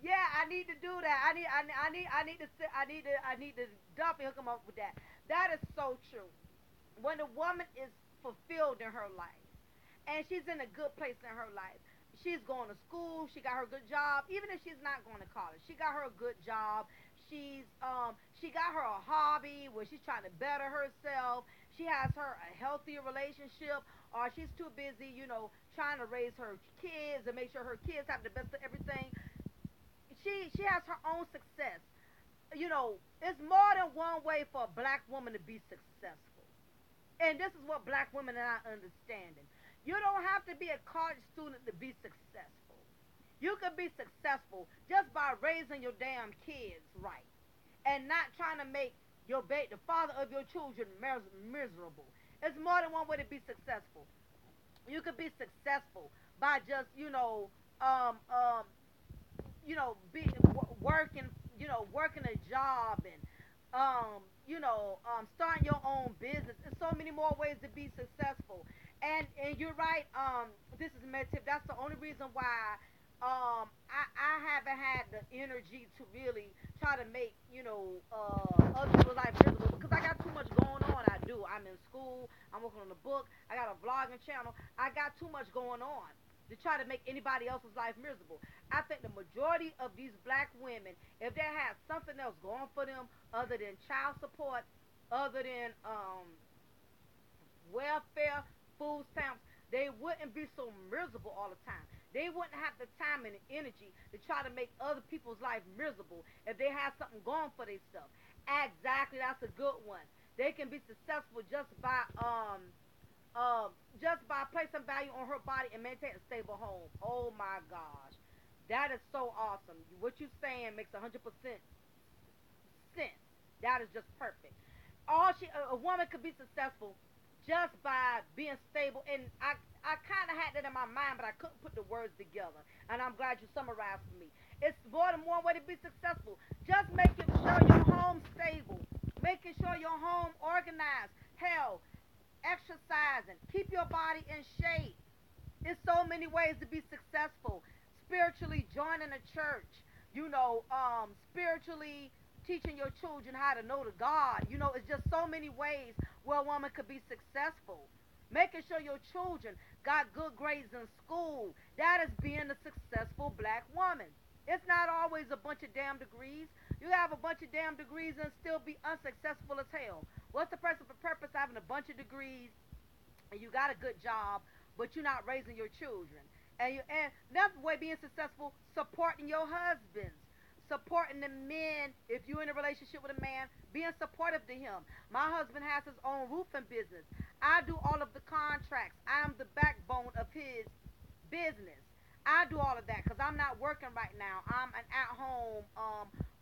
yeah. I need to do that. I need to definitely hook him up with that. That is so true. When a woman is fulfilled in her life and she's in a good place in her life. She's going to school. She got her good job. Even if she's not going to college, she got her a good job. She got her a hobby where she's trying to better herself. She has her a healthier relationship, or she's too busy, trying to raise her kids and make sure her kids have the best of everything. She has her own success. It's more than one way for a black woman to be successful. And this is what black women are not understanding. You don't have to be a college student to be successful. You can be successful just by raising your damn kids right and not trying to make the father of your children miserable. It's more than one way to be successful. You could be successful by just um um be working, working a job and starting your own business. There's so many more ways to be successful. And you're right. This is meditative. That's the only reason why I haven't had the energy to really try to make other people's life miserable because I got too much going on. I do. I'm in school. I'm working on a book. I got a vlogging channel. I got too much going on to try to make anybody else's life miserable. I think the majority of these black women, if they had something else going for them other than child support, other than welfare, food stamps, they wouldn't be so miserable all the time. They wouldn't have the time and the energy to try to make other people's life miserable if they had something going for themselves. Exactly, that's a good one. They can be successful just by placing value on her body and maintaining a stable home. Oh my gosh, that is so awesome. What you're saying makes 100% sense. That is just perfect. A woman could be successful just by being stable. And I kind of had that in my mind, but I couldn't put the words together. And I'm glad you summarized for me. It's more than one way to be successful. Just making sure your home's stable, making sure your home organized. Hell, exercising, keep your body in shape. There's so many ways to be successful. Spiritually joining a church, spiritually teaching your children how to know the God. It's just so many ways where a woman could be successful. Making sure your children got good grades in school. That is being a successful black woman. It's not always a bunch of damn degrees. You have a bunch of damn degrees and still be unsuccessful as hell. What's the purpose of having a bunch of degrees and you got a good job, but you're not raising your children? And that's the way being successful, supporting your husbands, supporting the men. If you're in a relationship with a man, being supportive to him. My husband has his own roofing business. I do all of the contracts. I am the backbone of his business. I do all of that because I'm not working right now. I'm an at-home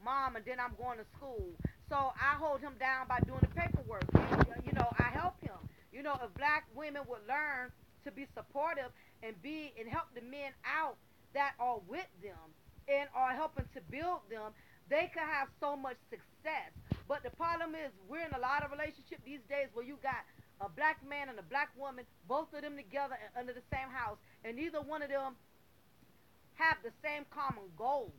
mom, and then I'm going to school. So I hold him down by doing the paperwork. And, I help him. If black women would learn to be supportive and help the men out that are with them and are helping to build them, they could have so much success. But the problem is, we're in a lot of relationships these days where you got a black man and a black woman, both of them together and under the same house, and neither one of them have the same common goal.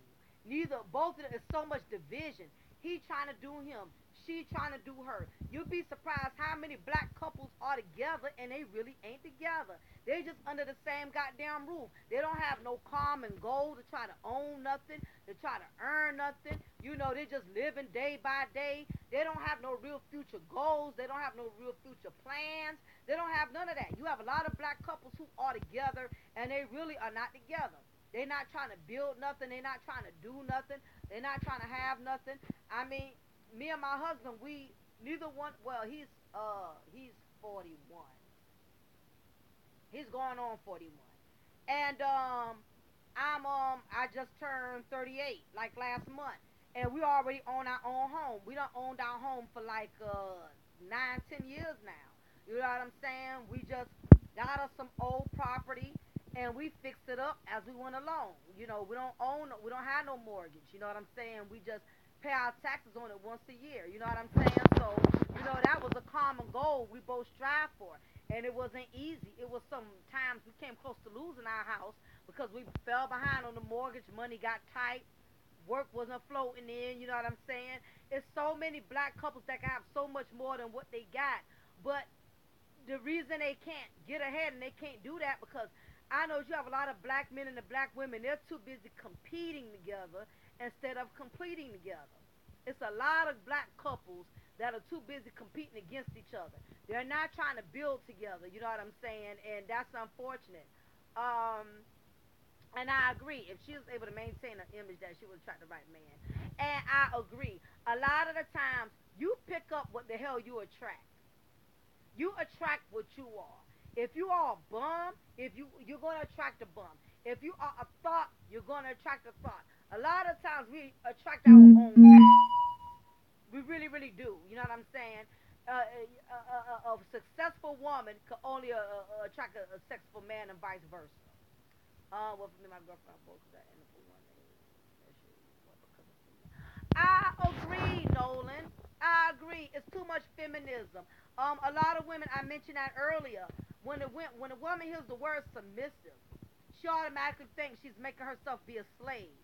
Neither both of them is so much division. He trying to do him, she trying to do her. You'd be surprised how many black couples are together and they really ain't together. They just under the same goddamn roof. They don't have no common goal to try to own nothing, to try to earn nothing. They just living day by day. They don't have no real future goals. They don't have no real future plans. They don't have none of that. You have a lot of black couples who are together and they really are not together. They're not trying to build nothing. They're not trying to do nothing. They're not trying to have nothing. I mean, me and my husband, we neither one. Well, he's 41. He's going on 41, and I just turned 38 like last month, and we already own our own home. We don't owned our home for like 9, 10 years now. You know what I'm saying? We just got us some old property and we fixed it up as we went along. We don't have no mortgage. You know what I'm saying? We just pay our taxes on it once a year. You know what I'm saying? So, that was a common goal we both strive for. And it wasn't easy. It was some times we came close to losing our house because we fell behind on the mortgage. Money got tight. Work wasn't floating in. You know what I'm saying? It's so many black couples that can have so much more than what they got. But the reason they can't get ahead and they can't do that because I know you have a lot of black men and the black women. They're too busy competing together instead of completing together. It's a lot of black couples that are too busy competing against each other. They're not trying to build together. You know what I'm saying? And that's unfortunate. Um, and I agree. If she was able to maintain an image that she would attract the right man. And I agree. A lot of the times you pick up what the hell you attract. You attract what you are. If you are a bum, if you're gonna attract a bum. If you are a thought, you're gonna attract a thought. A lot of times we attract our own kind. We really, really do. You know what I'm saying? A successful woman could only attract a successful man and vice versa. Well, for me, my girlfriend, both of that, and for one, I agree, Nolan. I agree. It's too much feminism. A lot of women. I mentioned that earlier. When a woman hears the word submissive, she automatically thinks she's making herself be a slave.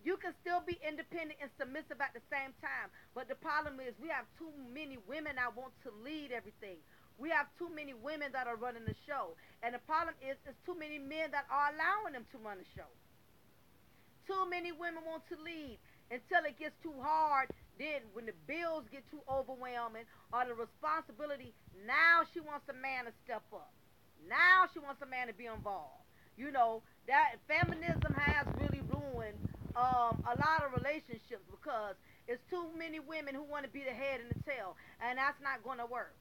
You can still be independent and submissive at the same time. But the problem is we have too many women that want to lead everything. We have too many women that are running the show. And the problem is it's too many men that are allowing them to run the show. Too many women want to lead until it gets too hard. Then when the bills get too overwhelming or the responsibility, now she wants a man to step up. Now she wants a man to be involved. That feminism has really ruined a lot of relationships because it's too many women who want to be the head and the tail, and that's not going to work.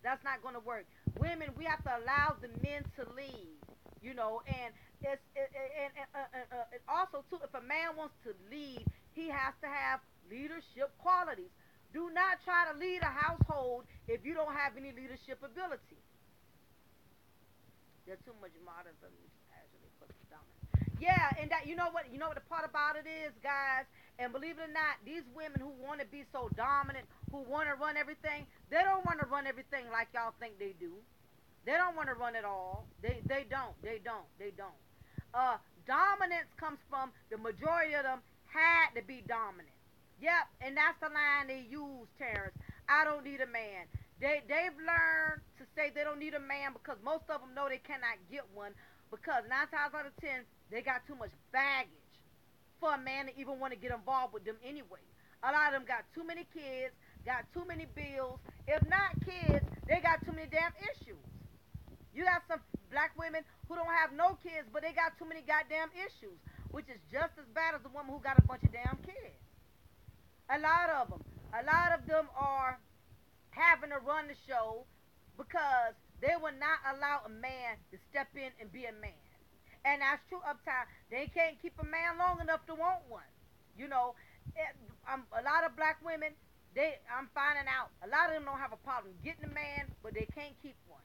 That's not going to work. Women, we have to allow the men to lead. And and also too, if a man wants to lead, he has to have leadership qualities. Do not try to lead a household if you don't have any leadership ability. There's too much modern feminism actually puts it down. Yeah, and that you know what the part about it is, guys, and believe it or not, these women who want to be so dominant, who want to run everything, they don't want to run everything like y'all think they do. They don't want to run it all. They don't. They don't. They don't. Dominance comes from the majority of them had to be dominant. Yep, and that's the line they use, Terrence. I don't need a man. They've learned to say they don't need a man because most of them know they cannot get one because 9 times out of 10 they got too much baggage for a man to even want to get involved with them anyway. A lot of them got too many kids, got too many bills. If not kids, they got too many damn issues. You got some black women who don't have no kids, but they got too many goddamn issues, which is just as bad as the woman who got a bunch of damn kids. A lot of them. A lot of them are having to run the show because they will not allow a man to step in and be a man. And that's true uptown. They can't keep a man long enough to want one. You know, a lot of black women, I'm finding out, a lot of them don't have a problem getting a man, but they can't keep one.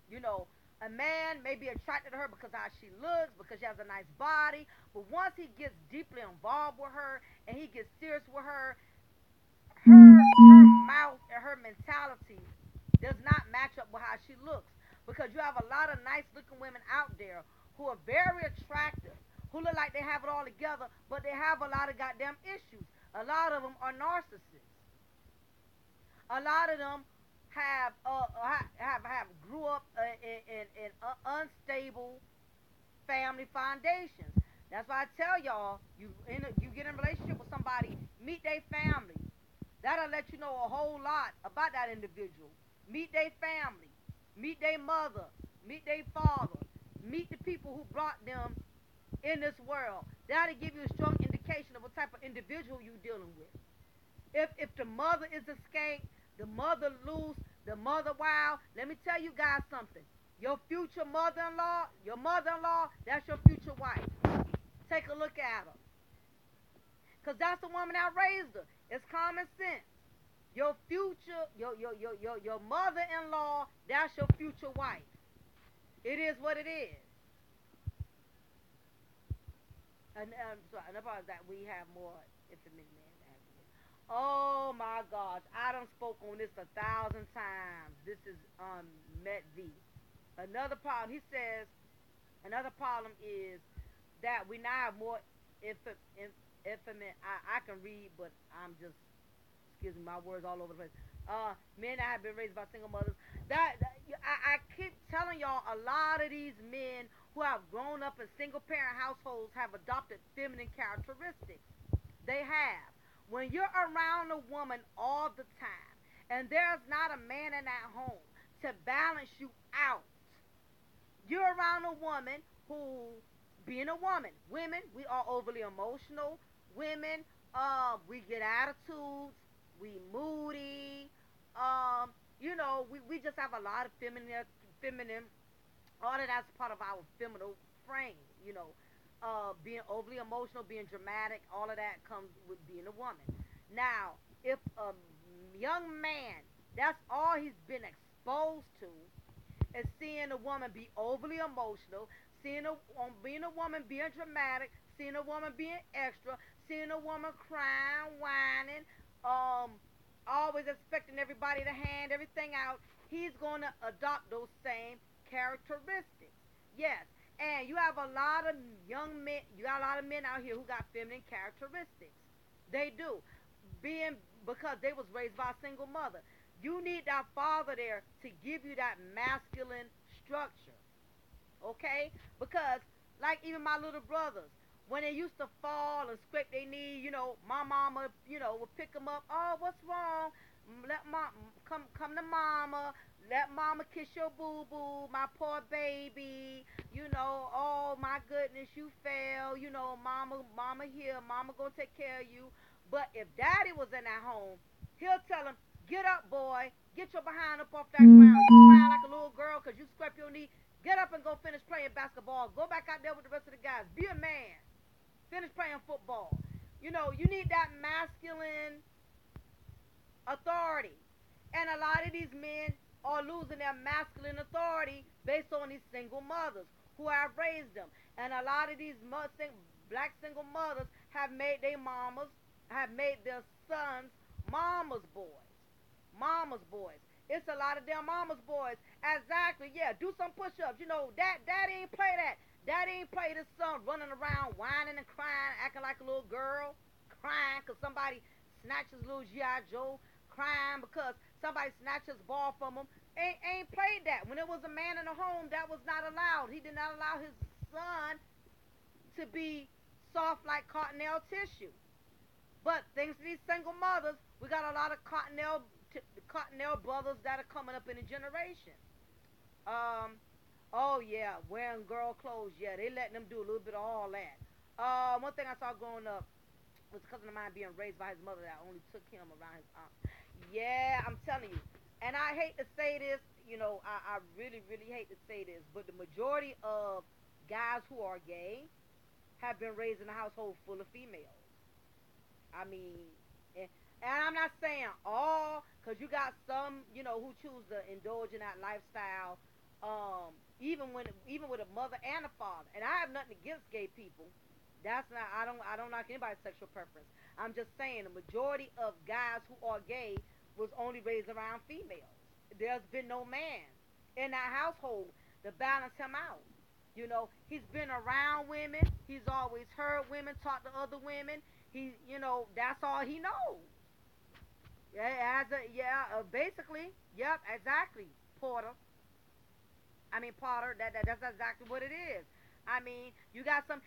You know, a man may be attracted to her because of how she looks, because she has a nice body, but once he gets deeply involved with her and he gets serious with her, her mouth and her mentality does not match up with how she looks. Because you have a lot of nice looking women out there who are very attractive, who look like they have it all together, but they have a lot of goddamn issues. A lot of them are narcissists. A lot of them have grew up in unstable family foundations. That's why I tell y'all, you get in a relationship with somebody, meet their family. That'll let you know a whole lot about that individual. Meet their family, meet their mother, meet their father, meet the people who brought them in this world. That'll give you a strong indication of what type of individual you're dealing with. If the mother is a skank, the mother loose, the mother wild, let me tell you guys something. Your future mother-in-law, your mother-in-law, that's your future wife. Take a look at her. Because that's the woman that raised her. It's common sense. Your future, your mother-in-law, that's your future wife. It is what it is. And so, and about that, we have more intimate men. Oh my gosh, I done spoke on this 1,000 times. This is Met V. Another problem, he says, another problem is that we now have more infant. I can read, but I'm just, excuse me, my words all over the place. Men that have been raised by single mothers. I keep telling y'all, a lot of these men who have grown up in single parent households have adopted feminine characteristics. They have. When you're around a woman all the time, and there's not a man in that home to balance you out, you're around a woman who, being a woman, women, we are overly emotional. Women, we get attitudes, we moody, we just have a lot of feminine, all of that's part of our feminine frame, being overly emotional, being dramatic, all of that comes with being a woman. Now, if a young man, that's all he's been exposed to, is seeing a woman be overly emotional, being a woman being dramatic, seeing a woman being extra, seeing a woman crying, whining, um, always expecting everybody to hand everything out. He's going to adopt those same characteristics. Yes, and you have a lot of young men. You got a lot of men out here who got feminine characteristics. They do, being because they was raised by a single mother. You need that father there to give you that masculine structure, okay? Because, like even my little brothers, when they used to fall and scrape their knee, my mama, would pick them up. Oh, what's wrong? Let mom come to mama. Let mama kiss your boo boo, my poor baby. Oh my goodness, you fell. Mama here, mama gonna take care of you. But if daddy was in that home, he'll tell him, get up, boy. Get your behind up off that ground. You crying like a little girl because you scraped your knee. Get up and go finish playing basketball. Go back out there with the rest of the guys. Be a man. Finish playing football. You need that masculine authority. And a lot of these men are losing their masculine authority based on these single mothers who have raised them. And a lot of these black single mothers have made their mamas, have made their sons mama's boys. Mama's boys. It's a lot of damn mama's boys. Exactly, yeah. Do some push ups. Daddy ain't play that. Daddy ain't play this son running around whining and crying, acting like a little girl, crying because somebody snatched his little G.I. Joe, crying because somebody snatched his ball from him. Ain't played that. When it was a man in the home, that was not allowed. He did not allow his son to be soft like cottonelle tissue. But thanks to these single mothers, we got a lot of Cottonelle brothers that are coming up in a generation. Um, oh yeah, wearing girl clothes. Yeah, they letting them do a little bit of all that. One thing I saw growing up was a cousin of mine being raised by his mother that only took him around his aunt. Yeah, I'm telling you. And I hate to say this, I really, really hate to say this, but the majority of guys who are gay have been raised in a household full of females. I mean, and I'm not saying all, because you got some, who choose to indulge in that lifestyle, even with a mother and a father. And I have nothing against gay people. That's not. I don't knock anybody's sexual preference. I'm just saying the majority of guys who are gay was only raised around females. There's been no man in that household to balance him out. He's been around women. He's always heard women talk to other women. That's all he knows. Yeah, basically, yep, exactly, Porter. I mean Potter. That's exactly what it is. I mean, you got some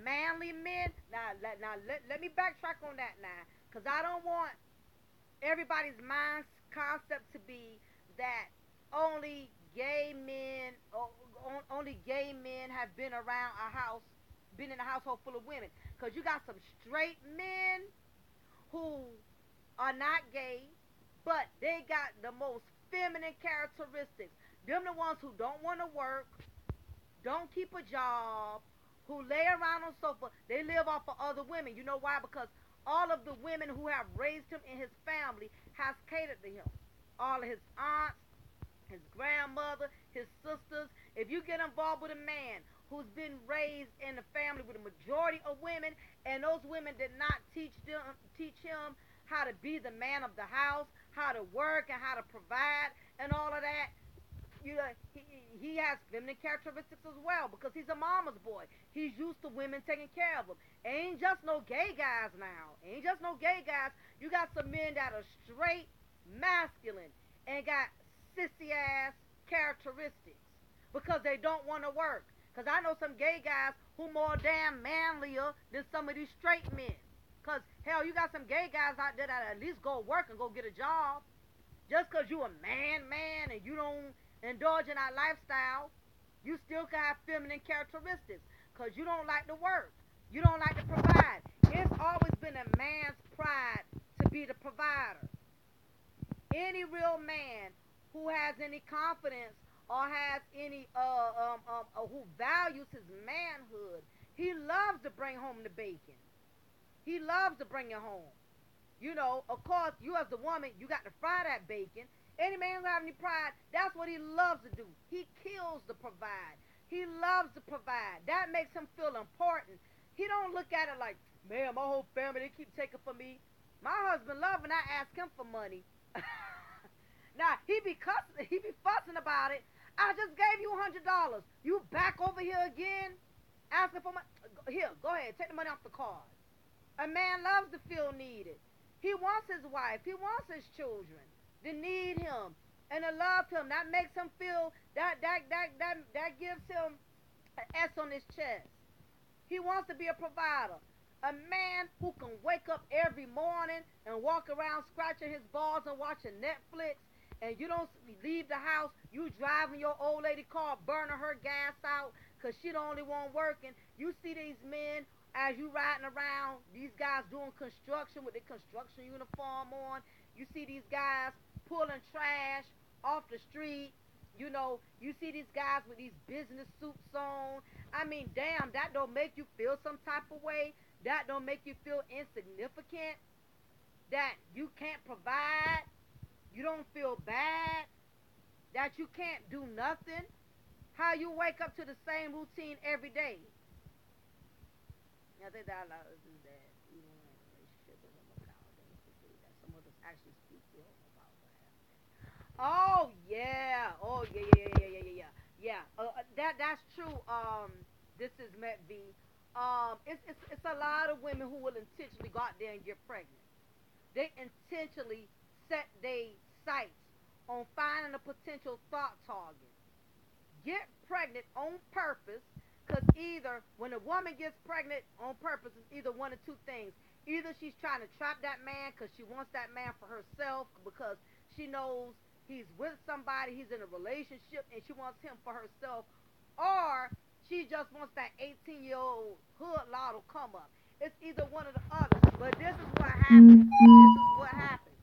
manly men. Let me backtrack on that now, cause I don't want everybody's mind concept to be that only gay men, only gay men have been around a house, been in a household full of women. Cause you got some straight men who are not gay, but they got the most feminine characteristics. Them the ones who don't want to work, don't keep a job, who lay around on sofa. They live off of other women. You know why? Because all of the women who have raised him in his family has catered to him. All of his aunts, his grandmother, his sisters. If you get involved with a man who's been raised in a family with a majority of women, and those women did not teach him how to be the man of the house, how to work and how to provide and all of that. He has feminine characteristics as well because he's a mama's boy. He's used to women taking care of him. Ain't just no gay guys now. Ain't just no gay guys. You got some men that are straight masculine and got sissy ass characteristics because they don't want to work. Because I know some gay guys who more damn manlier than some of these straight men. Because, hell, you got some gay guys out there that at least go work and go get a job. Just because you a man, and you don't indulge in that lifestyle, you still can have feminine characteristics because you don't like to work. You don't like to provide. It's always been a man's pride to be the provider. Any real man who has any confidence or has any who values his manhood, he loves to bring home the bacon. He loves to bring it home. Of course, you as the woman, you got to fry that bacon. Any man who have any pride, that's what he loves to do. He kills to provide. He loves to provide. That makes him feel important. He don't look at it like, man, my whole family, they keep taking from me. My husband love when I ask him for money. Now, he be fussing about it. I just gave you $100. You back over here again asking for money? Here, go ahead, take the money off the card. A man loves to feel needed. He wants his wife. He wants his children to need him and to love him. That makes him feel that gives him an S on his chest. He wants to be a provider. A man who can wake up every morning and walk around scratching his balls and watching Netflix, and you don't leave the house, you driving your old lady car, burning her gas out because she the only one working. You see these men as you riding around, these guys doing construction with their construction uniform on. You see these guys pulling trash off the street. You see these guys with these business suits on. I mean, damn, that don't make you feel some type of way. That don't make you feel insignificant. That you can't provide. You don't feel bad. That you can't do nothing. How you wake up to the same routine every day. I think that a lot of us do that. Even in a relationship with him about things to do that some of us actually speak to him about what happened. Oh yeah. Oh yeah. That's true. This is Met V. It's a lot of women who will intentionally go out there and get pregnant. They intentionally set their sights on finding a potential thought target. Get pregnant on purpose, because either when a woman gets pregnant on purpose, it's either one of two things. Either she's trying to trap that man because she wants that man for herself, because she knows he's with somebody, he's in a relationship, and she wants him for herself, or she just wants that 18-year-old hood law to come up. It's either one or the other. But this is what happens. This is what happens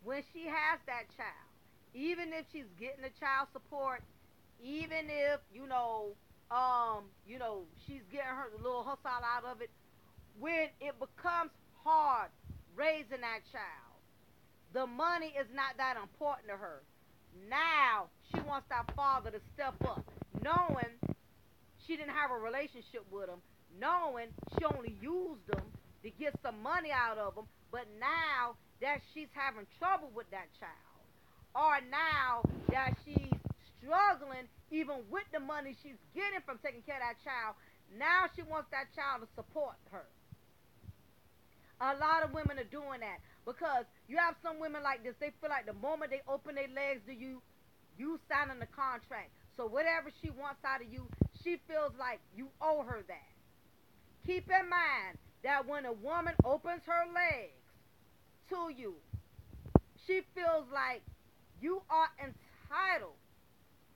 when she has that child. Even if she's getting the child support, even if she's getting her little hustle out of it, when it becomes hard raising that child, the money is not that important to her. Now she wants that father to step up, knowing she didn't have a relationship with him, knowing she only used him to get some money out of him, but now that she's having trouble with that child, or now that she's struggling even with the money she's getting from taking care of that child, now she wants that child to support her. A lot of women are doing that because you have some women like this. They feel like the moment they open their legs to you, you signing the contract. So whatever she wants out of you, she feels like you owe her that. Keep in mind that when a woman opens her legs to you, she feels like you are entitled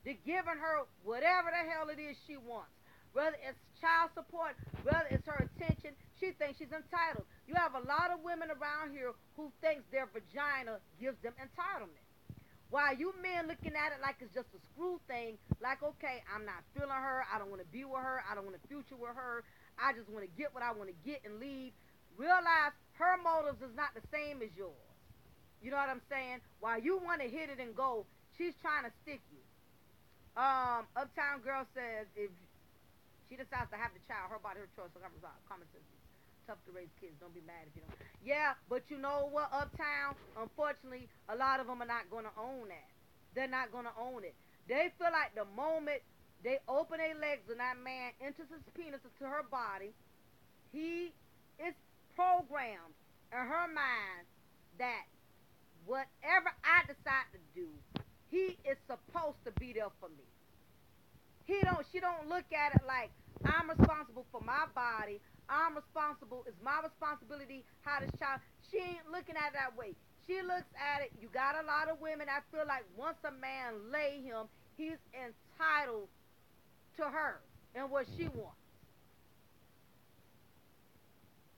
to giving her whatever the hell it is she wants. Whether it's child support, whether it's her attention, she thinks she's entitled. You have a lot of women around here who thinks their vagina gives them entitlement. While you men looking at it like it's just a screw thing, like, okay, I'm not feeling her, I don't want to be with her, I don't want a future with her, I just want to get what I want to get and leave. Realize her motives is not the same as yours. You know what I'm saying? While you want to hit it and go, she's trying to stick you. Uptown Girl says if she decides to have the child, her body, her choice. So common sense. Tough to raise kids. Don't be mad if you don't. Yeah, but you know what, Uptown? Unfortunately, a lot of them are not going to own that. They're not going to own it. They feel like the moment they open their legs and that man enters his penis into her body, he is programmed in her mind that whatever I decide to do, he is supposed to be there for me. She don't look at it like I'm responsible for my body. I'm responsible. It's my responsibility how this child. She ain't looking at it that way. She looks at it. You got a lot of women that feel like once a man lay him, he's entitled to her and what she wants.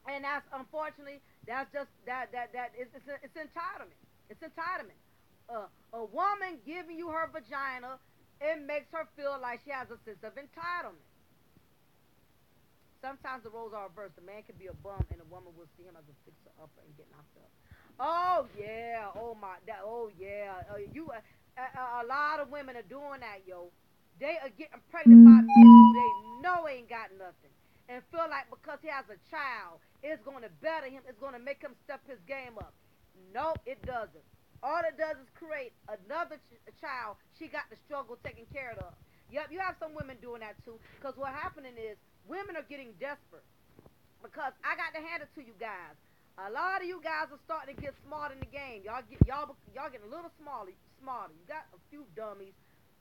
And that's unfortunately that's just it's entitlement. It's entitlement. A woman giving you her vagina, it makes her feel like she has a sense of entitlement. Sometimes the roles are reversed. The man can be a bum, and the woman will see him as a fixer upper and get knocked up. Oh yeah, oh my, that, oh yeah. A lot of women are doing that, yo. They are getting pregnant by men who they know ain't got nothing, and feel like because he has a child, it's going to better him. It's going to make him step his game up. Nope, it doesn't. All it does is create another child she got to struggle taking care of. Yep, you have some women doing that too. Because what happening is women are getting desperate. Because I got to hand it to you guys. A lot of you guys are starting to get smart in the game. Y'all getting a little smarter. You got a few dummies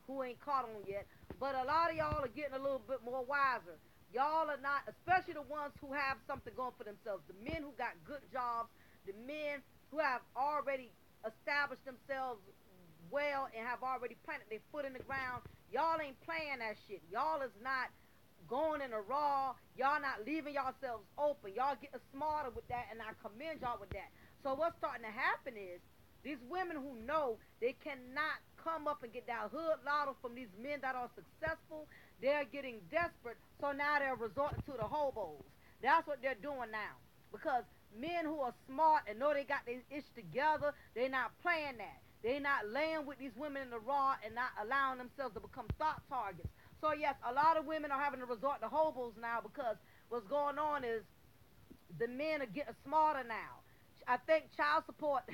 who ain't caught on yet, but a lot of y'all are getting a little bit more wiser. Y'all are not, especially the ones who have something going for themselves. The men who got good jobs, the men who have already established themselves well and have already planted their foot in the ground. Y'all ain't playing that shit. Y'all is not going in a raw. Y'all not leaving yourselves open. Y'all getting smarter with that, and I commend y'all with that. So what's starting to happen is these women who know they cannot come up and get that hood lotto from these men that are successful, they're getting desperate. So now they're resorting to the hobos. That's what they're doing now. Because men who are smart and know they got their ish together, they're not playing that. They're not laying with these women in the raw and not allowing themselves to become thought targets. So yes, a lot of women are having to resort to hobos now because what's going on is the men are getting smarter now. I think child support.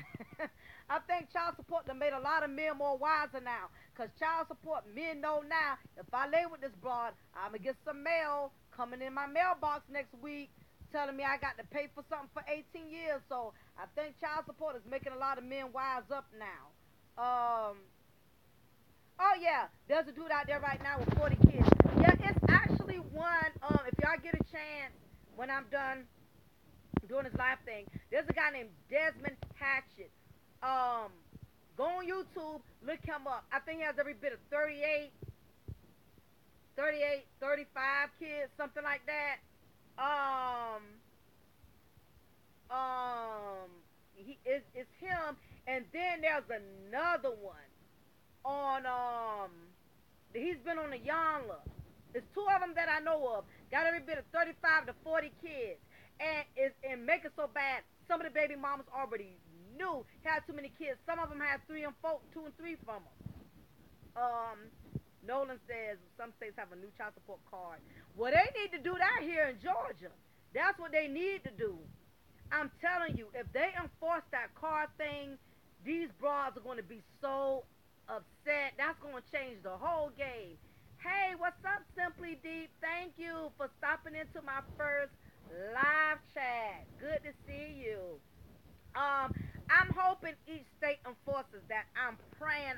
I think child support done made a lot of men more wiser now. Cause child support, men know now. If I lay with this broad, I'ma get some mail coming in my mailbox next week, telling me I got to pay for something for 18 years. So I think child support is making a lot of men wise up now. Um, Oh yeah, there's a dude out there right now with 40 kids. Yeah, it's actually one. If y'all get a chance when I'm done doing this live thing, there's a guy named Desmond Hatchett. Um, go on YouTube, look him up. I think he has every bit of 35 kids, something like that. Um, um, it's him, and then there's another one on he's been on the Yonla. There's two of them that I know of. Got every bit of 35 to 40 kids, and make it so bad. Some of the baby mamas already knew had too many kids. Some of them had three and four, two and three from them. Um, Nolan says some states have a new child support card. Well, they need to do that here in Georgia. That's what they need to do. I'm telling you, if they enforce that card thing, these broads are going to be so upset. That's going to change the whole game. Hey, what's up, Simply Deep? Thank you for stopping into my first live chat. Good to see you. Um, I'm hoping each state enforces that. I'm praying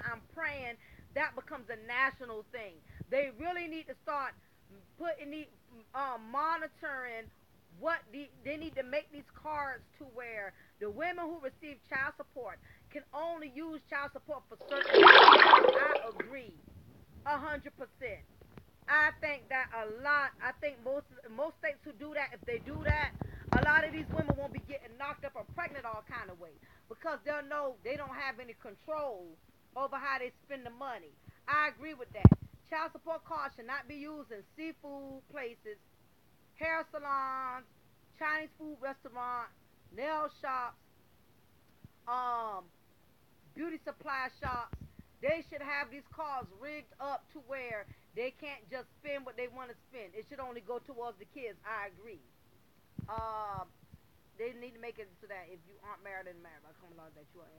that becomes a national thing. They really need to start putting the monitoring they need to make these cards to where the women who receive child support can only use child support for certain things. I agree, 100%. I think that a lot. I think most states who do that, if they do that, a lot of these women won't be getting knocked up or pregnant all kind of way because they'll know they don't have any control over how they spend the money. I agree with that. Child support cards should not be used in seafood places, hair salons, Chinese food restaurants, nail shops, um, beauty supply shops. They should have these cars rigged up to where they can't just spend what they want to spend. It should only go towards the kids. I agree. Um, they need to make it so that if you aren't married and married, I come along that you are.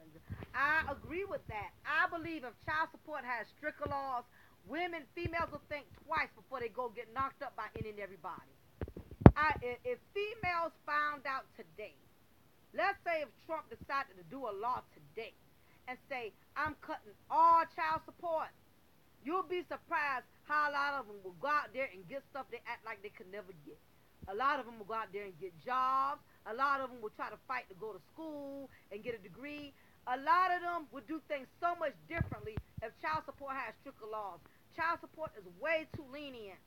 I agree with that. I believe if child support has stricter laws, women, females will think twice before they go get knocked up by any and everybody. If females found out today, let's say if Trump decided to do a law today and say, I'm cutting all child support, you'll be surprised how a lot of them will go out there and get stuff they act like they could never get. A lot of them will go out there and get jobs. A lot of them will try to fight to go to school and get a degree. A lot of them would do things so much differently if child support has stricter laws. Child support is way too lenient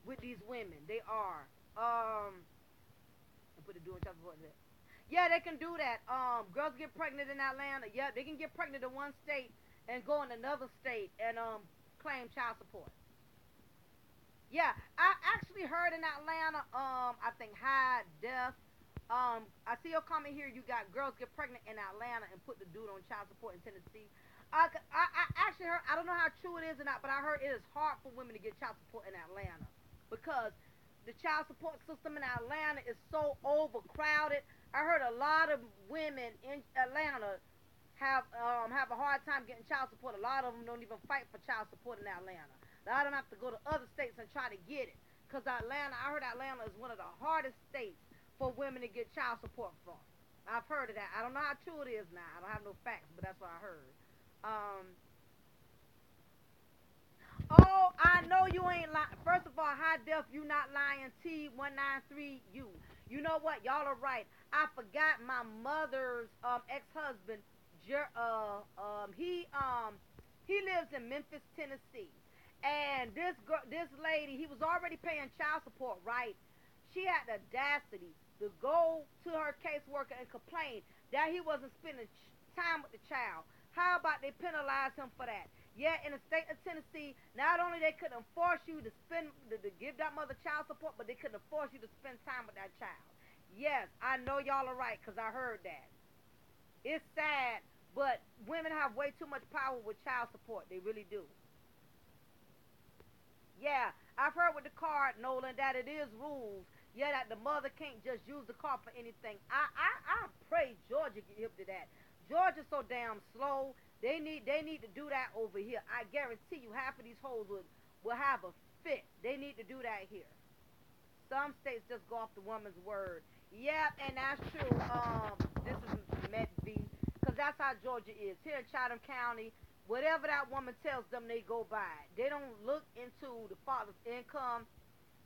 with these women. They are. I put the doing child support there. Yeah, they can do that. Girls get pregnant in Atlanta. Yeah, they can get pregnant in one state and go in another state and claim child support. Yeah, I actually heard in Atlanta, I think high death. I see your comment here. You got girls get pregnant in Atlanta and put the dude on child support in Tennessee. I actually heard. I don't know how true it is or not, but I heard it is hard for women to get child support in Atlanta because the child support system in Atlanta is so overcrowded. I heard a lot of women in Atlanta have a hard time getting child support. A lot of them don't even fight for child support in Atlanta. A lot of them have to go to other states and try to get it. Because Atlanta, I heard Atlanta is one of the hardest states for women to get child support from. I've heard of that. I don't know how true it is now. I don't have no facts, but that's what I heard. Um, oh, I know you ain't lying. First of all, high def, you not lying. T193U. You know what? Y'all are right. I forgot my mother's ex-husband. Jer- uh, um, he um, he lives in Memphis, Tennessee, and this lady, he was already paying child support, right? She had the audacity to go to her caseworker and complain that he wasn't spending time with the child. How about they penalize him for that? Yeah, in the state of Tennessee, not only they couldn't force you to to give that mother child support, but they couldn't force you to spend time with that child. Yes, I know y'all are right because I heard that. It's sad, but women have way too much power with child support. They really do. Yeah, I've heard with the card, Nolan, that it is rules. Yeah, that the mother can't just use the car for anything. I pray Georgia get hip to that. Georgia's so damn slow. They need to do that over here. I guarantee you, half of these hoes will have a fit. They need to do that here. Some states just go off the woman's word. Yeah, and that's true. This is Met B, because that's how Georgia is. Here in Chatham County, whatever that woman tells them, they go by. They don't look into the father's income.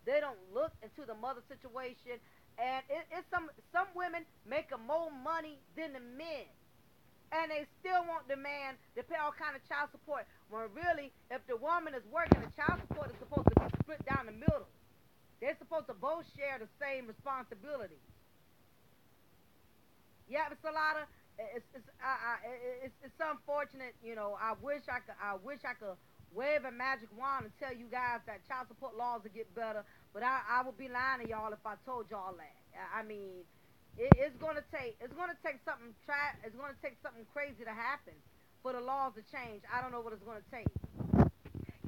They don't look into the mother situation. And it's some women making more money than the men. And they still want the man to pay all kind of child support. When really, if the woman is working, the child support is supposed to be split down the middle. They're supposed to both share the same responsibility. Yeah, it's a lot of it's unfortunate. I wish I could wave a magic wand and tell you guys that child support laws will get better, but I would be lying to y'all if I told y'all that. I mean, it's gonna take something it's gonna take something crazy to happen for the laws to change. I don't know what it's gonna take.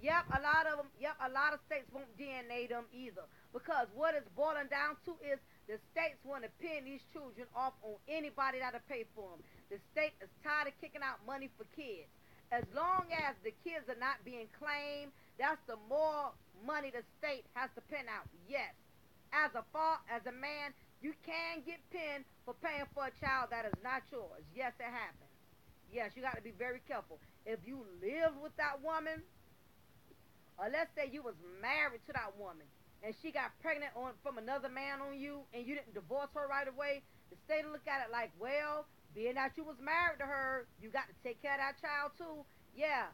Yep, a lot of them. Yep, a lot of states won't DNA them either because what it's boiling down to is the states want to pin these children off on anybody that'll pay for them. The state is tired of kicking out money for kids. As long as the kids are not being claimed, that's the more money the state has to pin out. Yes, as a man, you can get pinned for paying for a child that is not yours. Yes, it happens. Yes, you got to be very careful. If you live with that woman, or let's say you was married to that woman and she got pregnant from another man on you and you didn't divorce her right away, the state will look at it like, well, being that you was married to her, you got to take care of that child too. Yeah,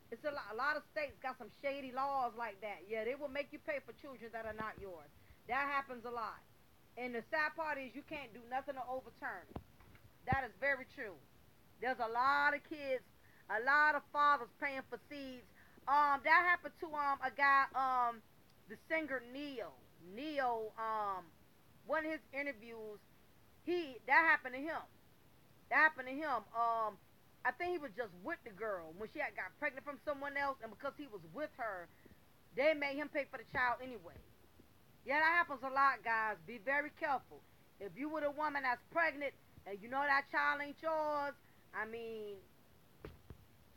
it's a lot of states got some shady laws like that. Yeah, they will make you pay for children that are not yours. That happens a lot. And the sad part is you can't do nothing to overturn it. That is very true. There's a lot of kids, a lot of fathers paying for seeds. That happened to a guy, the singer Neo. Neo, one of his interviews, he that happened to him. That happened to him. I think he was just with the girl when she had got pregnant from someone else, and because he was with her, they made him pay for the child anyway. Yeah, that happens a lot, guys. Be very careful. If you with a woman that's pregnant and you know that child ain't yours, I mean,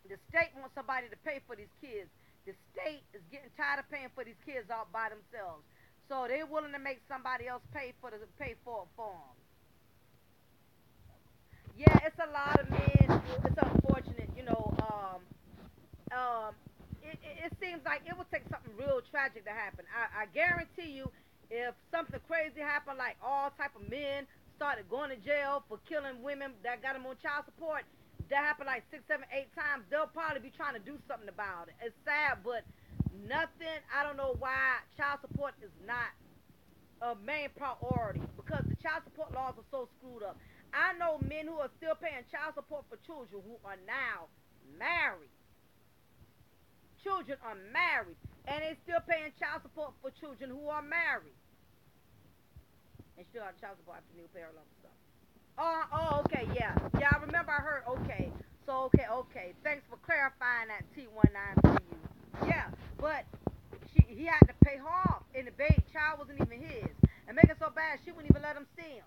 the state wants somebody to pay for these kids. The state is getting tired of paying for these kids out by themselves, so they're willing to make somebody else pay for it for them. Yeah, it's a lot of men. It's unfortunate, um, it seems like it would take something real tragic to happen. I guarantee you, if something crazy happened, like all type of men started going to jail for killing women that got them on child support, that happened like six, seven, 8 times, they'll probably be trying to do something about it. It's sad, but nothing. I don't know why child support is not a main priority because the child support laws are so screwed up. I know men who are still paying child support for children who are now married. Children are married, and they still paying child support for children who are married. And still have child support after new parent lump sum. Okay, yeah. Yeah, I remember I heard, okay. So, okay. Thanks for clarifying that T19 for you. Yeah, but he had to pay her off, and the baby child wasn't even his. And make it so bad, she wouldn't even let him see him.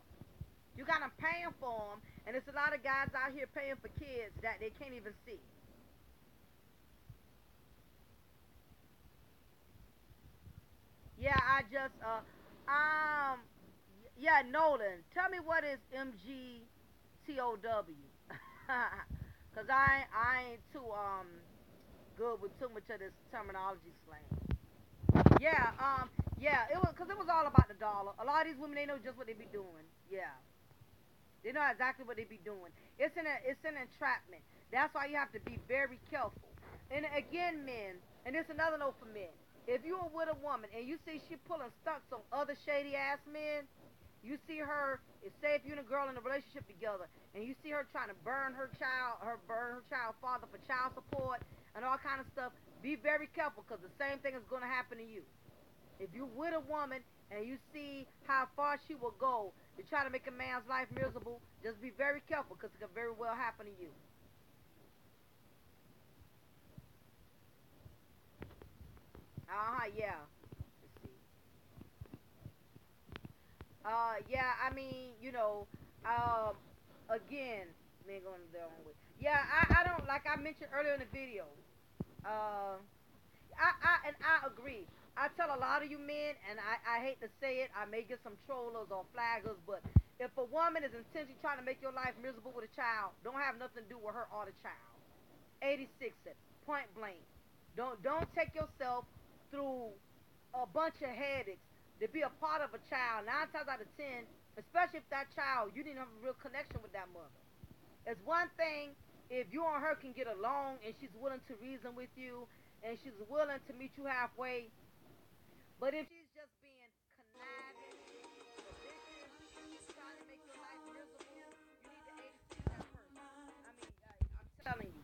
You got him paying for him, and there's a lot of guys out here paying for kids that they can't even see. Yeah, I just yeah, Nolan. Tell me what is MGTOW? Cause I ain't too good with too much of this terminology slang. Yeah, yeah, it was all about the dollar. A lot of these women they know just what they be doing. Yeah, they know exactly what they be doing. It's an entrapment. That's why you have to be very careful. And again, men, and it's another note for men. If you are with a woman and you see she pulling stunts on other shady ass men, you see her. Say if you and a girl in a relationship together, and you see her trying to burn her child father for child support and all kind of stuff. Be very careful because the same thing is going to happen to you. If you're with a woman and you see how far she will go to try to make a man's life miserable, just be very careful because it could very well happen to you. Yeah. Let's see. Yeah, I mean, again, men going their own way. Yeah, I don't, like I mentioned earlier in the video. Uh, and I agree. I tell a lot of you men, and I hate to say it, I may get some trollers or flaggers, but if a woman is intentionally trying to make your life miserable with a child, don't have nothing to do with her or the child. 86 it, point blank. Don't take yourself through a bunch of headaches to be a part of a child. 9 times out of 10, especially if that child you didn't have a real connection with that mother. It's one thing if you and her can get along and she's willing to reason with you and she's willing to meet you halfway. But if she's just being conniving, malicious, trying to make your life miserable, you need to 86 that person. I mean, I'm telling you,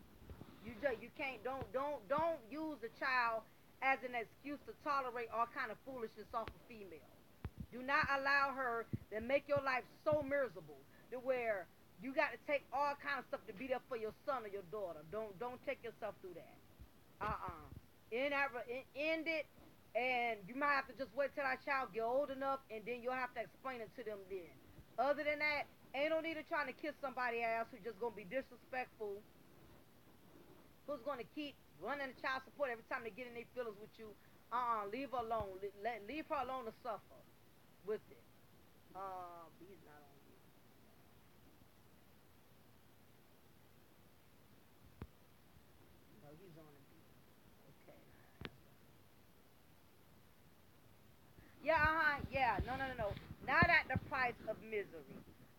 you can't don't use the child as an excuse to tolerate all kind of foolishness off a female. Do not allow her to make your life so miserable to where you got to take all kind of stuff to be there for your son or your daughter. Don't take yourself through that. End it, and you might have to just wait till that child get old enough, and then you'll have to explain it to them then. Other than that, ain't no need of trying to kiss somebody ass who's just gonna be disrespectful, who's gonna keep running the child support every time they get in their feelings with you. Leave her alone. Leave her alone to suffer with it. He's not on you. No, he's on it. Okay. Yeah, yeah. No. Not at the price of misery.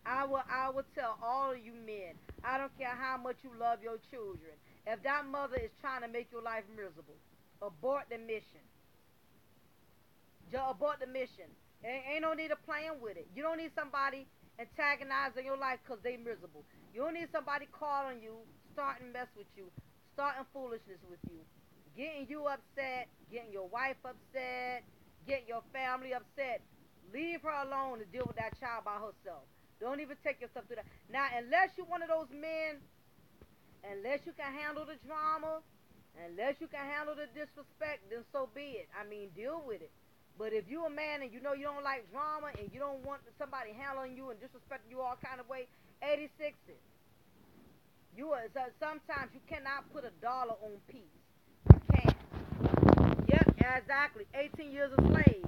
I will tell all of you men, I don't care how much you love your children. If that mother is trying to make your life miserable, abort the mission. Just abort the mission. Ain't no need of playing with it. You don't need somebody antagonizing your life because they miserable. You don't need somebody calling you, starting mess with you, starting foolishness with you, getting you upset, getting your wife upset, getting your family upset. Leave her alone to deal with that child by herself. Don't even take yourself to that. Now, unless you're one of those men Unless you can handle the drama, unless you can handle the disrespect, then so be it. I mean, deal with it. But if you a man and you know you don't like drama and you don't want somebody handling you and disrespecting you all kind of way, 86 it. You are, so sometimes you cannot put a dollar on peace. You can't. Yep, exactly. 18 years a slave.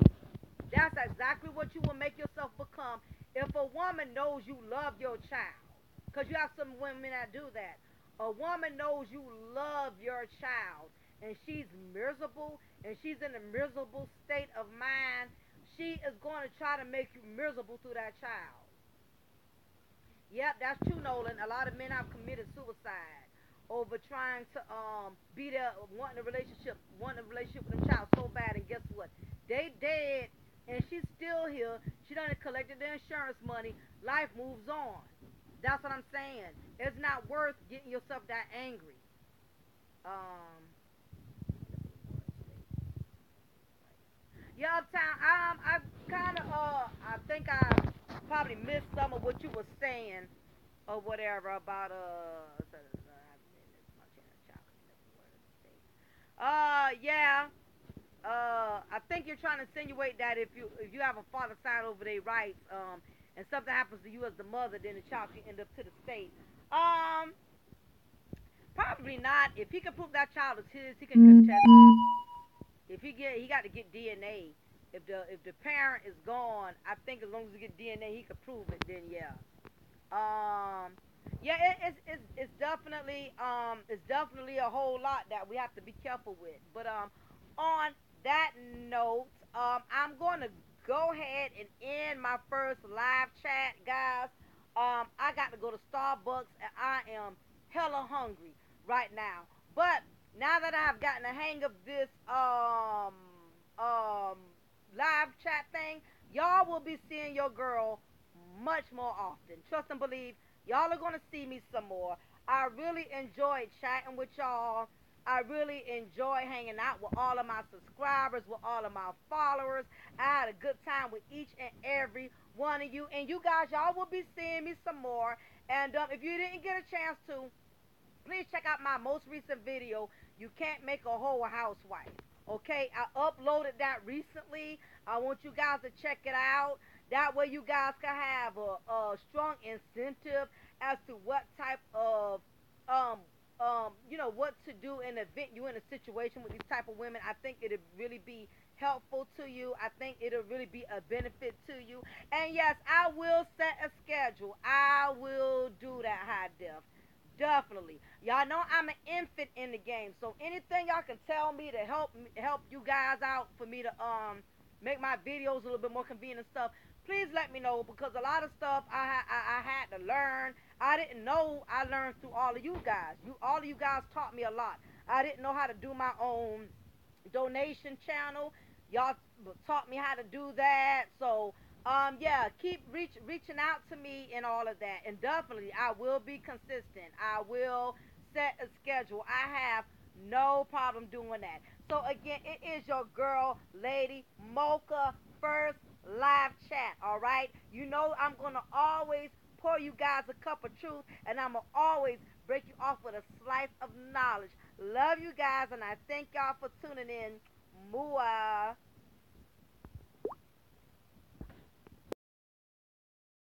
That's exactly what you will make yourself become if a woman knows you love your child. Because you have some women that do that. A woman knows you love your child and she's miserable and she's in a miserable state of mind. She is going to try to make you miserable through that child. Yep, that's true, Nolan. A lot of men have committed suicide over trying to be there, wanting a relationship with a child so bad, and guess what? They dead, and she's still here. She done collected the insurance money. Life moves on. That's what I'm saying. It's not worth getting yourself that angry. Um, yeah, Uptown. I kind of I think I probably missed some of what you were saying or whatever about yeah. I think you're trying to insinuate that if you have a father sign over their rights, and something happens to you as the mother, then the child can end up to the state. Um, Probably not. If he can prove that child is his, he can contest it. If he got to get DNA. If the parent is gone, I think as long as he get DNA, he can prove it. Then yeah. Um, yeah, it's definitely a whole lot that we have to be careful with. But on that note, I'm going to go ahead and end my first live chat, guys. I got to go to Starbucks and I am hella hungry right now. But now that I've gotten the hang of this um live chat thing, y'all will be seeing your girl much more often. Trust and believe, y'all are gonna see me some more. I really enjoyed chatting with y'all. I really enjoy hanging out with all of my subscribers, with all of my followers. I had a good time with each and every one of you. And you guys, y'all will be seeing me some more. And if you didn't get a chance to, please check out my most recent video, You Can't Make a Whole Housewife. Okay, I uploaded that recently. I want you guys to check it out. That way you guys can have a strong incentive as to what type of um what to do in the event you're in a situation with these type of women. I think it'll really be helpful to you. I think it'll really be a benefit to you. And yes, I will set a schedule. I will do that high def. Definitely. Y'all know I'm an infant in the game, so anything y'all can tell me to help you guys out for me to make my videos a little bit more convenient and stuff. Please let me know because a lot of stuff I had to learn. I didn't know. I learned through all of you guys. All of you guys taught me a lot. I didn't know how to do my own donation channel. Y'all taught me how to do that. So yeah, keep reaching out to me and all of that. And definitely I will be consistent. I will set a schedule. I have no problem doing that. So again, it is your girl, Lady Mocha, first live chat, all right? You know I'm going to always pour you guys a cup of truth, and I'm going to always break you off with a slice of knowledge. Love you guys, and I thank y'all for tuning in. Mua.